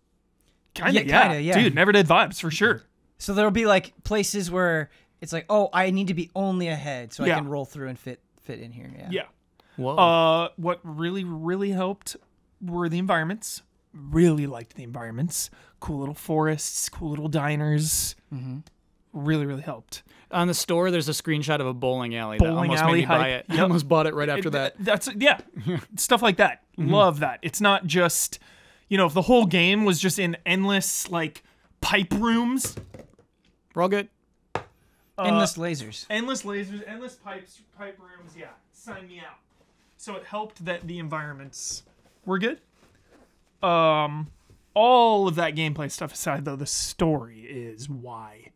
Kinda, yeah. Dude, Never Dead vibes for sure. So there'll be like places where it's like, oh, I need to be only ahead so I can roll through and fit in here. Yeah. Whoa. What really, really helped were the environments. Really liked the environments. Cool little forests, cool little diners. Mm-hmm. Really, really helped. On the store, there's a screenshot of a bowling alley. Bowling that almost alley made me buy it. Yep. I almost bought it right after that. That's stuff like that. Mm-hmm. Love that. It's not just, you know, if the whole game was just in endless like pipe rooms. We're all good. Endless lasers. Endless pipe rooms. Yeah, sign me out. So it helped that the environments were good. All of that gameplay stuff aside, though, the story is why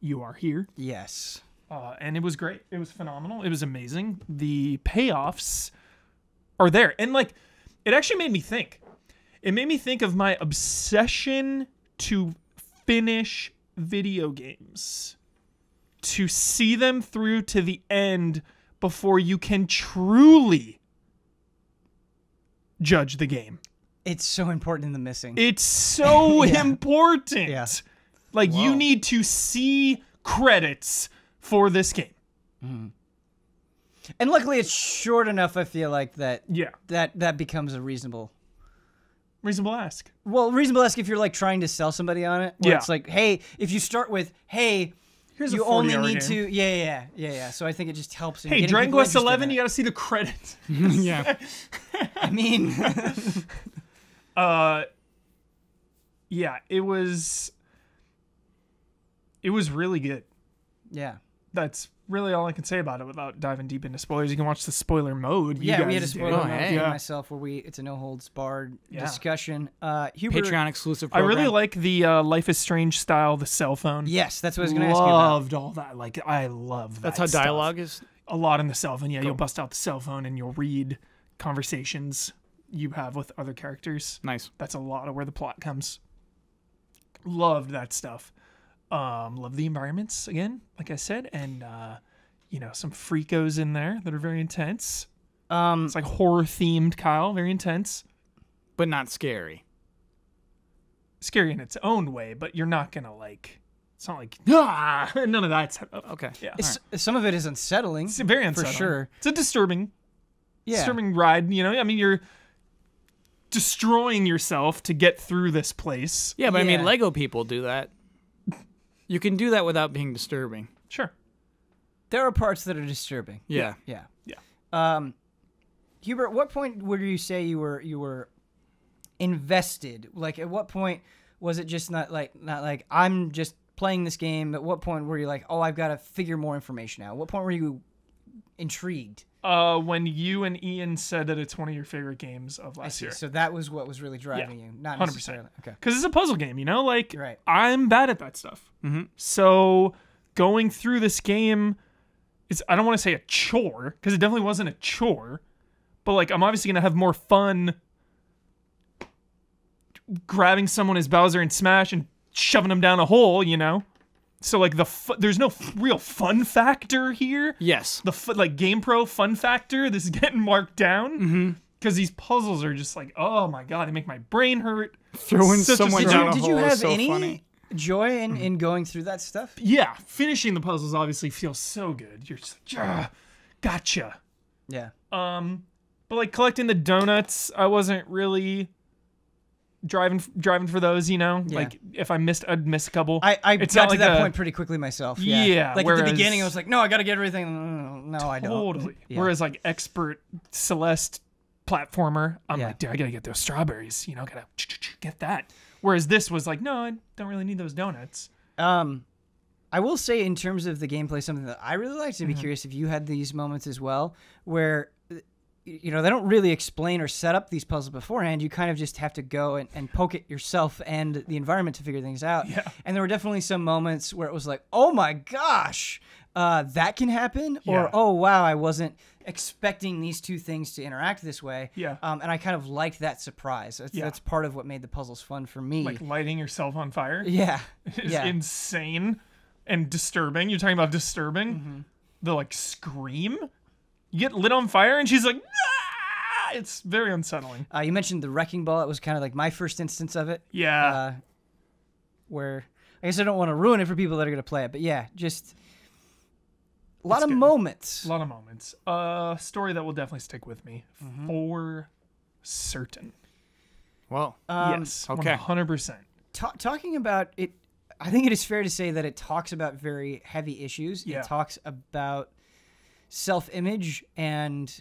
you are here. Yes. And it was great. It was phenomenal. It was amazing. The payoffs are there. And, like, it actually made me think. It made me think of my obsession to finish video games. To see them through to the end before you can truly judge the game. It's so important in the missing. It's so important. Yeah. Like, you need to see credits for this game. Mm. And luckily it's short enough, I feel like, that that becomes a reasonable ask. Well, reasonable ask if you're like trying to sell somebody on it. Where it's like, hey, if you start with, hey, here's you a only game. need to, yeah. So I think it just helps. Hey, Dragon Quest 11, you got to see the credits. Yeah. I mean, yeah, it was really good. Yeah. That's really all I can say about it without diving deep into spoilers. You can watch the spoiler mode. We had a spoiler mode hey. myself where it's a no holds barred discussion. Hubert, Patreon exclusive program. I really like the Life is Strange style, the cell phone. Yes, that's what I was going to ask you about. Loved all that. Like, I love that. That's how stuff. dialogue is? A lot in the cell phone. Yeah, You'll bust out the cell phone and you'll read conversations you have with other characters. Nice. That's a lot of where the plot comes. Loved that stuff. Love the environments again, like I said, and some freakos in there that are very intense. It's like horror themed, Kyle, very intense, but not scary. Scary in its own way, but you're not gonna like. It's not like none of that. Okay, yeah. Some of it is unsettling. It's very unsettling for sure. It's a disturbing ride. You know, I mean, you're destroying yourself to get through this place. Yeah, but I mean, Lego people do that. You can do that without being disturbing. Sure. There are parts that are disturbing. Yeah. Hubert, what point would you say you were invested? Like, at what point was it just not like I'm just playing this game? At what point were you like, oh, I've got to figure more information out? At what point were you intrigued? When you and Ian said that it's one of your favorite games of last year. So that was what was really driving you, not 100%. necessarily. Okay. Because it's a puzzle game, you know? Like, right. I'm bad at that stuff. Mm-hmm. So going through this game is, I don't want to say a chore, because it definitely wasn't a chore, but like, I'm obviously going to have more fun grabbing someone as Bowser and Smash and shoving them down a hole, you know? So like there's no real fun factor here. Yes. The GamePro fun factor, this is getting marked down because these puzzles are just like, oh my god, they make my brain hurt. Throwing someone down a hole. Did you have so any funny. joy in going through that stuff? Yeah, finishing the puzzles obviously feels so good. You're just like, gotcha. Yeah. But like collecting the donuts, I wasn't really driving for those, you know. Yeah. Like if I'd miss a couple. I it's got not to like that point pretty quickly myself. Yeah. Like whereas, at the beginning, I was like, no, I got to get everything. No, I don't. Totally. Yeah. Whereas like expert Celeste platformer. I'm like, dude, I gotta get those strawberries. You know, gotta get that. Whereas this was like, no, I don't really need those donuts. I will say, in terms of the gameplay, something that I really liked, and be curious if you had these moments as well, where, you know, they don't really explain or set up these puzzles beforehand. You kind of just have to go and poke it yourself and the environment to figure things out. Yeah. And there were definitely some moments where it was like, oh my gosh, that can happen, or oh wow, I wasn't expecting these two things to interact this way. Yeah. And I kind of liked that surprise. That's part of what made the puzzles fun for me. Like lighting yourself on fire. Yeah. Is insane and disturbing. You're talking about disturbing. The like scream. You get lit on fire and she's like, ah! It's very unsettling. You mentioned the wrecking ball. It was kind of like my first instance of it. Yeah. Where I guess I don't want to ruin it for people that are going to play it, but yeah, just a lot of moments. A lot of moments. Story that will definitely stick with me for certain. Well, yes, okay, 100%. Talking about it, I think it is fair to say that it talks about very heavy issues. Yeah. It talks about self-image and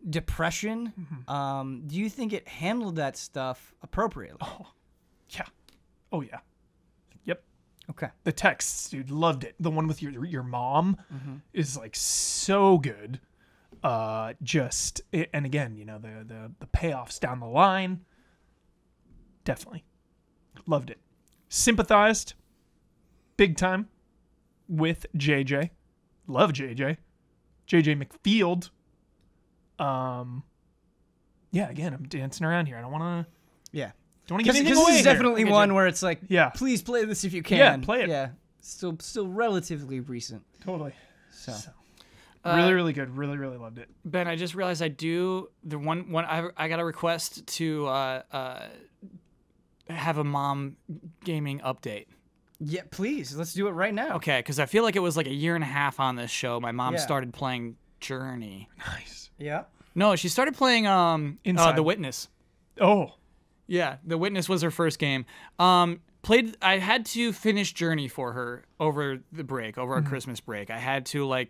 depression. Do you think it handled that stuff appropriately? Oh yeah. Yep. Okay. The texts, dude, loved it. The one with your mom is like so good. And again, you know, the payoffs down the line. Definitely loved it. Sympathized big time with JJ. Love JJ. JJ Macfield. Yeah, again, I'm dancing around here. I don't want to. Yeah. Don't want to give anything away. This is definitely one where it's like, please play this if you can. Yeah, play it. Yeah. Still relatively recent. Totally. So. Really, really good. Really, really loved it. Ben, I just realized I got a request to have a mom gaming update. Yeah, please. Let's do it right now. Okay, because I feel like it was like a year and a half on this show. My mom started playing Journey. Nice. Yeah. No, she started playing The Witness. Oh. Yeah, The Witness was her first game. I had to finish Journey for her over the break, over our Christmas break. I had to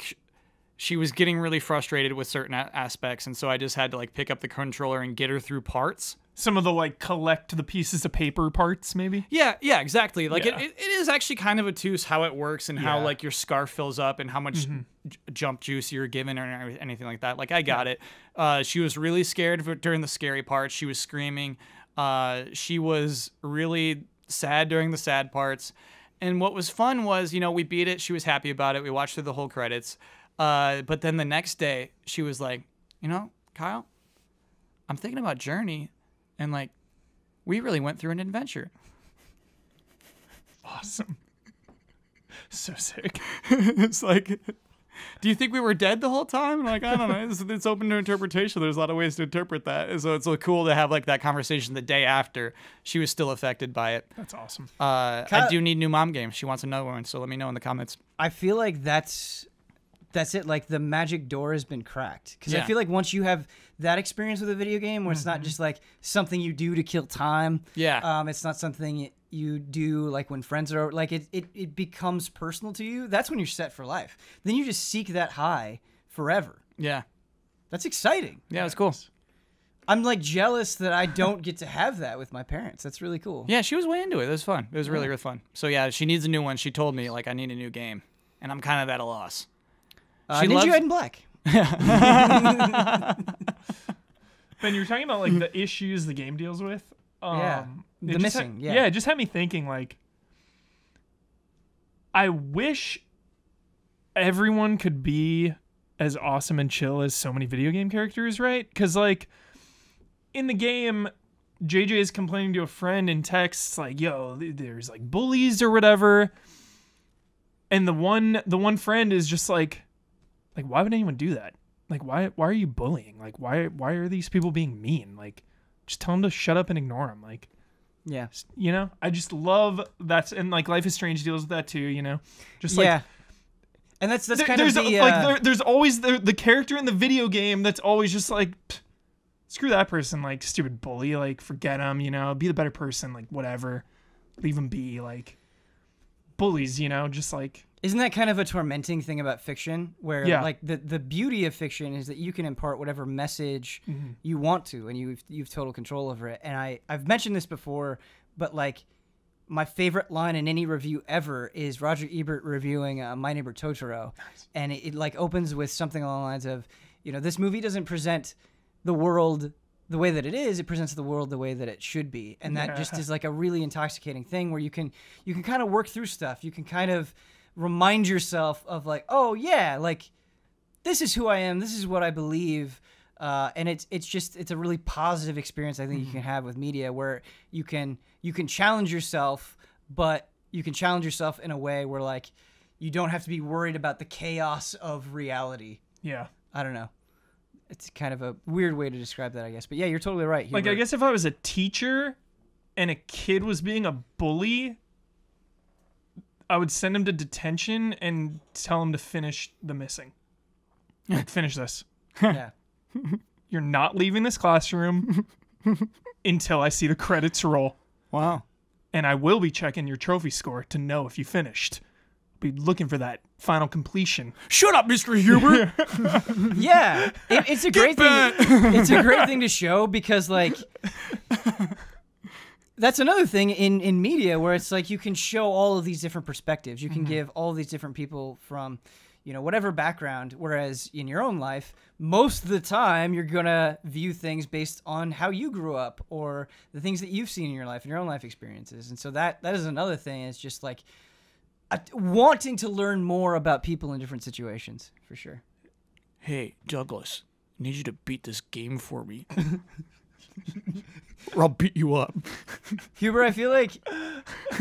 she was getting really frustrated with certain aspects, and so I just had to pick up the controller and get her through parts. Some of the collect the pieces of paper parts, maybe. Yeah, exactly. It is actually kind of obtuse how it works and how your scarf fills up and how much jump juice you're given or anything like that. I got it. She was really scared during the scary parts. She was screaming. She was really sad during the sad parts. And what was fun was, we beat it. She was happy about it. We watched through the whole credits. But then the next day, she was like, Kyle, I'm thinking about Journey. And we really went through an adventure. Awesome. So sick. It's do you think we were dead the whole time? I don't know. It's open to interpretation. There's a lot of ways to interpret that. And so it's so cool to have that conversation the day after. She was still affected by it. That's awesome. I do need new mom games. She wants another one, so let me know in the comments. I feel like that's it. The magic door has been cracked. Because I feel like once you have that experience with a video game where it's not just something you do to kill time. Yeah. It's not something you do when friends are over. It becomes personal to you. That's when you're set for life. Then you just seek that high forever. Yeah. That's exciting. Yeah, it's cool. I'm jealous that I don't get to have that with my parents. That's really cool. Yeah, she was way into it. It was fun. It was really, really fun. So yeah, she needs a new one. She told me I need a new game. And I'm kind of at a loss. Ninja Red and Black. Ben, you were talking about the issues the game deals with. The missing. It just had me thinking I wish everyone could be as awesome and chill as so many video game characters, right? Because in the game, JJ is complaining to a friend in texts yo, there's bullies or whatever, and the one friend is just why would anyone do that? Why are you bullying? Why are these people being mean? Just tell them to shut up and ignore them. Yeah. I just love that. And Life is Strange deals with that too, just yeah. And that's kind of the... there's always the character in the video game that's always just screw that person, stupid bully, forget him, be the better person, whatever. Leave them be, bullies, just Isn't that kind of a tormenting thing about fiction, where like the beauty of fiction is that you can impart whatever message you want to, and you've total control over it. And I've mentioned this before, but like my favorite line in any review ever is Roger Ebert reviewing My Neighbor Totoro, and it like opens with something along the lines of, this movie doesn't present the world the way that it is, it presents the world the way that it should be, and that just is like a really intoxicating thing where you can kind of work through stuff. You can kind of remind yourself of like, oh yeah, like this is who I am, this is what I believe, and it's a really positive experience I think you can have with media, where you can challenge yourself, but you can challenge yourself in a way where like you don't have to be worried about the chaos of reality. Yeah, I don't know. It's kind of a weird way to describe that, I guess. But yeah, you're totally right. Like, I guess if I was a teacher and a kid was being a bully, I would send him to detention and tell him to finish the missing. Like, finish this. Yeah. You're not leaving this classroom until I see the credits roll. Wow. And I will be checking your trophy score to know if you finished. Be looking for that final completion. Shut up, Mr. Huber. Yeah, it's a great thing. It's a great thing to show, because like that's another thing in media where it's like you can show all of these different perspectives. You can give all these different people from whatever background, whereas in your own life, most of the time you're gonna view things based on how you grew up or the things that you've seen in your life and your own life experiences. And so that is another thing. It's just like wanting to learn more about people in different situations, for sure. Hey, Douglas, I need you to beat this game for me. Or I'll beat you up. Huber, I feel like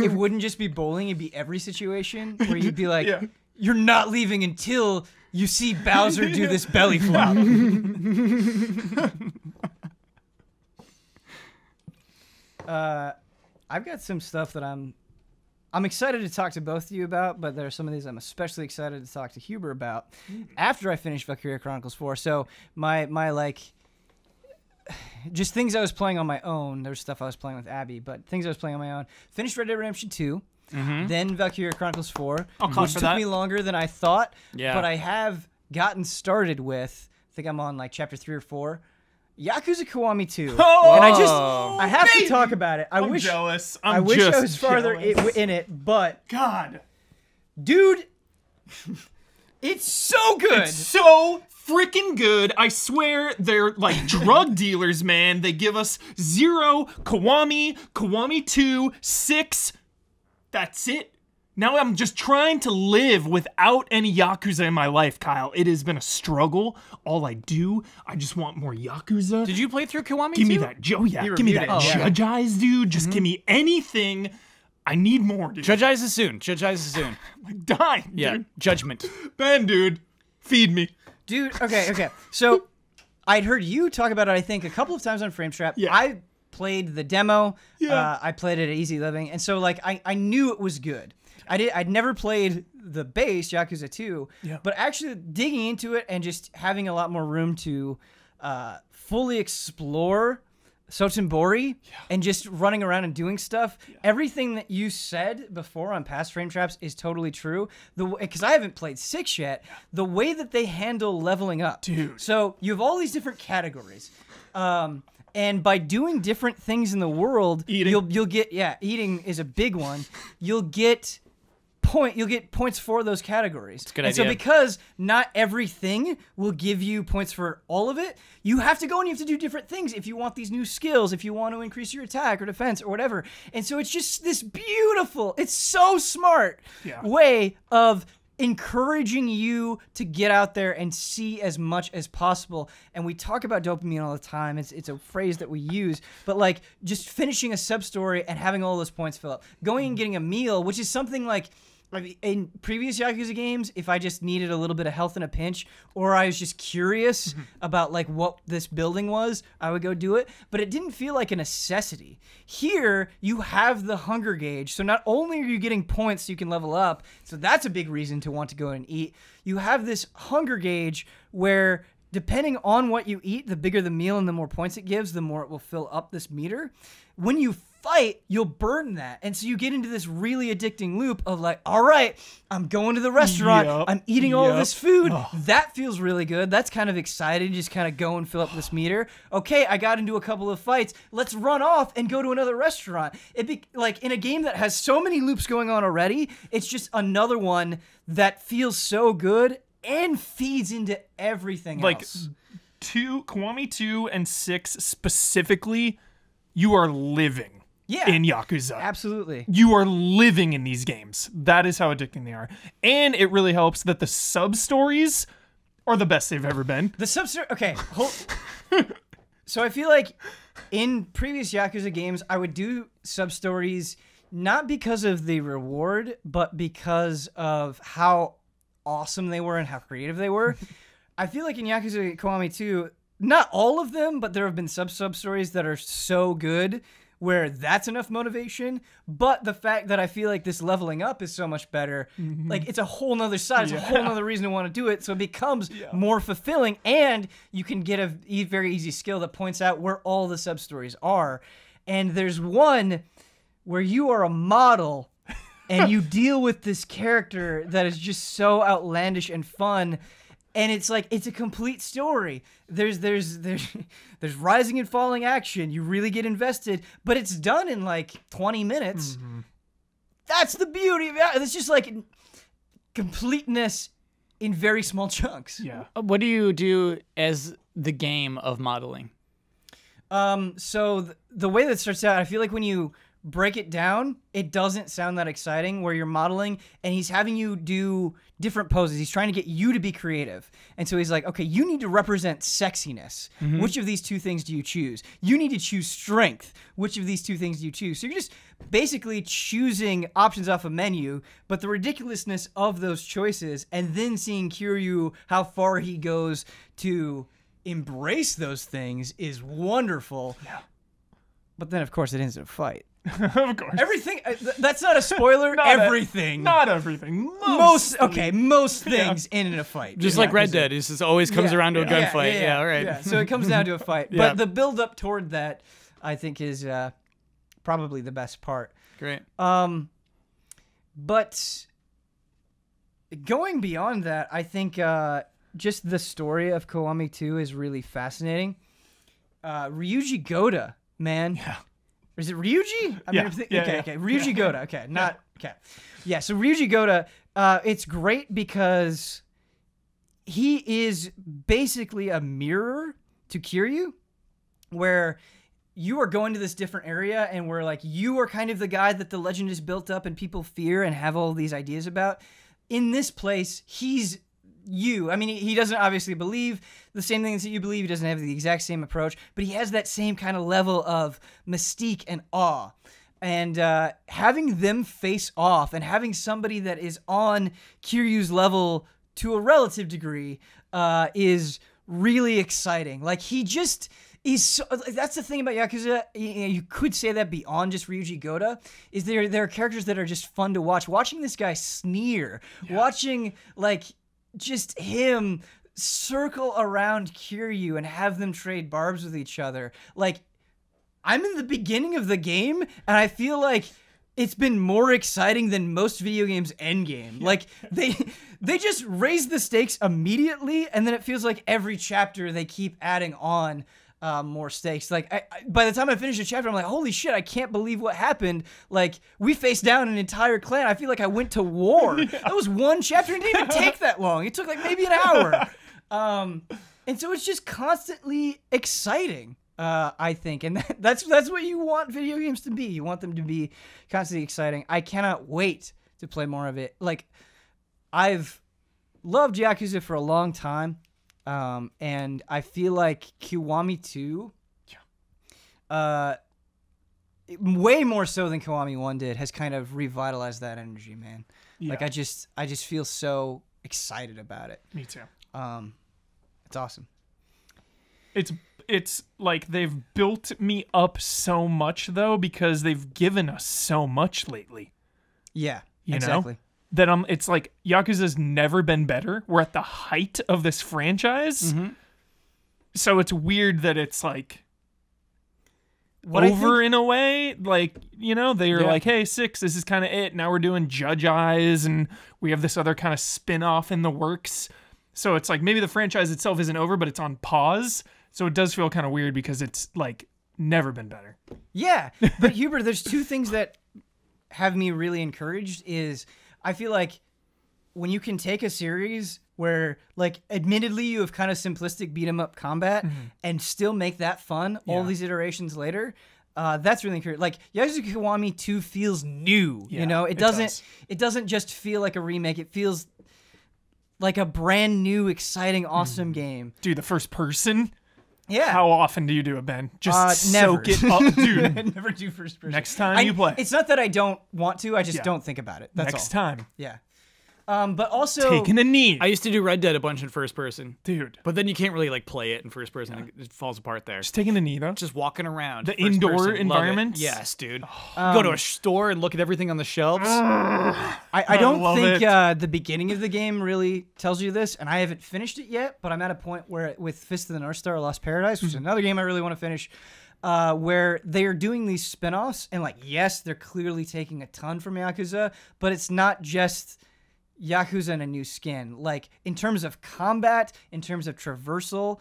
it wouldn't just be bowling, it'd be every situation where you'd be like, you're not leaving until you see Bowser do this belly flop. I've got some stuff that I'm excited to talk to both of you about, but there are some of these I'm especially excited to talk to Huber about after I finish Valkyria Chronicles 4. So my like, just things I was playing on my own. There's stuff I was playing with Abby, but things I was playing on my own. Finished Red Dead Redemption 2, then Valkyria Chronicles 4, which took me longer than I thought, but I have gotten started with, I think I'm on like chapter 3 or 4, Yakuza Kiwami 2. Oh, and I have to talk about it. I'm jealous. I wish I was farther in it, but God, dude, it's so good. It's so freaking good. I swear they're like drug dealers, man. They give us 0, Kiwami 2, 6. That's it. Now I'm just trying to live without any Yakuza in my life, Kyle. It has been a struggle. All I just want more Yakuza. Did you play through Kiwami Give 2? me that, Joe. Yeah, give me that Judge Eyes, dude. Just give me anything. I need more, dude. Judge Eyes is soon. I'm dying, yeah, dude. Judgment. Ben, dude, feed me. Dude, okay. So I'd heard you talk about it, I think, a couple of times on Frame Trap. Yeah. I played the demo. Yeah. I played it at Easy Living, and so like I knew it was good. I'd never played the base Yakuza 2, but actually digging into it and just having a lot more room to fully explore Sotenbori and just running around and doing stuff. Everything that you said before on past Frame Traps is totally true. Because I haven't played 6 yet. The way that they handle leveling up, dude. So you have all these different categories. And by doing different things in the world, you'll get eating is a big one. You'll get points for those categories. It's a good idea. idea. So because not everything will give you points for all of it, you have to go and you have to do different things if you want these new skills, if you want to increase your attack or defense or whatever. And so it's just this beautiful, it's so smart way of encouraging you to get out there and see as much as possible. And we talk about dopamine all the time. It's a phrase that we use, but like just finishing a sub-story and having all those points fill up. Going and getting a meal, which is something like in previous Yakuza games, if I just needed a little bit of health in a pinch, or I was just curious about like what this building was, I would go do it. But it didn't feel like a necessity. Here, you have the hunger gauge. So not only are you getting points so you can level up, so that's a big reason to want to go and eat. You have this hunger gauge where depending on what you eat, the bigger the meal and the more points it gives, the more it will fill up this meter. When you fight, you'll burn that. And so you get into this really addicting loop of like, all right, I'm going to the restaurant. I'm eating all of this food. That feels really good. That's kind of exciting. Just kind of go and fill up this meter. Okay, I got into a couple of fights. Let's run off and go to another restaurant. Like in a game that has so many loops going on already, it's just another one that feels so good and feeds into everything else. Kiwami 2 and 6 specifically, you are living in Yakuza. Absolutely. You are living in these games. That is how addicting they are. And it really helps that the sub-stories are the best they've ever been. The sub-story... Okay. So I feel like in previous Yakuza games, I would do sub-stories not because of the reward, but because of how awesome they were and how creative they were. I feel like in Yakuza Kiwami 2, not all of them, but there have been sub-stories that are so good where that's enough motivation. But the fact that I feel like this leveling up is so much better, like it's a whole nother side. It's a whole nother reason to want to do it. So it becomes more fulfilling, and you can get a very easy skill that points out where all the sub-stories are. And there's one where you are a model and you deal with this character that is just so outlandish and fun, and it's like it's a complete story. There's rising and falling action. You really get invested, but it's done in like 20 minutes. That's the beauty of it. It's just like completeness in very small chunks. Yeah. What do you do as the game of modeling? So the way that starts out, I feel like when you break it down, it doesn't sound that exciting where you're modeling and he's having you do different poses. He's trying to get you to be creative. And so he's like, okay, you need to represent sexiness. Which of these two things do you choose? You need to choose strength. Which of these two things do you choose? So you're just basically choosing options off a menu, but the ridiculousness of those choices and then seeing Kiryu, how far he goes to embrace those things is wonderful. Yeah. But then, of course, it ends in a fight. Of course. Everything. That's not a spoiler. Everything. Not everything. Most things end in a fight. Just like Red Dead. It just always comes around to a gunfight. Yeah, all right. Yeah. So it comes down to a fight. But the build up toward that, I think, is probably the best part. Great. But going beyond that, I think just the story of Kiwami 2 is really fascinating. Ryuji Goda, man. Yeah. Is it Ryuji? Okay. Ryuji Goda. Okay, not okay. Yeah, so Ryuji Goda, it's great because he is basically a mirror to Kiryu, where you are going to this different area and where like you are kind of the guy that the legend is built up and people fear and have all these ideas about. In this place, he's you. I mean, he doesn't obviously believe the same things that you believe. He doesn't have the exact same approach, but he has that same kind of level of mystique and awe. And having them face off and having somebody that is on Kiryu's level to a relative degree is really exciting. Like, he just is so, that's the thing about Yakuza. You could say that beyond just Ryuji Goda, is there are characters that are just fun to watch. Watching this guy sneer, watching like just him circle around Kiryu and have them trade barbs with each other. Like, I'm in the beginning of the game, and I feel like it's been more exciting than most video games' endgame. Yeah. Like, they just raise the stakes immediately, and then it feels like every chapter they keep adding on more stakes. Like, by the time I finish a chapter, I'm like, holy shit, I can't believe what happened. Like, we faced down an entire clan. I feel like I went to war. Yeah. That was one chapter. It didn't even take that long. It took like maybe an hour. And so it's just constantly exciting, I think. And that's what you want video games to be. You want them to be constantly exciting. I cannot wait to play more of it. Like, I've loved Yakuza for a long time. And I feel like Kiwami 2, way more so than Kiwami 1 did, has kind of revitalized that energy, man. Yeah. Like, I just feel so excited about it. Me too. It's awesome. It's like they've built me up so much, though, because they've given us so much lately. Yeah, exactly. That it's like Yakuza's never been better. We're at the height of this franchise. Mm-hmm. So it's weird that it's like over in a way. Like, you know, they were like, hey, 6, this is kind of it. Now we're doing Judge Eyes, and we have this other kind of spin-off in the works. So it's like maybe the franchise itself isn't over, but it's on pause. So it does feel kind of weird because it's like never been better. Yeah, but Huber, there's 2 things that have me really encouraged. Is I feel like when you can take a series where, like, admittedly you have kind of simplistic beat 'em up combat and still make that fun all these iterations later, that's really encouraging. Like, Yakuza Kiwami 2 feels new. You know, it doesn't just feel like a remake. It feels like a brand new, exciting, awesome game. Dude, the first person. Yeah. How often do you do it, Ben? Just never. soak it up, dude. I never do first person. Next time you play. It's not that I don't want to. I just don't think about it. That's Next all. time. Yeah. But also Taking a knee. I used to do Red Dead a bunch in first person. Dude. But then you can't really like play it in first person. It falls apart there. Just taking a knee, though. Just walking around. The first indoor person. Love it. environments? Yes, dude. Go to a store and look at everything on the shelves. I don't love think it. the beginning of the game really tells you this, and I haven't finished it yet, but I'm at a point where with Fist of the North Star Lost Paradise, which is another game I really want to finish, where they are doing these spin-offs, and like, yes, they're clearly taking a ton from Yakuza, but it's not just Yakuza in a new skin. Like, in terms of combat, in terms of traversal,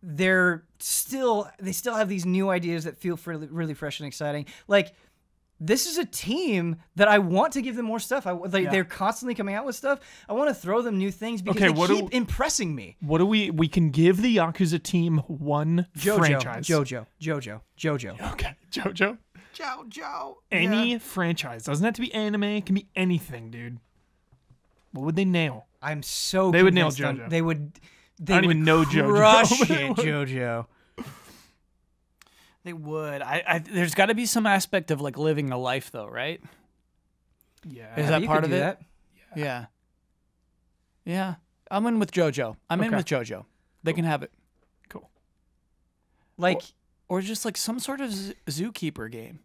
they still have these new ideas that feel really, really fresh and exciting. Like, this is a team that I want to give them more stuff. They're constantly coming out with stuff. I want to throw them new things because they keep impressing me. What do we can give the Yakuza team one franchise. JoJo. Okay, JoJo. JoJo. Any franchise. Doesn't have to be anime. It can be anything, dude. What would they nail? I'm so They would nail convinced JoJo. They would I don't even know JoJo. Crush it, JoJo. They would. There's got to be some aspect of like living a life, though, right? Yeah. Is that You part could of do it? that. Yeah. Yeah. I'm in with JoJo. I'm in with JoJo. They can have it. Cool. Like, Or just like some sort of zookeeper game.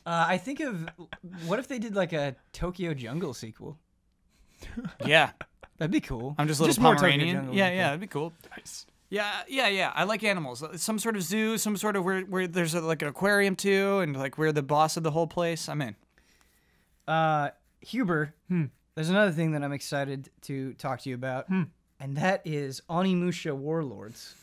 I think of what if they did like a Tokyo Jungle sequel? Yeah. That'd be cool. I'm just a little more Tokyo Pomeranian. Jungle Yeah, would be yeah, that'd be cool. Nice. Yeah. I like animals. Some sort of zoo, some sort of where there's like an aquarium too, and like we're the boss of the whole place. I'm in. Huber, there's another thing that I'm excited to talk to you about, and that is Onimusha Warlords.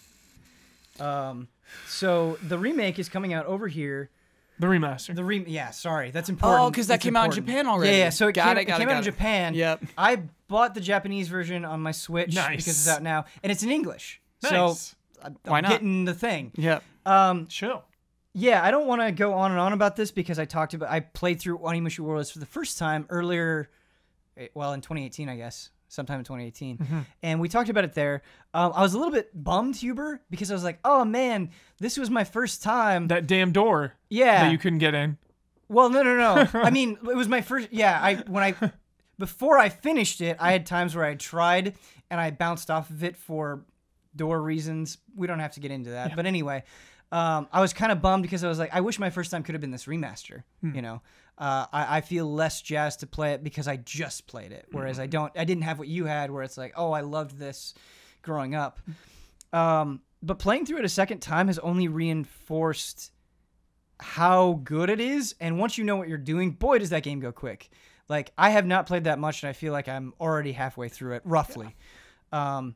So the remake is coming out over here. The remaster. Yeah, sorry, that's important. Oh, because that came out in Japan already. Yeah, so it came out in it. Japan. Yep. I bought the Japanese version on my Switch because it's out now, and it's in English. Nice. So Why I'm not? getting the thing. Yep. Chill. Yeah, I don't want to go on and on about this because I played through Onimusha Warlords for the first time earlier, well, in 2018, I guess. Sometime in 2018. And we talked about it there. I was a little bit bummed, Huber, because I was like, oh man, this was my first time. That damn door. Yeah. That you couldn't get in. Well, no. I mean, it was my first. Yeah, before I finished it, I had times where I tried and I bounced off of it for door reasons. We don't have to get into that. Yeah. But anyway, I was kind of bummed because I was like, I wish my first time could have been this remaster. You know, I feel less jazzed to play it because I just played it, whereas I didn't have what you had, where it's like, oh, I loved this growing up. But playing through it a second time has only reinforced how good it is. And once you know what you're doing, boy, does that game go quick. Like, I have not played that much, and I feel like I'm already halfway through it, roughly. How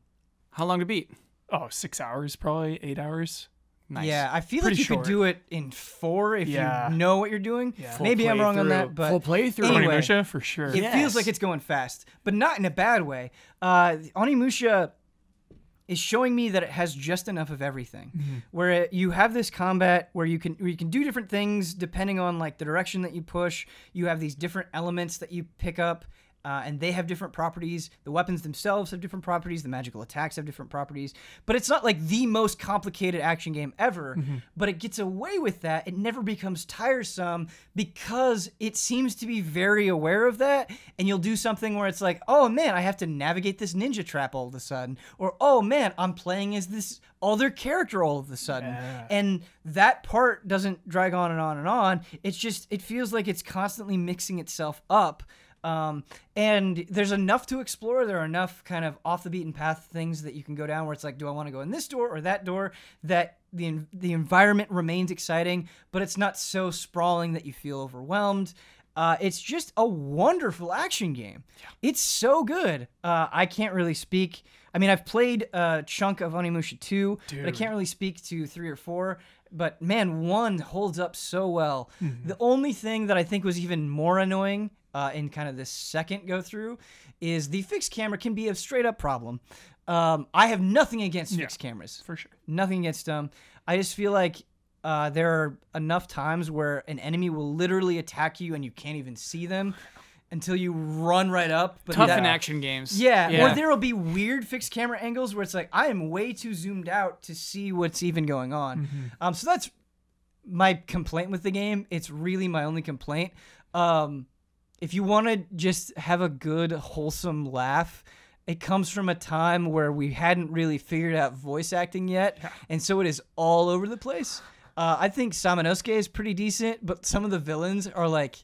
long to beat? Oh, 6 hours, probably 8 hours. Nice. Yeah, I feel Pretty like you short. could do it in 4 if you know what you're doing. Yeah. Maybe I'm wrong on that, but full playthrough. Anyway, Onimusha, for sure. It feels like it's going fast, but not in a bad way. Onimusha is showing me that it has just enough of everything. Where you have this combat where you can do different things depending on like the direction that you push. You have these different elements that you pick up. And they have different properties. The weapons themselves have different properties. The magical attacks have different properties. But it's not like the most complicated action game ever. But it gets away with that. It never becomes tiresome because it seems to be very aware of that. And you'll do something where it's like, oh man, I have to navigate this ninja trap all of a sudden. Or, oh man, I'm playing as this other character all of a sudden. Yeah. And that part doesn't drag on and on and on. It's just, it feels like it's constantly mixing itself up. And there's enough to explore. There are enough kind of off the beaten path things that you can go down where it's like, do I want to go in this door or that door? That the environment remains exciting, but it's not so sprawling that you feel overwhelmed. It's just a wonderful action game. Yeah. It's so good. I can't really speak. I mean, I've played a chunk of Onimusha 2, but I can't really speak to 3 or 4. But man, 1 holds up so well. Mm-hmm. The only thing that I think was even more annoying in kind of this second go through is the fixed camera can be a straight up problem. I have nothing against fixed cameras. For sure. Nothing against them. I just feel like there are enough times where an enemy will literally attack you and you can't even see them until you run right up. But tough in action games. Yeah, or there will be weird fixed camera angles where it's like, I am way too zoomed out to see what's even going on. Mm-hmm. So that's my complaint with the game. It's really my only complaint. If you want to just have a good, wholesome laugh, it comes from a time where we hadn't really figured out voice acting yet, and so it is all over the place. I think Samanosuke is pretty decent, but some of the villains are like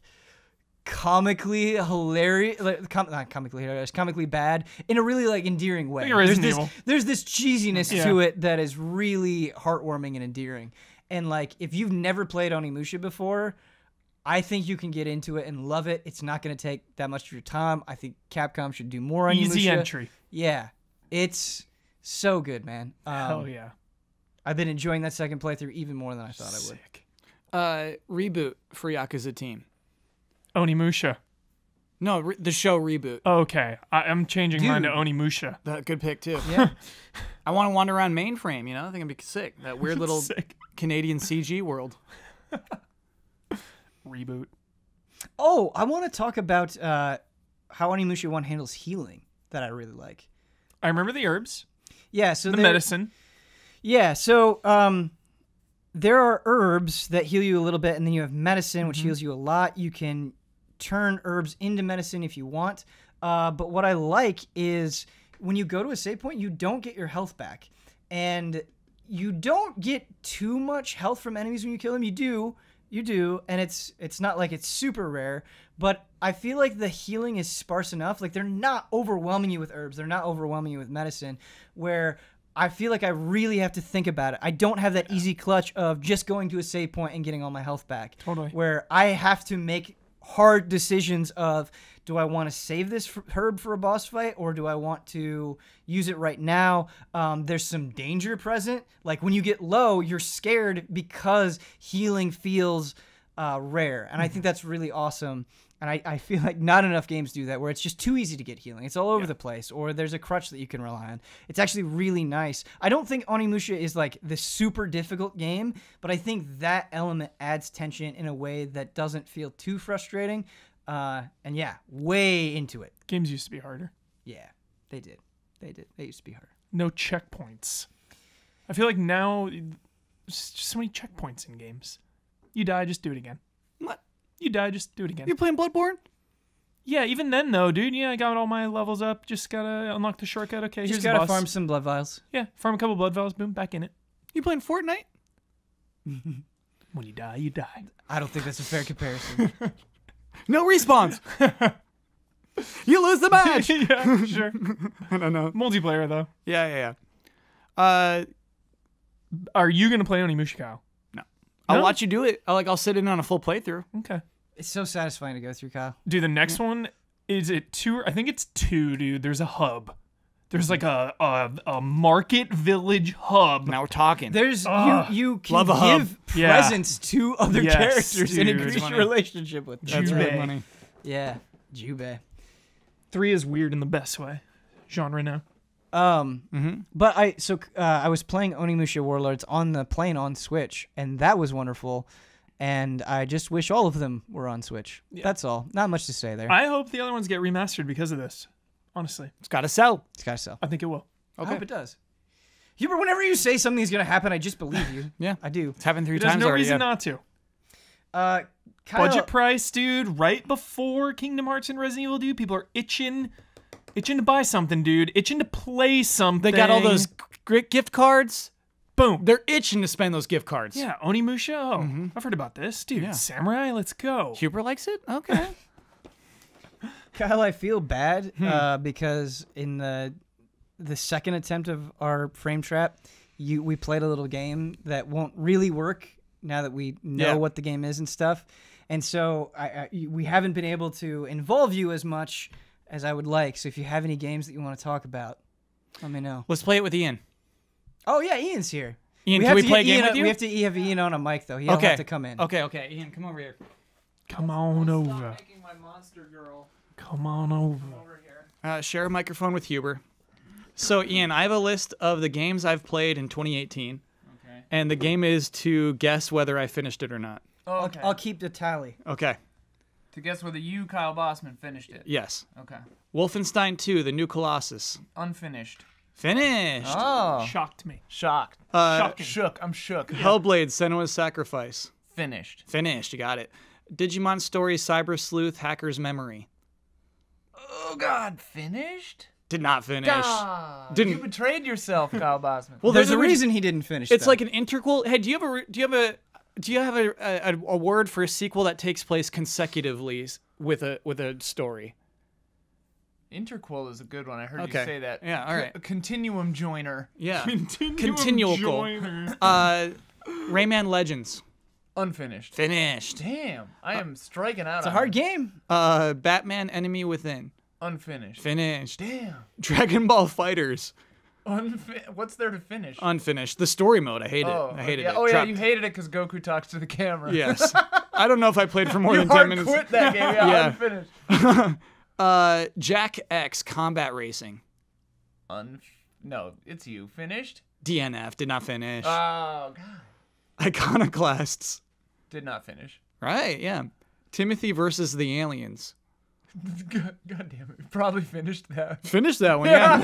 comically hilarious, not comically hilarious, comically bad in a really like endearing way. There's this cheesiness to it that is really heartwarming and endearing. And like, if you've never played Onimusha before, I think you can get into it and love it. It's not going to take that much of your time. I think Capcom should do more Onimusha. Easy entry. Yeah, it's so good, man. Hell yeah. I've been enjoying that second playthrough even more than I thought I would. Reboot for Yakuza Team. Onimusha. No, the show reboot. Okay, I'm changing mine to Onimusha. Good pick too. Yeah. I want to wander around mainframe. You know, I think it'd be sick. That weird little Canadian CG world. Reboot. Oh, I want to talk about how Onimusha 1 handles healing that I really like. I remember the herbs. Yeah, so the medicine. Yeah, so there are herbs that heal you a little bit, and then you have medicine, which heals you a lot. You can turn herbs into medicine if you want. But what I like is when you go to a save point, you don't get your health back. And you don't get too much health from enemies when you kill them. You do, and it's not like it's super rare, but I feel like the healing is sparse enough. Like, they're not overwhelming you with herbs. They're not overwhelming you with medicine, where I feel like I really have to think about it. I don't have that easy clutch of just going to a save point and getting all my health back. Totally. Where I have to make hard decisions of, do I want to save this herb for a boss fight, or do I want to use it right now? There's some danger present. Like, when you get low, you're scared because healing feels rare. And I think that's really awesome. And I feel like not enough games do that, where it's just too easy to get healing. It's all over the place, or there's a crutch that you can rely on. It's actually really nice. I don't think Onimusha is like the super difficult game, but I think that element adds tension in a way that doesn't feel too frustrating. And yeah, way into it. Games used to be harder. Yeah, they did. They used to be harder. No checkpoints. I feel like now, there's just so many checkpoints in games. You die, just do it again. What? You die, just do it again. You're playing Bloodborne? Yeah, even then though, dude. Yeah, I got all my levels up. Just gotta unlock the shortcut. Okay, just here's gotta the boss. farm some blood vials. Yeah, farm a couple blood vials. Boom, back in it. You playing Fortnite? When you die, you die. I don't think that's a fair comparison. No respawns. You lose the match. Yeah, sure. I don't know. Multiplayer though. Yeah. Are you gonna play Onimusha Kyle? No. I'll watch you do it. I'll sit in on a full playthrough. Okay. It's so satisfying to go through, Kyle. Dude, the next one, is it 2? I think it's 2, dude. There's a hub. There's like a market village hub. Now we're talking. There's you can give presents to other characters and increase your relationship with them. That's really money. Yeah, Jubei. 3 is weird in the best way. Genre now. But I was playing Onimusha Warlords on the plane on Switch, and that was wonderful. And I just wish all of them were on Switch. Yeah. That's all. Not much to say there. I hope the other ones get remastered because of this. Honestly, it's got to sell. I think it will. Okay. I hope it does. Hubert, whenever you say something's gonna happen, I just believe you. Yeah, I do. It's happened 3 times already. There's no reason not to. Kyle, budget price, dude. Right before Kingdom Hearts and Resident Evil, dude, people are itching to buy something, dude. Itching to play something. They got all those great gift cards. Boom. They're itching to spend those gift cards. Yeah, Onimusha. Oh, I've heard about this, dude. Yeah. Samurai, let's go. Huber likes it. Okay. Kyle, I feel bad because in the second attempt of our frame trap, we played a little game that won't really work now that we know what the game is and stuff. And so we haven't been able to involve you as much as I would like. So if you have any games that you want to talk about, let me know. Let's play it with Ian. Oh, yeah, Ian's here. Ian, can we play a game with you? We have to have Ian on a mic, though. He'll have to come in. Okay. Ian, come over here. Come on over. Stop making my monster girl. Come on over. Over here. Share a microphone with Huber. So, Ian, I have a list of the games I've played in 2018. Okay. And the game is to guess whether I finished it or not. Oh, okay. I'll keep the tally. Okay. To guess whether you, Kyle Bossman, finished it. Yes. Okay. Wolfenstein 2, The New Colossus. Unfinished. Finished. Oh. Shocked me. Shocked. Shocking. Shook. I'm shook. Hellblade, Senua's Sacrifice. Finished. Finished. You got it. Digimon Story, Cyber Sleuth, Hacker's Memory. Oh, God. Finished? Did not finish. God. Didn't. You betrayed yourself, Kyle Bossman. Well, there's a reason he didn't finish. It's like an interquel. Hey, do you have a word for a sequel that takes place consecutively with a story? Interquel is a good one. I heard you say that. Yeah, all right. A continuum joiner. Yeah. Continual. Rayman Legends. Unfinished. Finished. Damn. I am striking out. It's a hard game. Batman Enemy Within. Unfinished. Finished. Damn. Dragon Ball Fighters. What's there to finish? Unfinished. The story mode. I hate it. I hated it. Oh, yeah, you hated it because Goku talks to the camera. Yes. I don't know if I played for more than 10 minutes. You quit that game. Yeah, unfinished. Jack X Combat Racing. No, it's you. Finished? DNF. Did not finish. Oh, God. Iconoclasts. Did not finish. Right, yeah. Timothy versus the Aliens. God damn it. Probably finished that. Finished that one, yeah.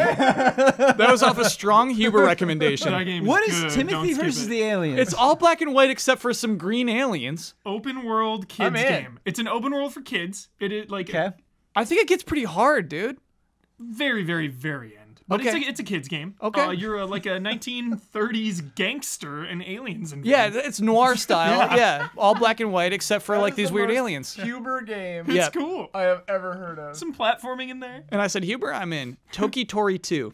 That was off a strong Huber recommendation. What is Timothy versus the Aliens? It's all black and white except for some green aliens. Open world kids game. It's an open world for kids. It is like I think it gets pretty hard, dude. Very, very, very end. But it's a kid's game. Okay. You're like a 1930s gangster and aliens and yeah, it's noir style. Yeah. All black and white except for like these weird aliens. Huber game. It's cool. I have ever heard of. Some platforming in there. And I said, Huber, I'm in. Toki Tori 2.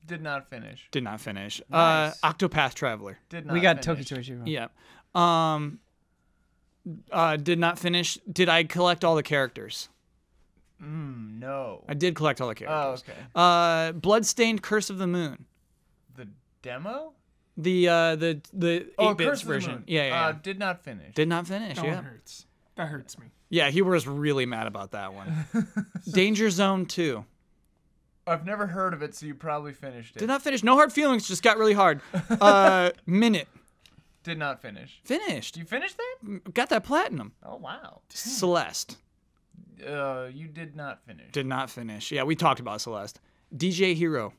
Did not finish. Did not finish. Nice. Octopath Traveler. Did not. We got finish. Toki Tori 2. Yeah. Did not finish. Did I collect all the characters? No. I did collect all the characters. Oh, okay. Bloodstained Curse of the Moon. The demo? The 8-bits version. Yeah. Did not finish. Did not finish. That yeah. one hurts. That hurts me. Yeah, he was really mad about that one. Danger Zone 2. I've never heard of it, so you probably finished it. Did not finish. No hard feelings, just got really hard. Minute. Did not finish. Finished. You finished that? Got that platinum. Oh, wow. Celeste. You did not finish. Did not finish. Yeah, we talked about Celeste. DJ Hero.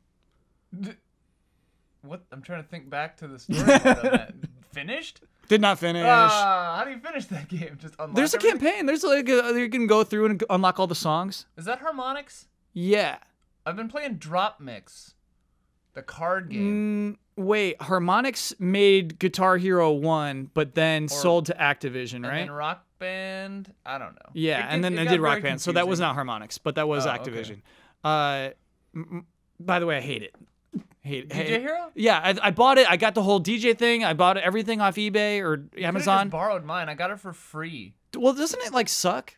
What? I'm trying to think back to the story of that. Finished? Did not finish. How do you finish that game? Just unlock There's everything? a campaign. There's like you can go through and unlock all the songs. Is that Harmonix? Yeah. I've been playing Drop Mix, the card game. Wait, Harmonix made Guitar Hero 1, but then sold to Activision, right? And then Rock Band? I don't know. Yeah, and then they did Rock Band, so that was not Harmonix, but that was Activision. Okay. By the way, I hate it. DJ Hero? Yeah, I bought it. I got the whole DJ thing. I bought everything off eBay or Amazon. I borrowed mine. I got it for free. Well, doesn't it like suck?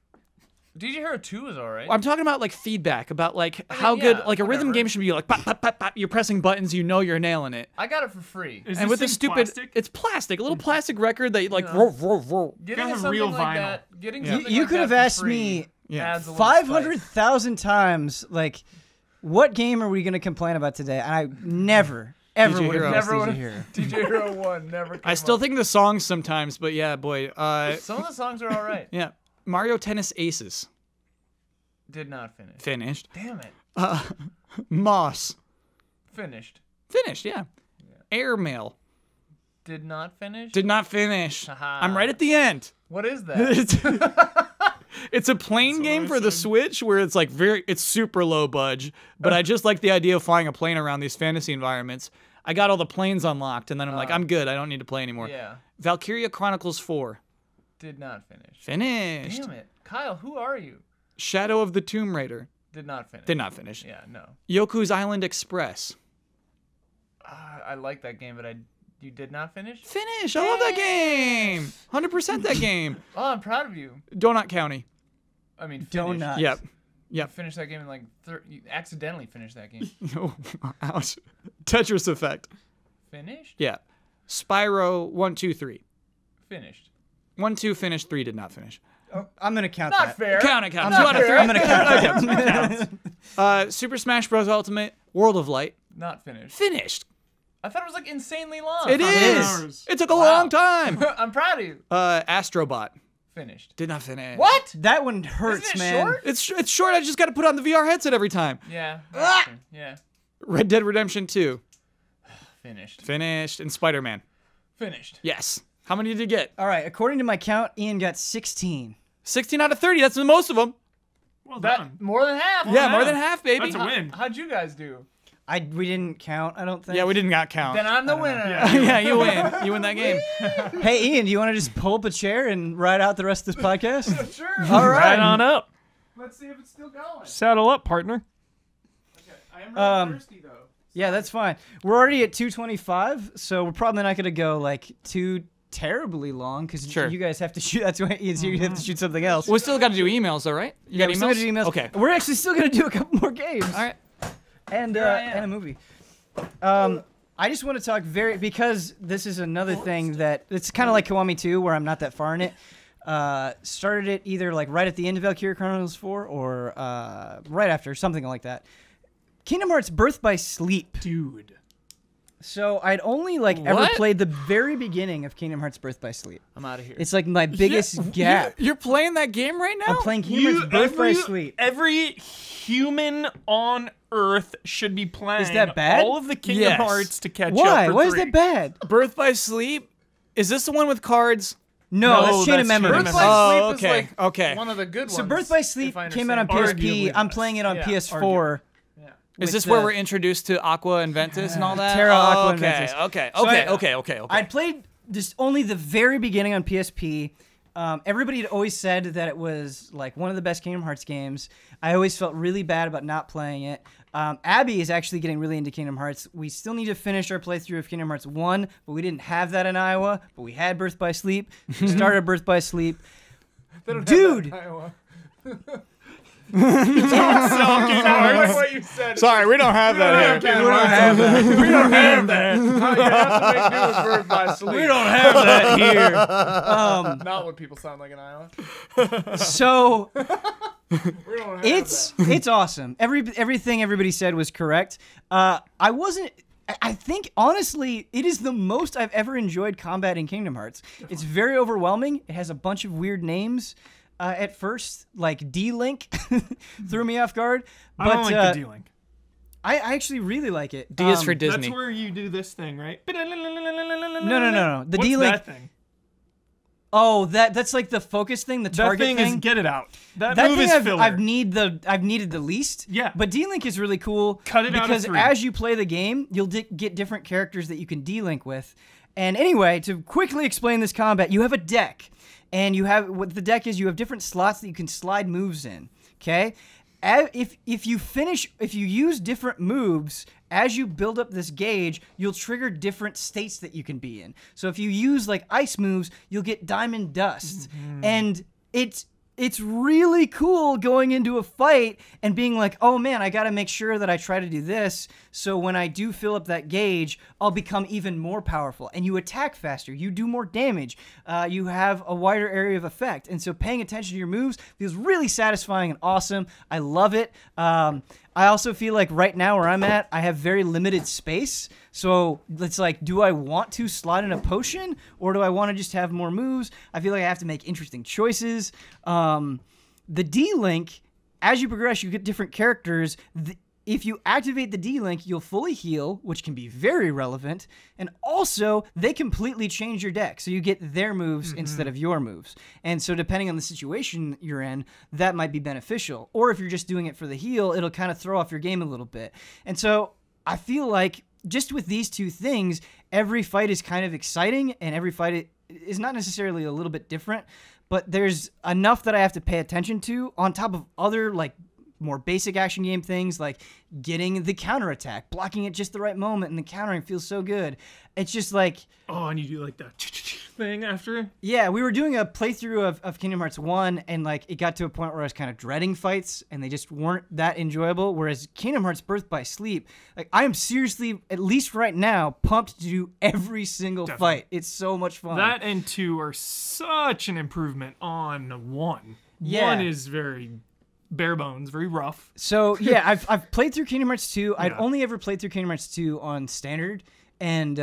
DJ Hero 2 is alright. I'm talking about like feedback, about like how good like a rhythm game should be like pop, pop, pop, pop. You're pressing buttons, you know you're nailing it. I got it for free. Is And this with the thing stupid, plastic? it's plastic, a little plastic record that like roll. Getting have something real like vinyl. that, getting something You like could that have for asked free me adds a little spice. 500,000 times, like, what game are we going to complain about today? And I never, ever DJ would Hero. have guessed Never DJ would've- Hero. DJ Hero 1 never came I still up. think the songs sometimes, but yeah, boy. Some of the songs are alright. Yeah, Mario Tennis Aces. Did not finish. Finished. Damn it. Moss. Finished. Finished, yeah. Airmail. Did not finish. Did not finish. Haha. I'm right at the end. What is that? It's a plane game for the Switch where it's like it's super low budge, but I just like the idea of flying a plane around these fantasy environments. I got all the planes unlocked, and then I'm like, I'm good. I don't need to play anymore. Yeah. Valkyria Chronicles 4. Did not finish. Finished. Damn it. Kyle, who are you? Shadow of the Tomb Raider. Did not finish. Did not finish. Yeah, no. Yoku's Island Express. I like that game, but you did not finish? Finish. I love that game. 100% that game. Oh, I'm proud of you. Donut County. I mean, Donut. finished. Yep. You finished that game in like you accidentally finished that game. Oh, ouch. Tetris Effect. Finished? Yeah. Spyro 1, 2, 3. Finished. 1, 2 finished. 3 did not finish. Oh, I'm gonna count Not that. fair. Count it. 2 Not out of fair. 3. I'm gonna count that. Super Smash Bros. Ultimate. World of Light. Not finished. Finished. I thought it was like insanely long. It is. hours. It took a long time. I'm proud of you. Astrobot. Finished. Did not finish. What? That one hurts, Isn't it man. short? It's short. I just got to put on the VR headset every time. Yeah. that's true. Yeah. Red Dead Redemption 2. Finished. Finished. And Spider-Man. Finished. Yes. How many did you get? All right, according to my count, Ian got 16. 16 out of 30. That's the most of them. Well That done. more than half. Yeah, more than half, baby. That's a win. How'd you guys do? We didn't count, I don't think. Yeah, we didn't got count. Then I'm the winner. Yeah, you win. You win that game. Hey, Ian, do you want to just pull up a chair and ride out the rest of this podcast? Sure. All Right right. on up. Let's see if it's still going. Saddle up, partner. I am Um, thirsty though. Yeah, that's fine. We're already at 2:25, so we're probably not going to go like too terribly long because Sure. you guys have to shoot. That's why Ian's here. You have to shoot something else. We still got to do emails, though, right? You Yeah, got we still gotta do emails. Okay. We're actually still going to do a couple more games. All right. And Here I am. a movie. I just want to talk because this is another thing that it's kind of like Kiwami 2, where I'm not that far in it. Started it either like right at the end of Valkyria Chronicles 4 or right after, something like that. Kingdom Hearts Birth by Sleep. Dude. So I'd only ever What? played the very beginning of Kingdom Hearts Birth by Sleep. I'm out of here. It's like my biggest gap. You're playing that game right now? I'm playing Kingdom Hearts Birth by Sleep. Every human on Earth should be playing Is that bad? all of the Kingdom Yes. Hearts to catch up. Why? For Why is free. that bad? Birth by Sleep? Is this the one with cards? No, No, that's Chain of that's Chain of Memories. Memories. Birth by Oh, Sleep okay, is like okay. one of the good ones. So Birth by Sleep if I came out on understand. PSP. Arguably I'm best. playing it on Yeah, PS4. Yeah. Is with this where the- we're introduced to Aqua and Ventus and all that? Terra, Aqua, and okay, Ventus. okay, So okay. I played just only the very beginning on PSP. Everybody had always said that it was like one of the best Kingdom Hearts games. I always felt really bad about not playing it. Abby is actually getting really into Kingdom Hearts. We still need to finish our playthrough of Kingdom Hearts 1, but we didn't have that in Iowa. But we had Birth by Sleep. We started Birth by Sleep. Dude, I like what you said. Sorry, we don't have that here. We don't have that. We don't have that. You have to make do with Birth by Sleep. we don't have that here. Not what people sound like in Iowa. So We don't have it's awesome. Everything everybody said was correct. I think honestly, it is the most I've ever enjoyed combat in Kingdom Hearts. It's very overwhelming. It has a bunch of weird names at first, like D-Link threw me off guard. But I don't like the D-Link. I actually really like it. D is for Disney. That's where you do this thing, right? No. The What's D-Link. that thing? Oh, that's like the focus thing, the That target thing thing. is get it out. That That move thing is I've filler. needed the least. Yeah. But D-Link is really cool. Cut it out of because 3. as you play the game, you'll get different characters that you can D-Link with. And anyway, to quickly explain this combat, you have a deck. And what the deck is, you have different slots that you can slide moves in. Okay? If you use different moves, as you build up this gauge, you'll trigger different states that you can be in. So if you use like ice moves, you'll get diamond dust. And it's really cool going into a fight and being like, oh man, I gotta make sure that I try to do this, so when I do fill up that gauge, I'll become even more powerful. And you attack faster, you do more damage, you have a wider area of effect. And so paying attention to your moves feels really satisfying and awesome. I love it. I also feel like right now where I'm at, I have very limited space. So it's like, do I want to slot in a potion or do I want to just have more moves? I feel like I have to make interesting choices. The D-Link, as you progress, you get different characters. If you activate the D-Link, you'll fully heal, which can be very relevant. And also, they completely change your deck. So you get their moves instead of your moves. And so depending on the situation you're in, that might be beneficial. Or if you're just doing it for the heal, it'll kind of throw off your game a little bit. And so I feel like just with these two things, every fight is kind of exciting and every fight is not necessarily a little bit different. but there's enough that I have to pay attention to on top of other like more basic action game things like getting the counterattack, blocking at just the right moment, and the countering feels so good. It's just like... Oh, and you do like the thing after? Yeah, we were doing a playthrough of Kingdom Hearts 1, and like it got to a point where I was kind of dreading fights, and they just weren't that enjoyable, whereas Kingdom Hearts Birth by Sleep, like I am seriously, at least right now, pumped to do every single fight. It's so much fun. That and 2 are such an improvement on 1. Yeah. 1 is very... bare bones, very rough. So yeah, I've played through Kingdom Hearts 2. I'd only ever played through Kingdom Hearts 2 on standard, and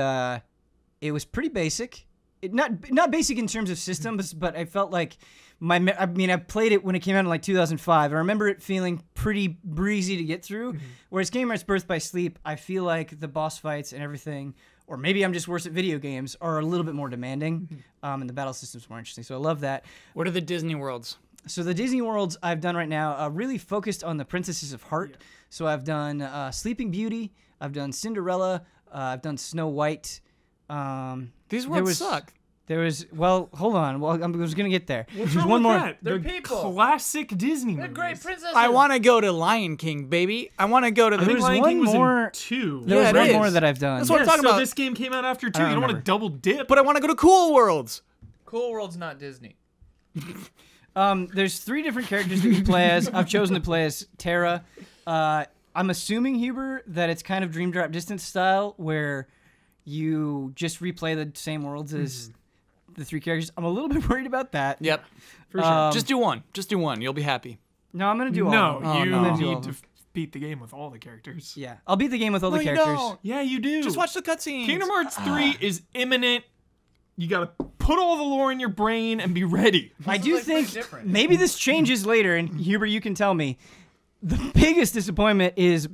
it was pretty basic. Not basic in terms of systems, but I felt like I played it when it came out in like 2005. I remember it feeling pretty breezy to get through. Whereas Kingdom Hearts Birth by Sleep, I feel like the boss fights and everything, or maybe I'm just worse at video games, are a little bit more demanding, and the battle system's more interesting. So I love that. What are the Disney worlds? So the Disney worlds I've done right now are really focused on the Princesses of Heart. Yeah. So I've done Sleeping Beauty, I've done Cinderella, I've done Snow White. These worlds suck. Hold on. Well, I was going to get there. What's There's wrong one with more. that? They're The people. Classic Disney They're movies. great princesses. I want to go to Lion King, baby. I want to go to the... I think There's Lion one King was more- in 2. There was Yeah, it one is. more that I've done. That's what I'm talking so about. this game came out after 2. don't You don't want to remember. double dip. But I want to go to Cool Worlds. Cool World's not Disney. There's 3 different characters that you play as. I've chosen to play as Terra. I'm assuming, Huber, that it's kind of Dream Drop Distance style, where you just replay the same worlds as the 3 characters. I'm a little bit worried about that. Yep. For sure. Just do one. Just do one. You'll be happy. No, I'm going to do all No, of them. you I'm gonna do all need of to them. beat the game with all the characters. Yeah, I'll beat the game with all the you characters. don't. Yeah, you do. Just watch the cutscenes. Kingdom Hearts 3 is imminent. You gotta put all the lore in your brain and be ready. I do like pretty think different. maybe this changes later, and Huber, you can tell me. The biggest disappointment is,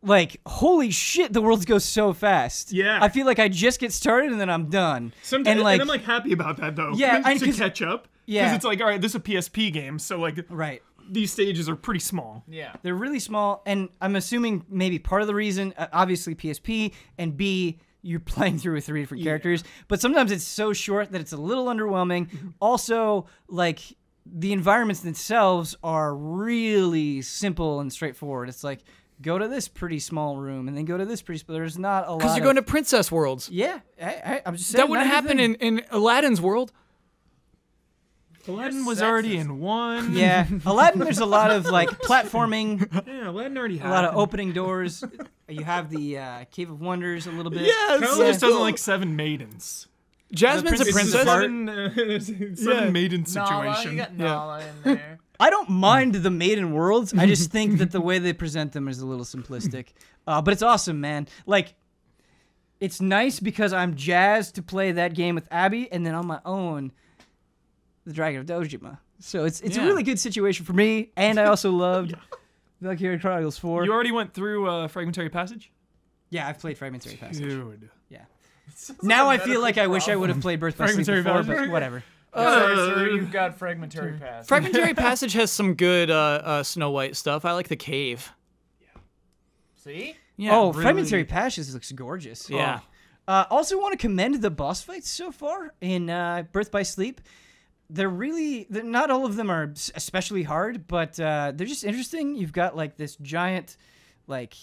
like, holy shit, the worlds go so fast. Yeah. I feel like I just get started and then I'm done. Sometimes, and I'm like happy about that though. Yeah, to catch up. Yeah. Because it's like, all right, this is a PSP game, so like Right. these stages are pretty small. Yeah. They're really small, and I'm assuming maybe part of the reason, obviously PSP, and B, you're playing through with 3 different characters, but sometimes it's so short that it's a little underwhelming. Also, like, the environments themselves are really simple and straightforward. It's like, go to this pretty small room, and then go to this pretty small. There's not a lot. Because you're going to Princess Worlds. Yeah, I'm just saying. That wouldn't happen in Aladdin's world. Aladdin was already in 1. Yeah, Aladdin. There's a lot of like platforming, Yeah, Aladdin already had a lot of opening doors. You have the Cave of Wonders a little bit. Yes. Kind of just doesn't like 7 maidens. Jasmine's a It's princess. seven maiden Nala, situation. you got Nala in there. I don't mind the maiden worlds. I just think that the way they present them is a little simplistic. But it's awesome, man. Like, it's nice because I'm jazzed to play that game with Abby, and then on my own, the Dragon of Dojima. So it's a really good situation for me, and I also loved Valkyria Chronicles 4. You already went through Fragmentary Passage? Yeah, I've played Fragmentary Passage. Dude. Yeah. Now I feel like I wish I would have played Birth by Sleep Fragmentary before, Passage. but whatever. Sorry, sir, you've got Fragmentary Pass. Fragmentary Passage has some good Snow White stuff. I like the cave. See? Yeah, Oh, really- Fragmentary Passage looks gorgeous. Yeah. Also want to commend the boss fights so far in Birth by Sleep. They're not all of them are especially hard, but they're just interesting. You've got like this giant, like,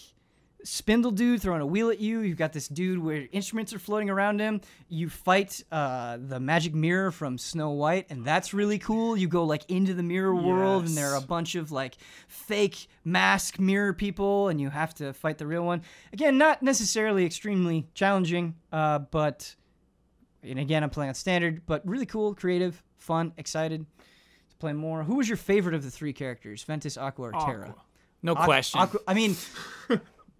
spindle dude throwing a wheel at you. You've got this dude where instruments are floating around him. You fight the magic mirror from Snow White, and that's really cool. You go like into the mirror world, and there are a bunch of like fake mask mirror people, and you have to fight the real one. Again, not necessarily extremely challenging, but and again, I'm playing on standard, but really cool, creative, fun, excited to play more. Who was your favorite of the 3 characters, Ventus, Aqua, or Terra? Aqua. No question. Aqua, I mean,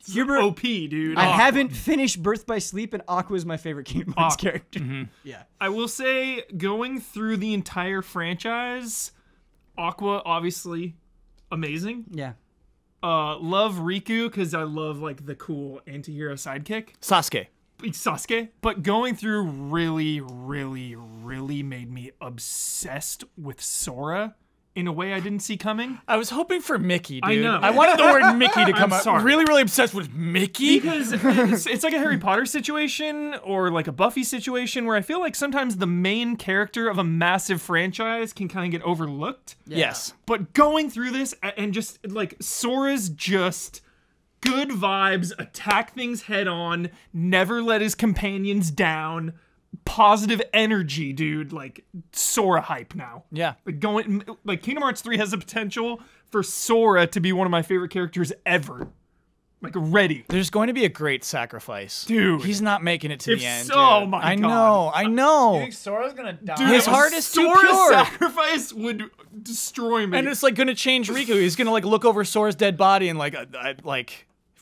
Hubert, OP, dude. I haven't finished Birth by Sleep, and Aqua is my favorite Kingdom Hearts Aqua. character. Yeah. I will say, going through the entire franchise, Aqua, obviously, amazing. Yeah. Love Riku, because I love, like, the cool anti-hero sidekick. Sasuke. But going through really, really, really made me obsessed with Sora in a way I didn't see coming. I was hoping for Mickey, dude. I know. I wanted the word Mickey to come I'm up. sorry. Really, really obsessed with Mickey. Because it's like a Harry Potter situation or like a Buffy situation where I feel like sometimes the main character of a massive franchise can kind of get overlooked. Yeah. Yes. But going through this and just like Sora's just good vibes, attack things head on, never let his companions down. Positive energy, dude. Like Sora hype now. Yeah. Like Kingdom Hearts 3 has the potential for Sora to be one of my favorite characters ever. Like ready. There's going to be a great sacrifice. Dude. He's not making it to the end. Oh my God. I know. You think Sora's gonna die? Dude, His heart is too Sora's pure. sacrifice would destroy me. And it's like going to change Riku. He's going to like look over Sora's dead body and like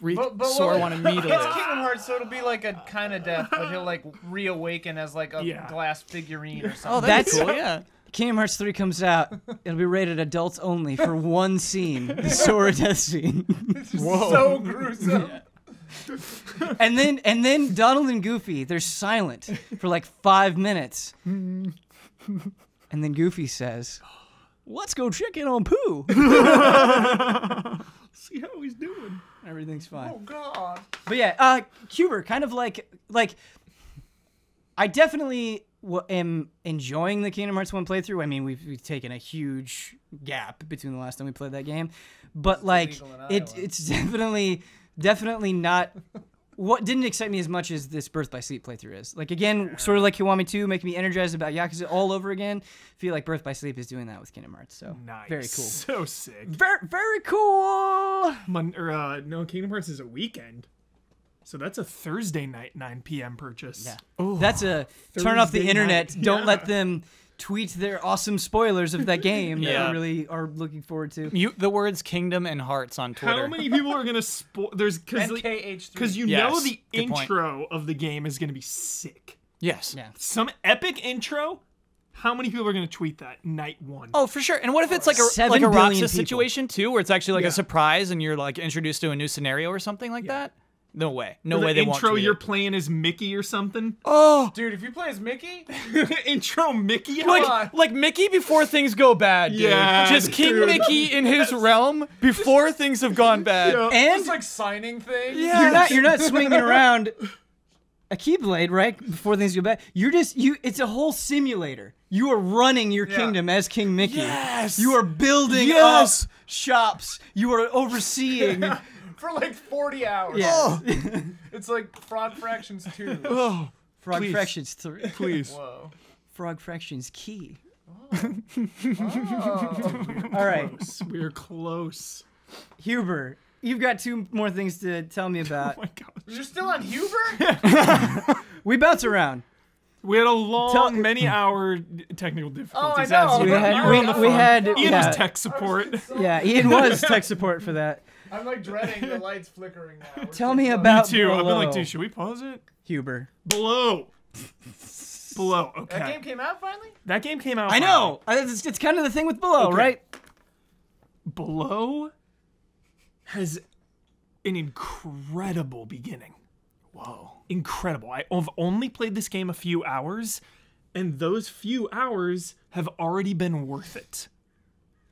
Sora wanted me to It's live. Kingdom Hearts, so it'll be like a kind of death, but he'll like reawaken as like a glass figurine or something. Oh, that's cool. Yeah. Kingdom Hearts 3 comes out. It'll be rated adults only for one scene, the Sora death scene. Whoa. So gruesome. And then Donald and Goofy, they're silent for like 5 minutes. And then Goofy says, "Let's go check in on Pooh." See how he's doing. Everything's fine. Oh God. But yeah, Huber, kind of like I definitely am enjoying the Kingdom Hearts 1 playthrough. I mean, we've taken a huge gap between the last time we played that game, but like it's definitely not what didn't excite me as much as this Birth by Sleep playthrough is. Like again, sort of like Kiwami 2, making me energized about Yakuza all over again. Feel like Birth by Sleep is doing that with Kingdom Hearts. So Nice. very cool. So sick. Very cool. No, Kingdom Hearts is a weekend. So that's a Thursday night 9 p.m. purchase. Yeah. Ooh. That's a turn off the Thursday internet. night. Don't let them tweet their awesome spoilers of that game that Yeah. we really are looking forward to. Mute the words Kingdom and Hearts on Twitter. How many people are gonna spoil? There's because NKH3. you Yes, know the good point. intro of the game is gonna be sick. Yes. Yeah. Some epic intro. How many people are gonna tweet that night one? Oh, for sure. And what if it's like a 7 billion Roxas people. situation too, where it's actually like Yeah. a surprise and you're like introduced to a new scenario or something like that? No way. No Or the way they won't intro tweet you're it. playing as Mickey or something. Oh, Dude, if you play as Mickey, Intro Mickey. like Mickey before things go bad, dude. Yeah, Just King dude. Mickey in his realm before things have gone bad. And it's like signing things. Yeah. you're not swinging around a keyblade, right? Before things go bad. It's a whole simulator. You are running your kingdom as King Mickey. Yes. You are building Yes. up shops. You are overseeing. For like 40 hours. Yeah. It's like Frog Fractions 2. Oh, Frog please. Fractions 3. please. Whoa. Frog Fractions Key. Oh. All right. We're close. Huber, you've got 2 more things to tell me about. Oh my gosh. You're still on Huber? We bounce around. We had a long, many-hour technical difficulties. Oh, I know. as you We were. had, You were on the we phone. had, Ian yeah, was tech support. yeah, Ian was tech support for that. I'm like dreading the lights flickering now. We're Tell so me close. about Too. I've been like, Below. dude, should we pause it? Huber. Below. Okay. That game came out finally? That game came out. I know. It's kind of the thing with Below, Okay. right? Below has an incredible beginning. Whoa. Incredible. I've only played this game a few hours, and those few hours have already been worth it.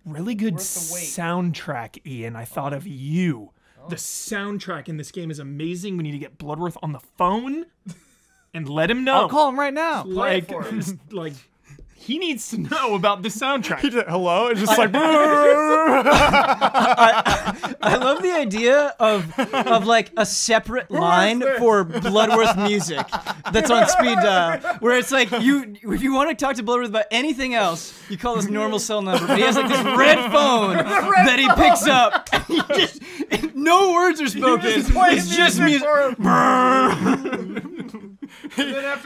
Really good Worth the wait. soundtrack, Ian. I thought of you. The soundtrack in this game is amazing. We need to get Bloodworth on the phone and let him know. I'll call him right now. Play Like, it for him. like he needs to know about the soundtrack. Hello? It's just like I love the idea of like a separate line for Bloodworth music that's on speed dial, where it's like if you want to talk to Bloodworth about anything else, you call his normal cell number, but he has like this red phone that he picks up. And he just no words are spoken. It's just music.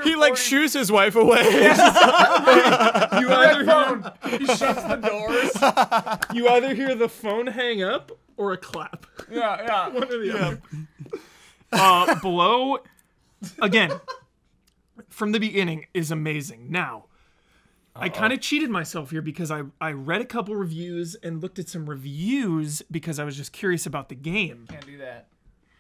he like shoos his wife away. You either Phone. He shuts the doors. you either hear the phone hang up or a clap. Yeah. One or the other. Below, again, from the beginning is amazing. Now, I kind of cheated myself here because I read a couple reviews and looked at some reviews because I was just curious about the game. Can't do that.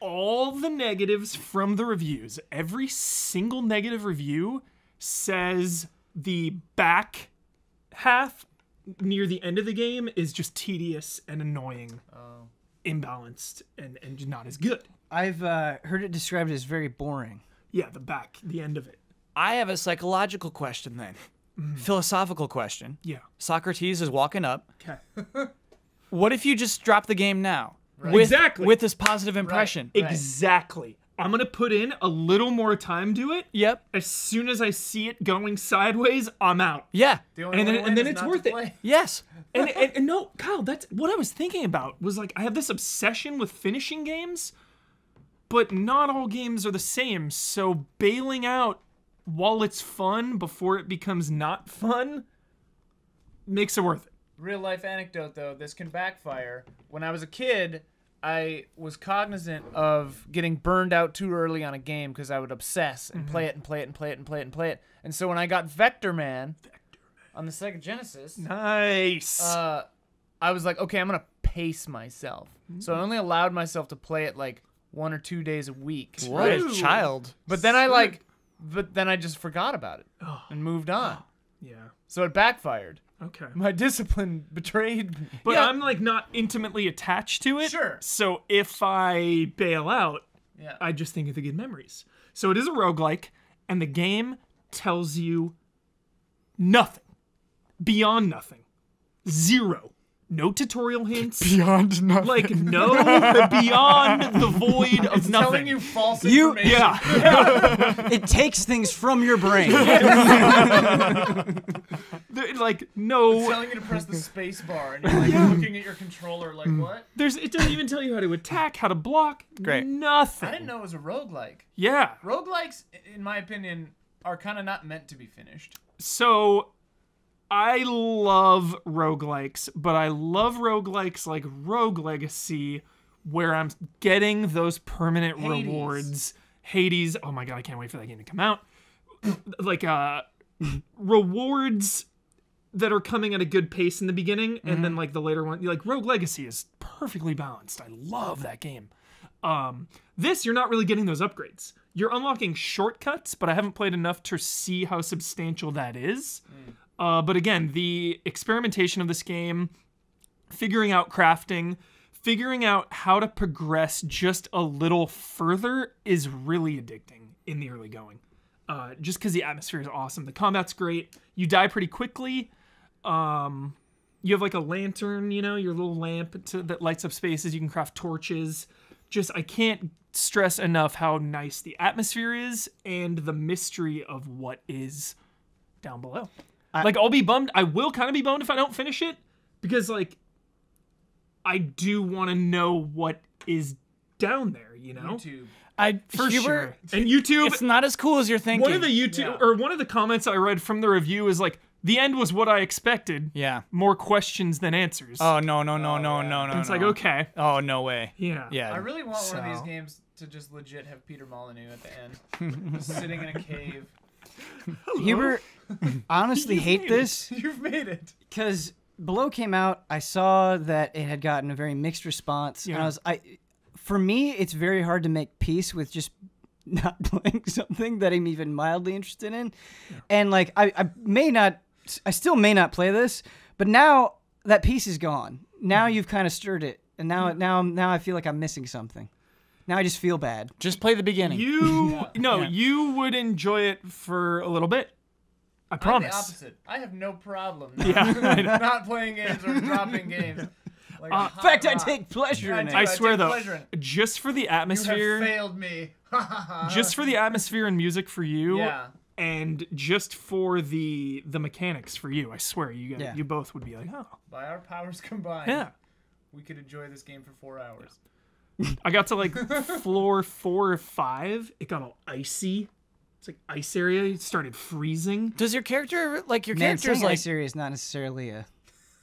All the negatives from the reviews, every single negative review says the back half near the end of the game is just tedious and annoying, imbalanced, and not as good. I've heard it described as very boring. Yeah, the end of it. I have a psychological question then. Philosophical question. Yeah. Socrates is walking up. Okay. What if you just drop the game now? Right. Exactly. With this positive impression. Right. Exactly. I'm going to put in a little more time to it. Yep. As soon as I see it going sideways, I'm out. Yeah. The only And way then- to and win then is it's not worth to it. play. Yes. And no, Kyle, that's what I was thinking about. Was like I have this obsession with finishing games, but not all games are the same. So bailing out while it's fun before it becomes not fun makes it worth it. Real life anecdote though, this can backfire. When I was a kid, I was cognizant of getting burned out too early on a game because I would obsess and play it and play it and play it and play it and play it. And so when I got Vector Man on the Sega Genesis, Nice. I was like, okay, I'm gonna pace myself. So I only allowed myself to play it like 1 or 2 days a week. What a child. But then I just forgot about it and moved on. Yeah. So it backfired. Okay. My discipline betrayed me. But I'm like not intimately attached to it. Sure. So if I bail out, Yeah. I just think of the good memories. So it is a roguelike, and the game tells you nothing. Beyond nothing. Zero. No tutorial hints. Beyond nothing. Like, no beyond the void of It's nothing. telling you false You- information. Yeah. It takes things from your brain. Like, no. It's telling you to press the space bar, and you're like looking at your controller like, what? It doesn't even tell you how to attack, how to block. Great. Nothing. I didn't know it was a roguelike. Yeah. Roguelikes, in my opinion, are kind of not meant to be finished. So I love roguelikes, but I love roguelikes like Rogue Legacy, where I'm getting those permanent Hades. rewards. Hades, oh my god, I can't wait for that game to come out. Like rewards that are coming at a good pace in the beginning, and then like the later one, like Rogue Legacy is perfectly balanced. I love that game. This, you're not really getting those upgrades. You're unlocking shortcuts, but I haven't played enough to see how substantial that is. But again, the experimentation of this game, figuring out crafting, figuring out how to progress just a little further is really addicting in the early going. Just because the atmosphere is awesome. The combat's great. You die pretty quickly. You have like a lantern, your little lamp that lights up spaces. You can craft torches. I can't stress enough how nice the atmosphere is and the mystery of what is down below. I'll be bummed. I will kind of be bummed if I don't finish it because, I do want to know what is down there, YouTube. For sure. And YouTube, It's not as cool as you're thinking. one of the comments I read from the review is like, the end was what I expected. Yeah. More questions than answers. Oh, no. And it's like, okay. Oh, no way. Yeah. Yeah. I really want one of these games to just legit have Peter Molyneux at the end, just sitting in a cave. Hubert, honestly hate this You've made it. because Below came out. I saw that it had gotten a very mixed response. Yeah. And for me, it's very hard to make peace with just not playing something that I'm even mildly interested in. Yeah. And I still may not play this, but now that piece is gone. Now you've kind of stirred it, and now I feel like I'm missing something. Now I just feel bad. Just play the beginning. You would enjoy it for a little bit. I promise. I'm the opposite. I have no problem not playing games or dropping games. In fact, I take pleasure in it. I swear though, pleasure in it. just for the atmosphere, You have failed me. just for the atmosphere and music for you, Yeah. and just for the mechanics for you, I swear you both would be like, oh, By our powers combined, yeah. we could enjoy this game for 4 hours. I got to floor 4 or 5. It got all icy. It's like ice area. It started freezing. Does your character Man, saying ice area is not necessarily a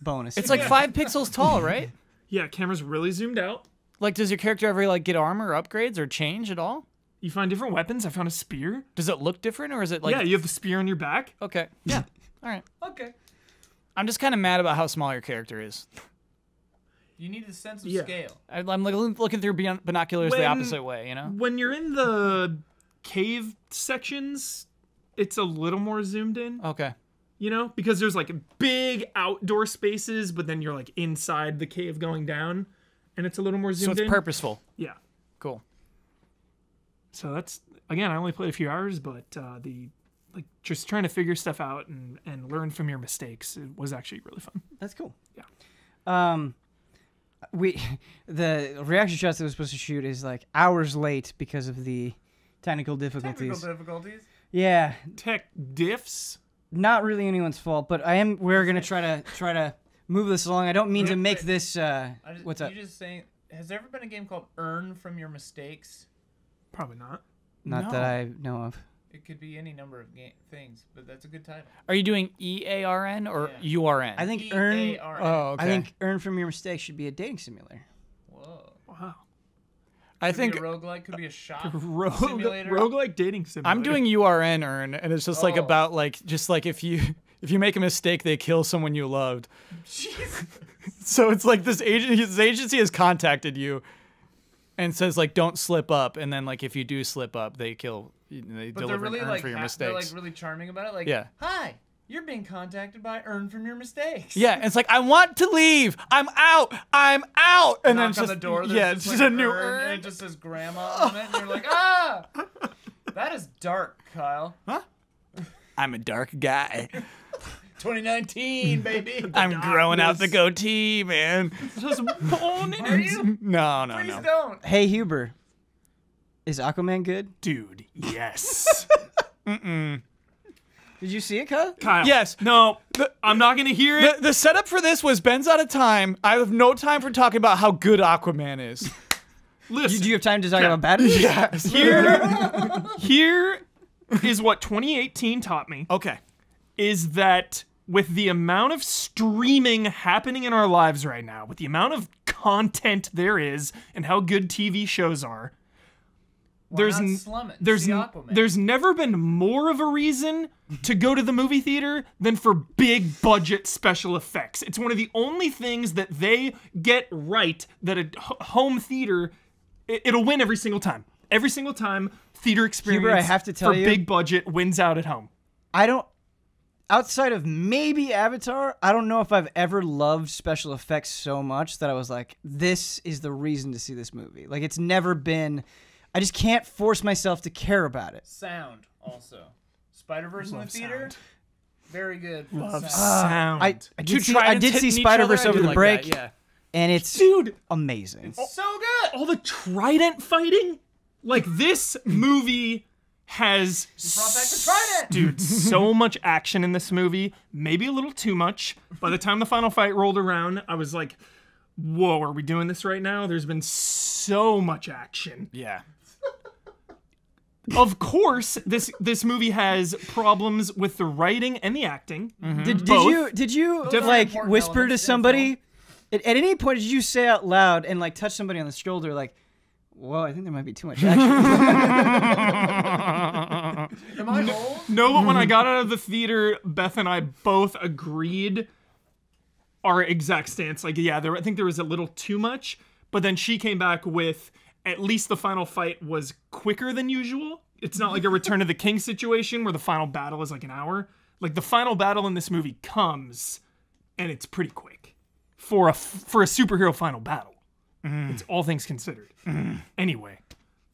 bonus. It's like 5 pixels tall, right? Yeah, camera's really zoomed out. Does your character ever get armor or upgrades or change at all? You find different weapons. I found a spear. Does it look different or is it Yeah, you have the spear on your back. Okay. Yeah. All right. Okay. I'm just kind of mad about how small your character is. You need a sense of Yeah. scale. I'm looking through binoculars the opposite way, When you're in the cave sections, it's a little more zoomed in. Okay. you know, because there's like big outdoor spaces, but then you're like inside the cave going down, and it's a little more zoomed in. So it's purposeful. Yeah. Cool. So that's, again, I only played a few hours, but just trying to figure stuff out and learn from your mistakes, it was actually really fun. That's cool. Yeah. The reaction shots that we're supposed to shoot is like hours late because of the technical difficulties. Technical difficulties. Yeah, Tech diffs. not really anyone's fault, but we're gonna try to move this along. I don't mean to make this. What's up? You just saying? Has there ever been a game called Earn from Your Mistakes? Probably not. Not that I know of. It could be any number of things, but that's a good title. Are you doing EARN or URN? I think Earn. EARN. Oh, okay. I think Earn from Your Mistakes should be a dating simulator. Whoa. Wow. I Could think be a roguelike, could be a shop Rogue, simulator. roguelike dating simulator. I'm doing URN Earn, and it's just like Oh. about like just like if you make a mistake, they kill someone you loved. So it's like this agency has contacted you and says like don't slip up, and then like if you do slip up, they kill. They But deliver they're really an Earn like for your they're mistakes. like really charming about it. Like, Yeah. hi, you're being contacted by Earn from Your Mistakes. Yeah, and it's like I want to leave. I'm out. And Knock then on it's just the door. There's yeah, just it's just like a new Earn, and Earn. it just says Grandma on it, and you're like, ah, that is dark, Kyle. I'm a dark guy. 2019, baby. I'm growing out the goatee, man. Just born in Are you? No. Please don't. Hey Huber, is Aquaman good? Dude, yes. Did you see it, Kyle? Kyle. Yes. No, I'm not going to hear it. The setup for this was Ben's out of time. I have no time for talking about how good Aquaman is. Listen, Do you have time to talk about bad? Yes. here is what 2018 taught me, Okay. is that with the amount of streaming happening in our lives right now, with the amount of content there is and how good TV shows are, Why not slum it? there's See Aquaman. there's never been more of a reason to go to the movie theater than for big budget special effects. It's one of the only things that they get right that a home theater it'll win every single time. Every single time theater experience Huber, I have to tell for you- big budget wins out at home. I don't. Outside of maybe Avatar, I don't know if I've ever loved special effects so much that I was like, this is the reason to see this movie. Like, it's never been. I just can't force myself to care about it. Sound also. Spider-Verse in the theater. sound. Very good. for Love sound. sound. I did see Spider-Verse over the break, and it's Dude, amazing. So good. all the trident fighting, like this movie has Brought back the trident. dude, so much action in this movie, maybe a little too much. By the time the final fight rolled around, I was like, whoa, are we doing this right now? There's been so much action. Yeah. Of course, this movie has problems with the writing and the acting. Did Both. you Those are like important whisper to elements in somebody? At any point, did you say out loud and like touch somebody on the shoulder, like, "Whoa, I think there might be too much action." Am I old? No, but when I got out of the theater, Beth and I both agreed our exact stance. Like, yeah, I think there was a little too much, but then she came back with at least the final fight was quicker than usual. It's not like a Return of the King situation where the final battle is like an hour. Like, the final battle in this movie comes, and it's pretty quick for a superhero final battle. It's all things considered. Anyway,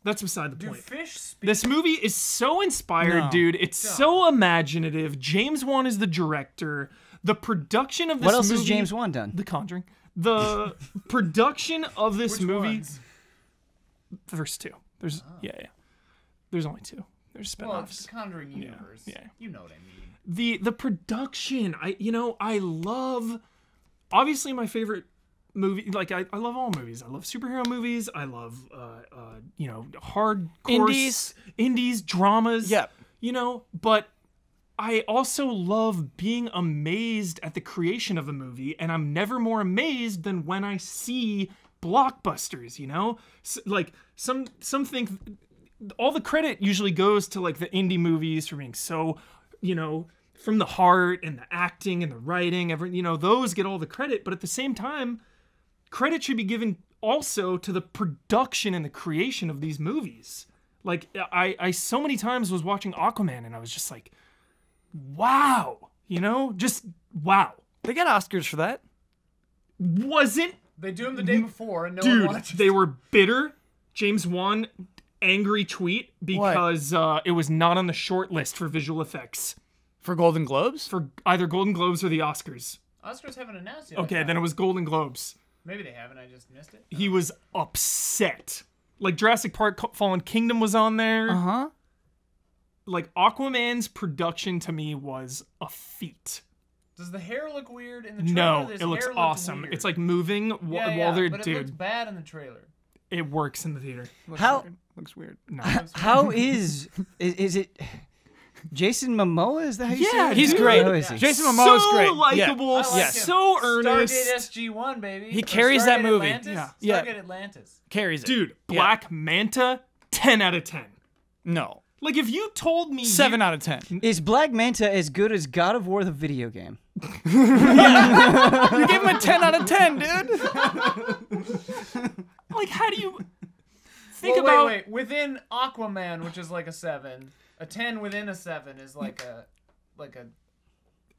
that's beside the Do point. fish speak? This movie is so inspired, No. dude. It's so imaginative. James Wan is the director. The production of this What else movie... has James Wan done? The Conjuring. The production of this Which movie... ones? The first two. There's... Yeah. There's only two. There's Well, it's spinoffs. the Conjuring universe. yeah. You know what I mean. The production, I love... Obviously, my favorite movie... Like, I love all movies. I love superhero movies. I love, hardcore... Indies, dramas. Yep. But I also love being amazed at the creation of a movie, and I'm never more amazed than when I see blockbusters, like some think all the credit usually goes to like the indie movies for being so, from the heart and the acting and the writing, those get all the credit, but at the same time, credit should be given also to the production and the creation of these movies. Like, I so many times was watching Aquaman and I was just like, wow, You know, just wow. They got Oscars for that. Wasn't They do them the day before, and no dude? one watches. They were bitter. James Wan angry tweet because it was not on the short list for visual effects For Golden Globes? for either Golden Globes or the Oscars. Oscars haven't announced yet. Okay, then it was Golden Globes. Maybe they haven't. I just missed it. He was upset. Like Jurassic Park Fallen Kingdom was on there. Uh-huh. Like Aquaman's production to me was a feat. Does the hair look weird in the trailer? No, This it looks hair looked awesome. weird. It's like moving while they're but it looks bad in the trailer. It works in the theater. Looks weird. No. How is it? Jason Momoa, is that how you say it? he's great. How is he? Jason Momoa is so great. likable, I like him. so earnest. Stargate SG-1, baby. He Or carries that Stargate movie. Atlantis? Yeah. Stargate Atlantis. Carries it. Dude, Black Manta, 10 out of 10. No. Like if you told me 7 out of 10. Is Black Manta as good as God of War, the video game? You gave him a 10 out of 10, dude. like how do you think about Wait. Within Aquaman, which is like a 7, a 10 within a 7 is like a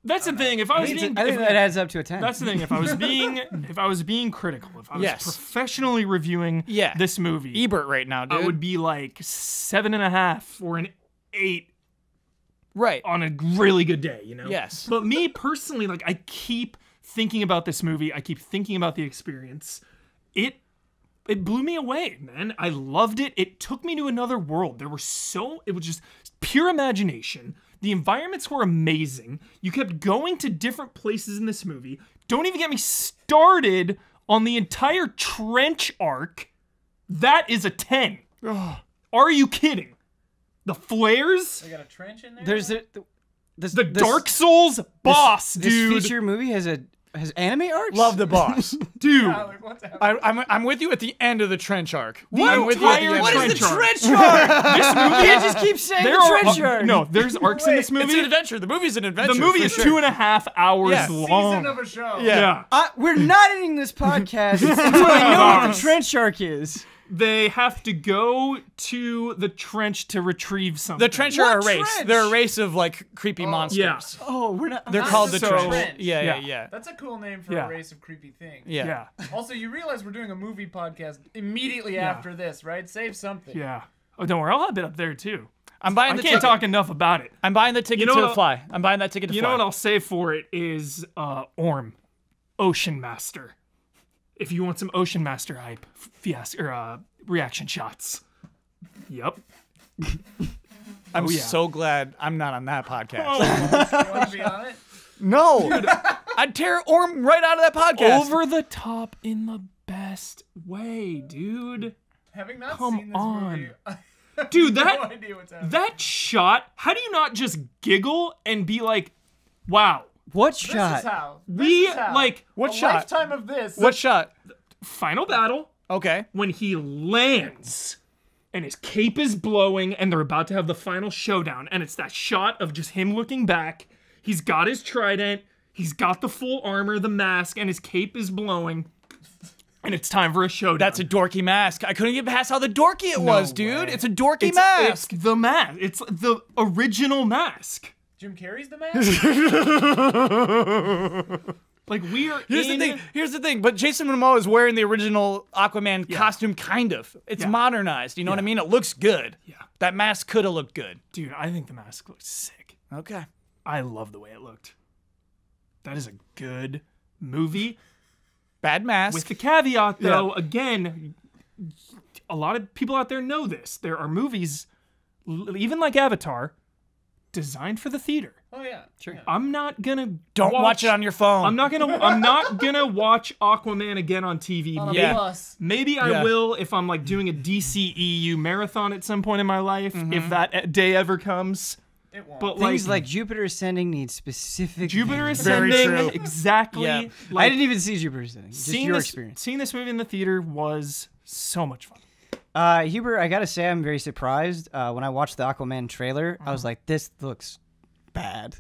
That's the thing. If I was being I think that adds up to a 10. That's the thing. If I was being critical, if I was professionally reviewing this movie, Ebert right now, dude. I would be like 7.5 or an 8 right on a really good day, you know? Yes. But me personally, like I keep thinking about this movie. I keep thinking about the experience. It blew me away, man. I loved it. It took me to another world. It was just pure imagination. The environments were amazing. You kept going to different places in this movie. Don't even get me started on the entire trench arc. That is a 10. Are you kidding? The flares? They got a trench in there? There's The Dark Souls boss, this dude. feature movie has anime arcs? Love the boss. Dude. Like, what's happening? I'm with you at the end of the trench arc. What I'm with you at the end. What of is the the trench trench arc? This movie You just keep saying the trench arc. No, there's arcs in this It's movie. an adventure. The movie's an adventure. The movie for is sure. 2.5 hours Yeah. long. Season of a show. Yeah. We're not ending this podcast until I know what the trench arc is. They have to go to the trench to retrieve something. The trench are a What race. trench? They're a race of like creepy monsters. Yeah. Oh, we're not. They're called the So- trench. Yeah. Yeah. That's a cool name for Yeah. a race of creepy things. Yeah. Also, you realize we're doing a movie podcast immediately after this, right? Save something. Yeah. Oh, don't worry. I'll have it up there too. I'm buying I the can't ticket. talk enough about it. I'm buying the ticket know to what- fly. I'm buying that ticket to You fly. know what I'll say for it is Orm, Ocean Master. If you want some Ocean Master hype, reaction shots. Yep. I'm yeah. so glad I'm not on that podcast. You want to be on it? No. I'd tear Orm right out of that podcast. Over the top in the best way, dude. Having not Come seen this on. movie, I have Dude, no that idea what's happening. that shot, how do you not just giggle and be like, wow, What This shot? is how. we, This is how. like, What a shot? lifetime of this. What shot? final battle, Okay. when he lands and his cape is blowing and they're about to have the final showdown, and it's that shot of just him looking back. He's got his trident, he's got the full armor, the mask, and his cape is blowing. And it's time for a showdown. That's a dorky mask. I couldn't get past how the dorky it was, dude. way. It's a dorky It's mask. the mask. It's the original mask. Jim Carrey's the mask? Like, we are Here's the thing. But Jason Momoa is wearing the original Aquaman costume, kind of. It's modernized. You know what I mean? It looks good. Yeah. That mask could have looked good. Dude, I think the mask looks sick. Okay. I love the way it looked. That is a good movie. Bad mask. With the caveat, though, again, a lot of people out there know this. There are movies, even like Avatar, designed for the theater. Oh, yeah. Sure. Yeah. I'm not gonna Don't watch it on your phone. I'm not gonna watch Aquaman again on TV. On a Yeah. bus. Maybe I will if I'm like doing a DCEU marathon at some point in my life, if that day ever comes. It won't. But Things like Jupiter Ascending need specific. Jupiter Very Ascending, true. exactly. Yeah. Like, I didn't even see Jupiter Ascending. Just your experience. Seeing this movie in the theater was so much fun. Hubert, I gotta say, I'm very surprised. When I watched the Aquaman trailer, I was like, "This looks bad.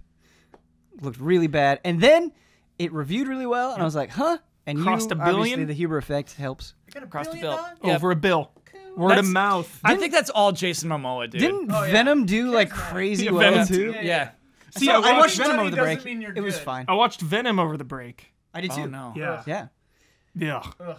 Looked really bad." And then it reviewed really well, and I was like, "Huh?" And Crossed you, $1 billion? obviously, the Huber effect helps. You got a Across the billion bill. dollars? Yeah. Over a bill. Word That's- of mouth. I think that's all Jason Momoa, dude. Didn't Oh, yeah. Venom do like Kids now. crazy Yeah, well Venom too? Yeah. Yeah. See, I watched Money Venom over the doesn't break. mean you're It was good. fine. I watched Venom over the break. I did too. Oh no. Yeah. Yeah. Yeah. Ugh.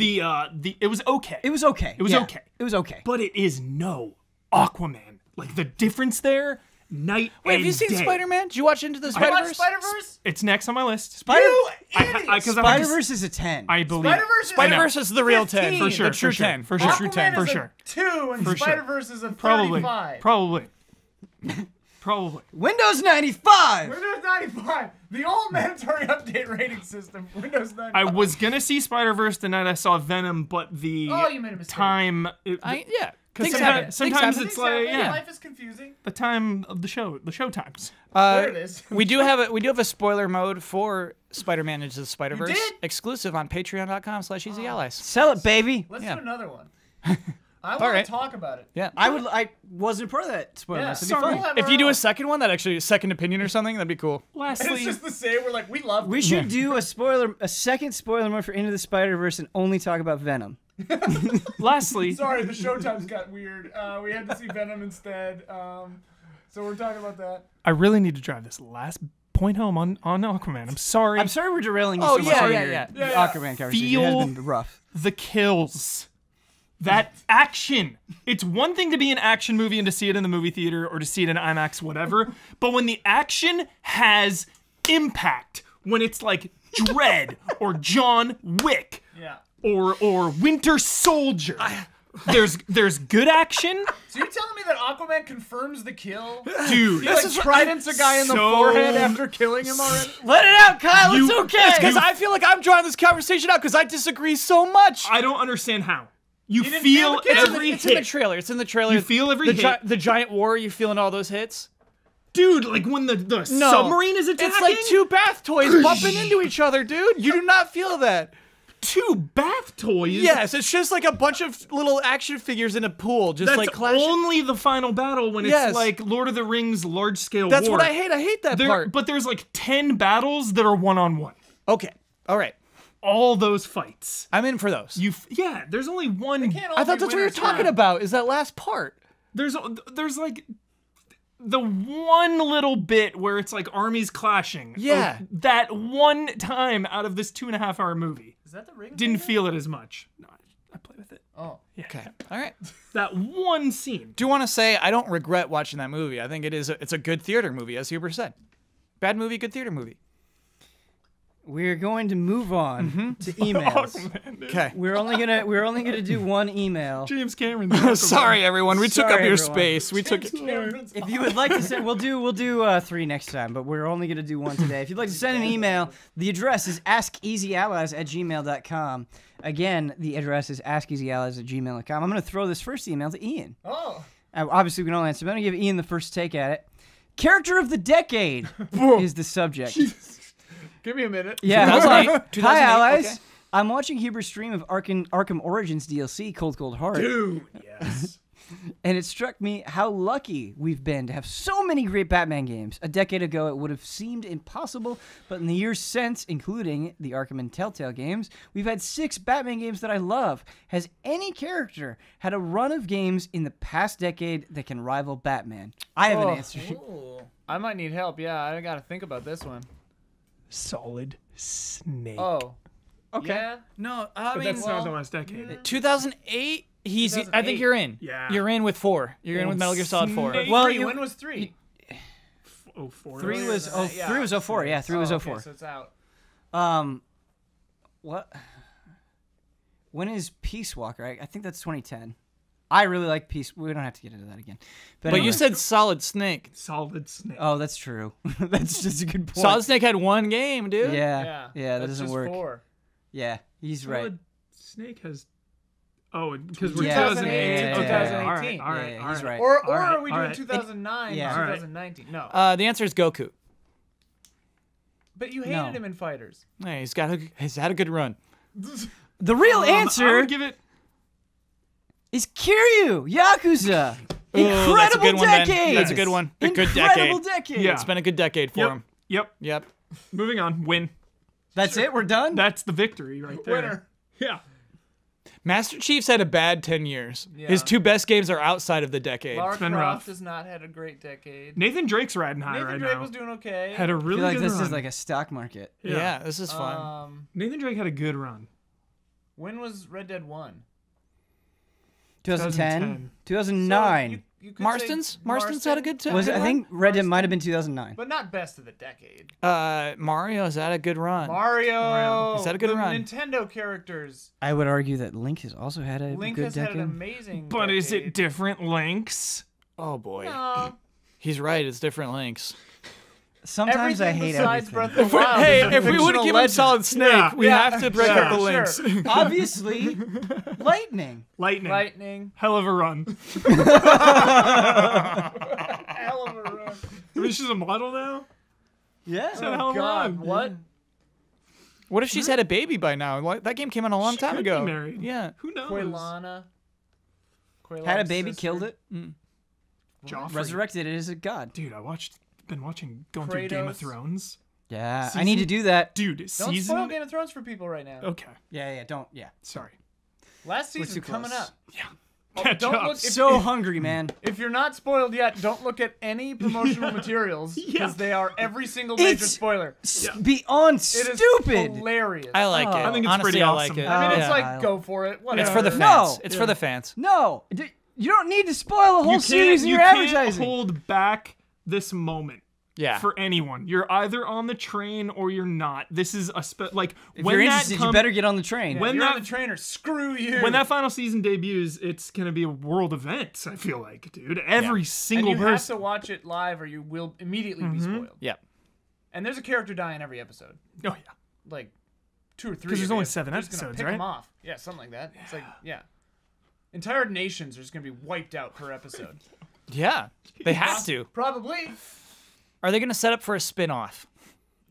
It was okay. It was okay. It was okay. It was okay. But it is no Aquaman. Like the difference there, night Wait, and have you seen day. Spider-Man? Did you watch Into the You Spider-Verse? watch Spider-Verse? It's next on my list. You idiot! Spider-Verse is a 10. I believe. Spider-Verse Spider-Verse is the real 10. 15. For sure. The true for sure, 10. For sure. True 10. Aquaman is For a sure. 2 and For sure. Spider-Verse is a Probably. 35. Probably. Windows 95. Windows 95. The old mandatory update rating system. Windows 95. I was gonna see Spider-Verse the night I saw Venom, but the Oh, you made a mistake. time. Yeah. Because Things happen. sometimes Things it's Things like happen. yeah, Life is confusing. the time of the show times. There it is. We do have a spoiler mode for Spider-Man Into the Spider-Verse You did? exclusive on patreon.com/easy-allies. Sell it, baby. Let's Yeah. do another one. I want right. to talk about it. Yeah. I wasn't part of that spoiler. Yeah, It'd be sorry. fun. We'll have If our you do own. a second one, that actually second opinion or something, that'd be cool. And Lastly, it's just the same. We're like, we love We should do a second spoiler mode for Into the Spider-Verse and only talk about Venom. lastly, Sorry, the showtimes got weird. We had to see Venom instead. So we're talking about that. I really need to drive this last point home on Aquaman. I'm sorry. I'm sorry we're derailing you Oh, so much yeah, on yeah, your yeah. Aquaman conversation. It has been rough. The kills. That action. It's one thing to be an action movie and to see it in the movie theater or to see it in IMAX, whatever. But when the action has impact, when it's like Dredd or John Wick Yeah. or Winter Soldier, there's good action, So you're telling me that Aquaman confirms the kill? dude. He like tridents a guy in the so- forehead after killing him already? Let it out, Kyle. It's okay. Because I feel like I'm drawing this conversation out because I disagree so much. I don't understand how. You didn't feel feel the kill? every It's in the hit. trailer. It's in the trailer. You feel every hit. The giant war. You feeling all those hits? Dude, like when the No. submarine is attacking? It's like two bath toys bumping into each other, dude. You do not feel that. two bath toys? Yes, it's just like a bunch of little action figures in a pool, just That's like clashing. only the final battle when Yes. it's like Lord of the Rings large-scale That's war. what I hate. I hate that part. But there's like 10 battles that are one-on-one. Okay. All right. All those fights. I'm in for those. Yeah, there's only one. Can't all I thought be that's what you were winners, talking huh? about. Is that last part? There's like the one little bit where it's like armies clashing. Yeah. That one time out of this 2.5-hour movie. Is that the ring? Didn't feel it as much. No, I played with it. Oh. Yeah. Okay. All right. That one scene. Do you want to say I don't regret watching that movie? I think it's a good theater movie, as Huber said. Bad movie, good theater movie. We're going to move on to emails. Aquaman, dude. Okay. We're only gonna do one email. James Cameron. Sorry, everyone. We took up Sorry, your everyone. space. We took. If you would like to send, we'll do 3 next time, but we're only gonna do 1 today. If you'd like to send an email, the address is askeasyallies@gmail.com. Again, the address is askeasyallies@gmail.com. I'm gonna throw this first email to Ian. Oh. Obviously, we can all answer, but I'm gonna give Ian the first take at it. Character of the decade is the subject. Give me a minute. Yeah. 2008. Hi, allies. Okay. I'm watching Huber's stream of Arkham Origins DLC, Cold Heart. Dude, yes. And it struck me how lucky we've been to have so many great Batman games. A decade ago, it would have seemed impossible, but in the years since, including the Arkham and Telltale games, we've had 6 Batman games that I love. Has any character had a run of games in the past decade that can rival Batman? I have an answer. I might need help. Yeah, I gotta think about this one. Solid Snake. Oh. Okay. Yeah. No, But that's not the last decade. 2008. I think 2008. you're in. Yeah. You're in with 4. You're in with Metal Gear Solid 4. Snake. Well, When was 3? 04. 3 was Yeah. 3 was 04. Yeah, 3 was 04. Okay, so it's out. What? When is Peace Walker? I think that's 2010. I really like Peace. We don't have to get into that again. But anyway. you said Solid Snake. Solid Snake. Oh, that's true. That's just a good point. Solid Snake had 1 game, dude. Yeah. Yeah, that That's doesn't just work. 4. Yeah, he's right. Solid Snake has. Oh, because we're Yeah. 2008 Yeah. to 2018. All right, Yeah, he's right. Or All right, are we all doing right. 2009 Yeah. to All right. 2019? No. The answer is Goku. But you hated No. him in Fighters. Hey, he's had a good run. The real I answer would give it. is Kiryu, Yakuza. Ooh, Incredible that's a good one, Ben. decade. That's a good one. A good Incredible decade. decade. Yeah. It's been a good decade for him. Yep. Yep. Moving on. Win. That's it. We're done. That's the victory right there. Winner. Yeah. Master Chief's had a bad 10 years. Yeah. His 2 best games are outside of the decade. Lara been Croft rough. has not had a great decade. Nathan Drake's riding high Nathan right Drake now. was doing okay. Had a I really feel like good this run. is like a stock market. Yeah, this is fun. Nathan Drake had a good run. When was Red Dead 1? 2010, 2009. So you could Marston's? say Marston's had a good time. I think Red Dead might have been 2009. But not best of the decade. Mario's had a good run. Mario. He's had a good the run. Nintendo characters. I would argue that Link has also had a Link good has decade. had an amazing But is it decade. different Links? Oh, boy. No. He's right. It's different links. Sometimes I Everything hate besides everything. Breath of the Wild Hey, is a if we would fictional give him legend. Solid Snake, we have to break up the links. Obviously, lightning. Lightning. Lightning. Hell of a run. Hell of a run. I mean, she's a model now? Yeah. Hell of a God, run. what? What if she's had a baby by now? That game came out a long She time could be ago. married. Yeah. Who knows? Quaylana. Had a baby, killed it, Joffrey. resurrected it as a god. Dude, been watching, going through Game of Kratos. Thrones. Yeah, I need to do that. Dude, Don't season. spoil Game of Thrones for people right now. Okay, Yeah, yeah. sorry. Last We're season too coming close. up. Yeah. Oh, Catch don't up. look- If- So hungry, man. If you're not spoiled yet, don't look at any promotional materials because they are every single major It's- spoiler. Beyond It is stupid. hilarious. I like it. I think it's Honestly, pretty I awesome. like it. I mean, it's Yeah. like, go for it. Whatever. It's for the No. fans. It's for the fans. No, you don't need to spoil a whole You series in can't, your you can't advertising. hold back this moment Yeah. for anyone. You're either on the train or you're not. This is a like If when you're that interested, you better get on the train. when You're that on the trainer. Screw you. when that final season debuts, it's gonna be a world event. I feel like, dude, every and single you have person. to watch it live, or you will immediately be spoiled. Yeah. And there's a character dying every episode, Oh yeah, like 2 or 3. 'Cause there's of only you. 7 They're just gonna episodes, pick right? them off. Yeah, something like that. It's like entire nations are just gonna be wiped out per episode. Yeah. They have to. Probably. Are they going to set up for a spin-off?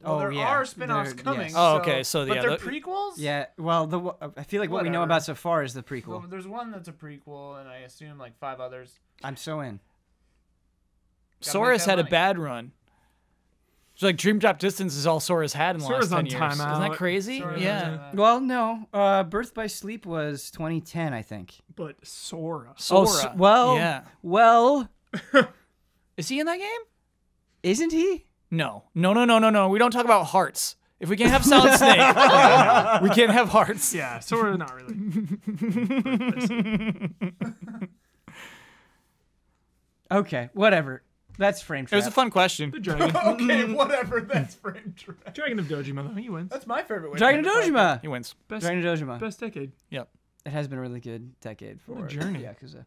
Well, there yeah. are spin-offs There- coming. yes. Oh, okay, so, but yeah, they're the- prequels. Yeah, well, I feel like what we know Whatever. about so far is the Well, prequel. there's one that's a prequel, and I assume like 5 others. I'm so in. Gotta Sora's make that had a money. bad run. So like Dream Drop Distance is all Sora's had in the Sora's last 10 on years. timeout. Isn't that crazy? Sora's on Yeah. timeout. Well, no. Birth by Sleep was 2010, I think. but Sora. Sora. Well, Is he in that game? isn't he? No. No. We don't talk about hearts. If we can't have Solid Snake, we can't have hearts. Yeah, Sora, not really. Okay, whatever. That's frame It trap. was a fun question. The Dragon. Okay, whatever. That's frame trap. Dragon of Dojima, though. He wins. That's my favorite way. Dragon of to end a Dojima. He wins. Best, Dragon of Dojima. best decade. Yep. It has been a really good decade for a journey. Yakuza.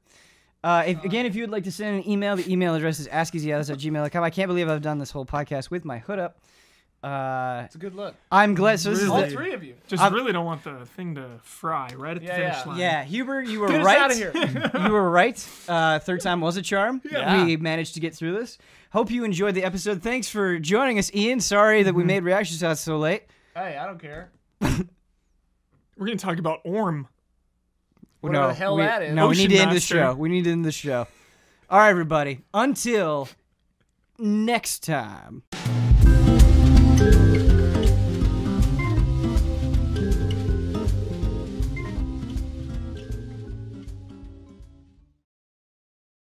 If you would like to send an email, the email address is askeasyadas@gmail.com. I can't believe I've done this whole podcast with my hood up. It's a good look. I'm glad. So this All is the, 3 of you. Just I'm- really don't want the thing to fry right at the finish line. yeah, Huber, you were Get us right. out of here. You were right. Third time was a charm. Yeah. We managed to get through this. Hope you enjoyed the episode. Thanks for joining us, Ian. Sorry that we made reaction shots so late. Hey, I don't care. We're going to talk about Orm. Whatever the hell that is. No, we need to end the Ocean show. Master. We need to end the show. All right, everybody. Until next time.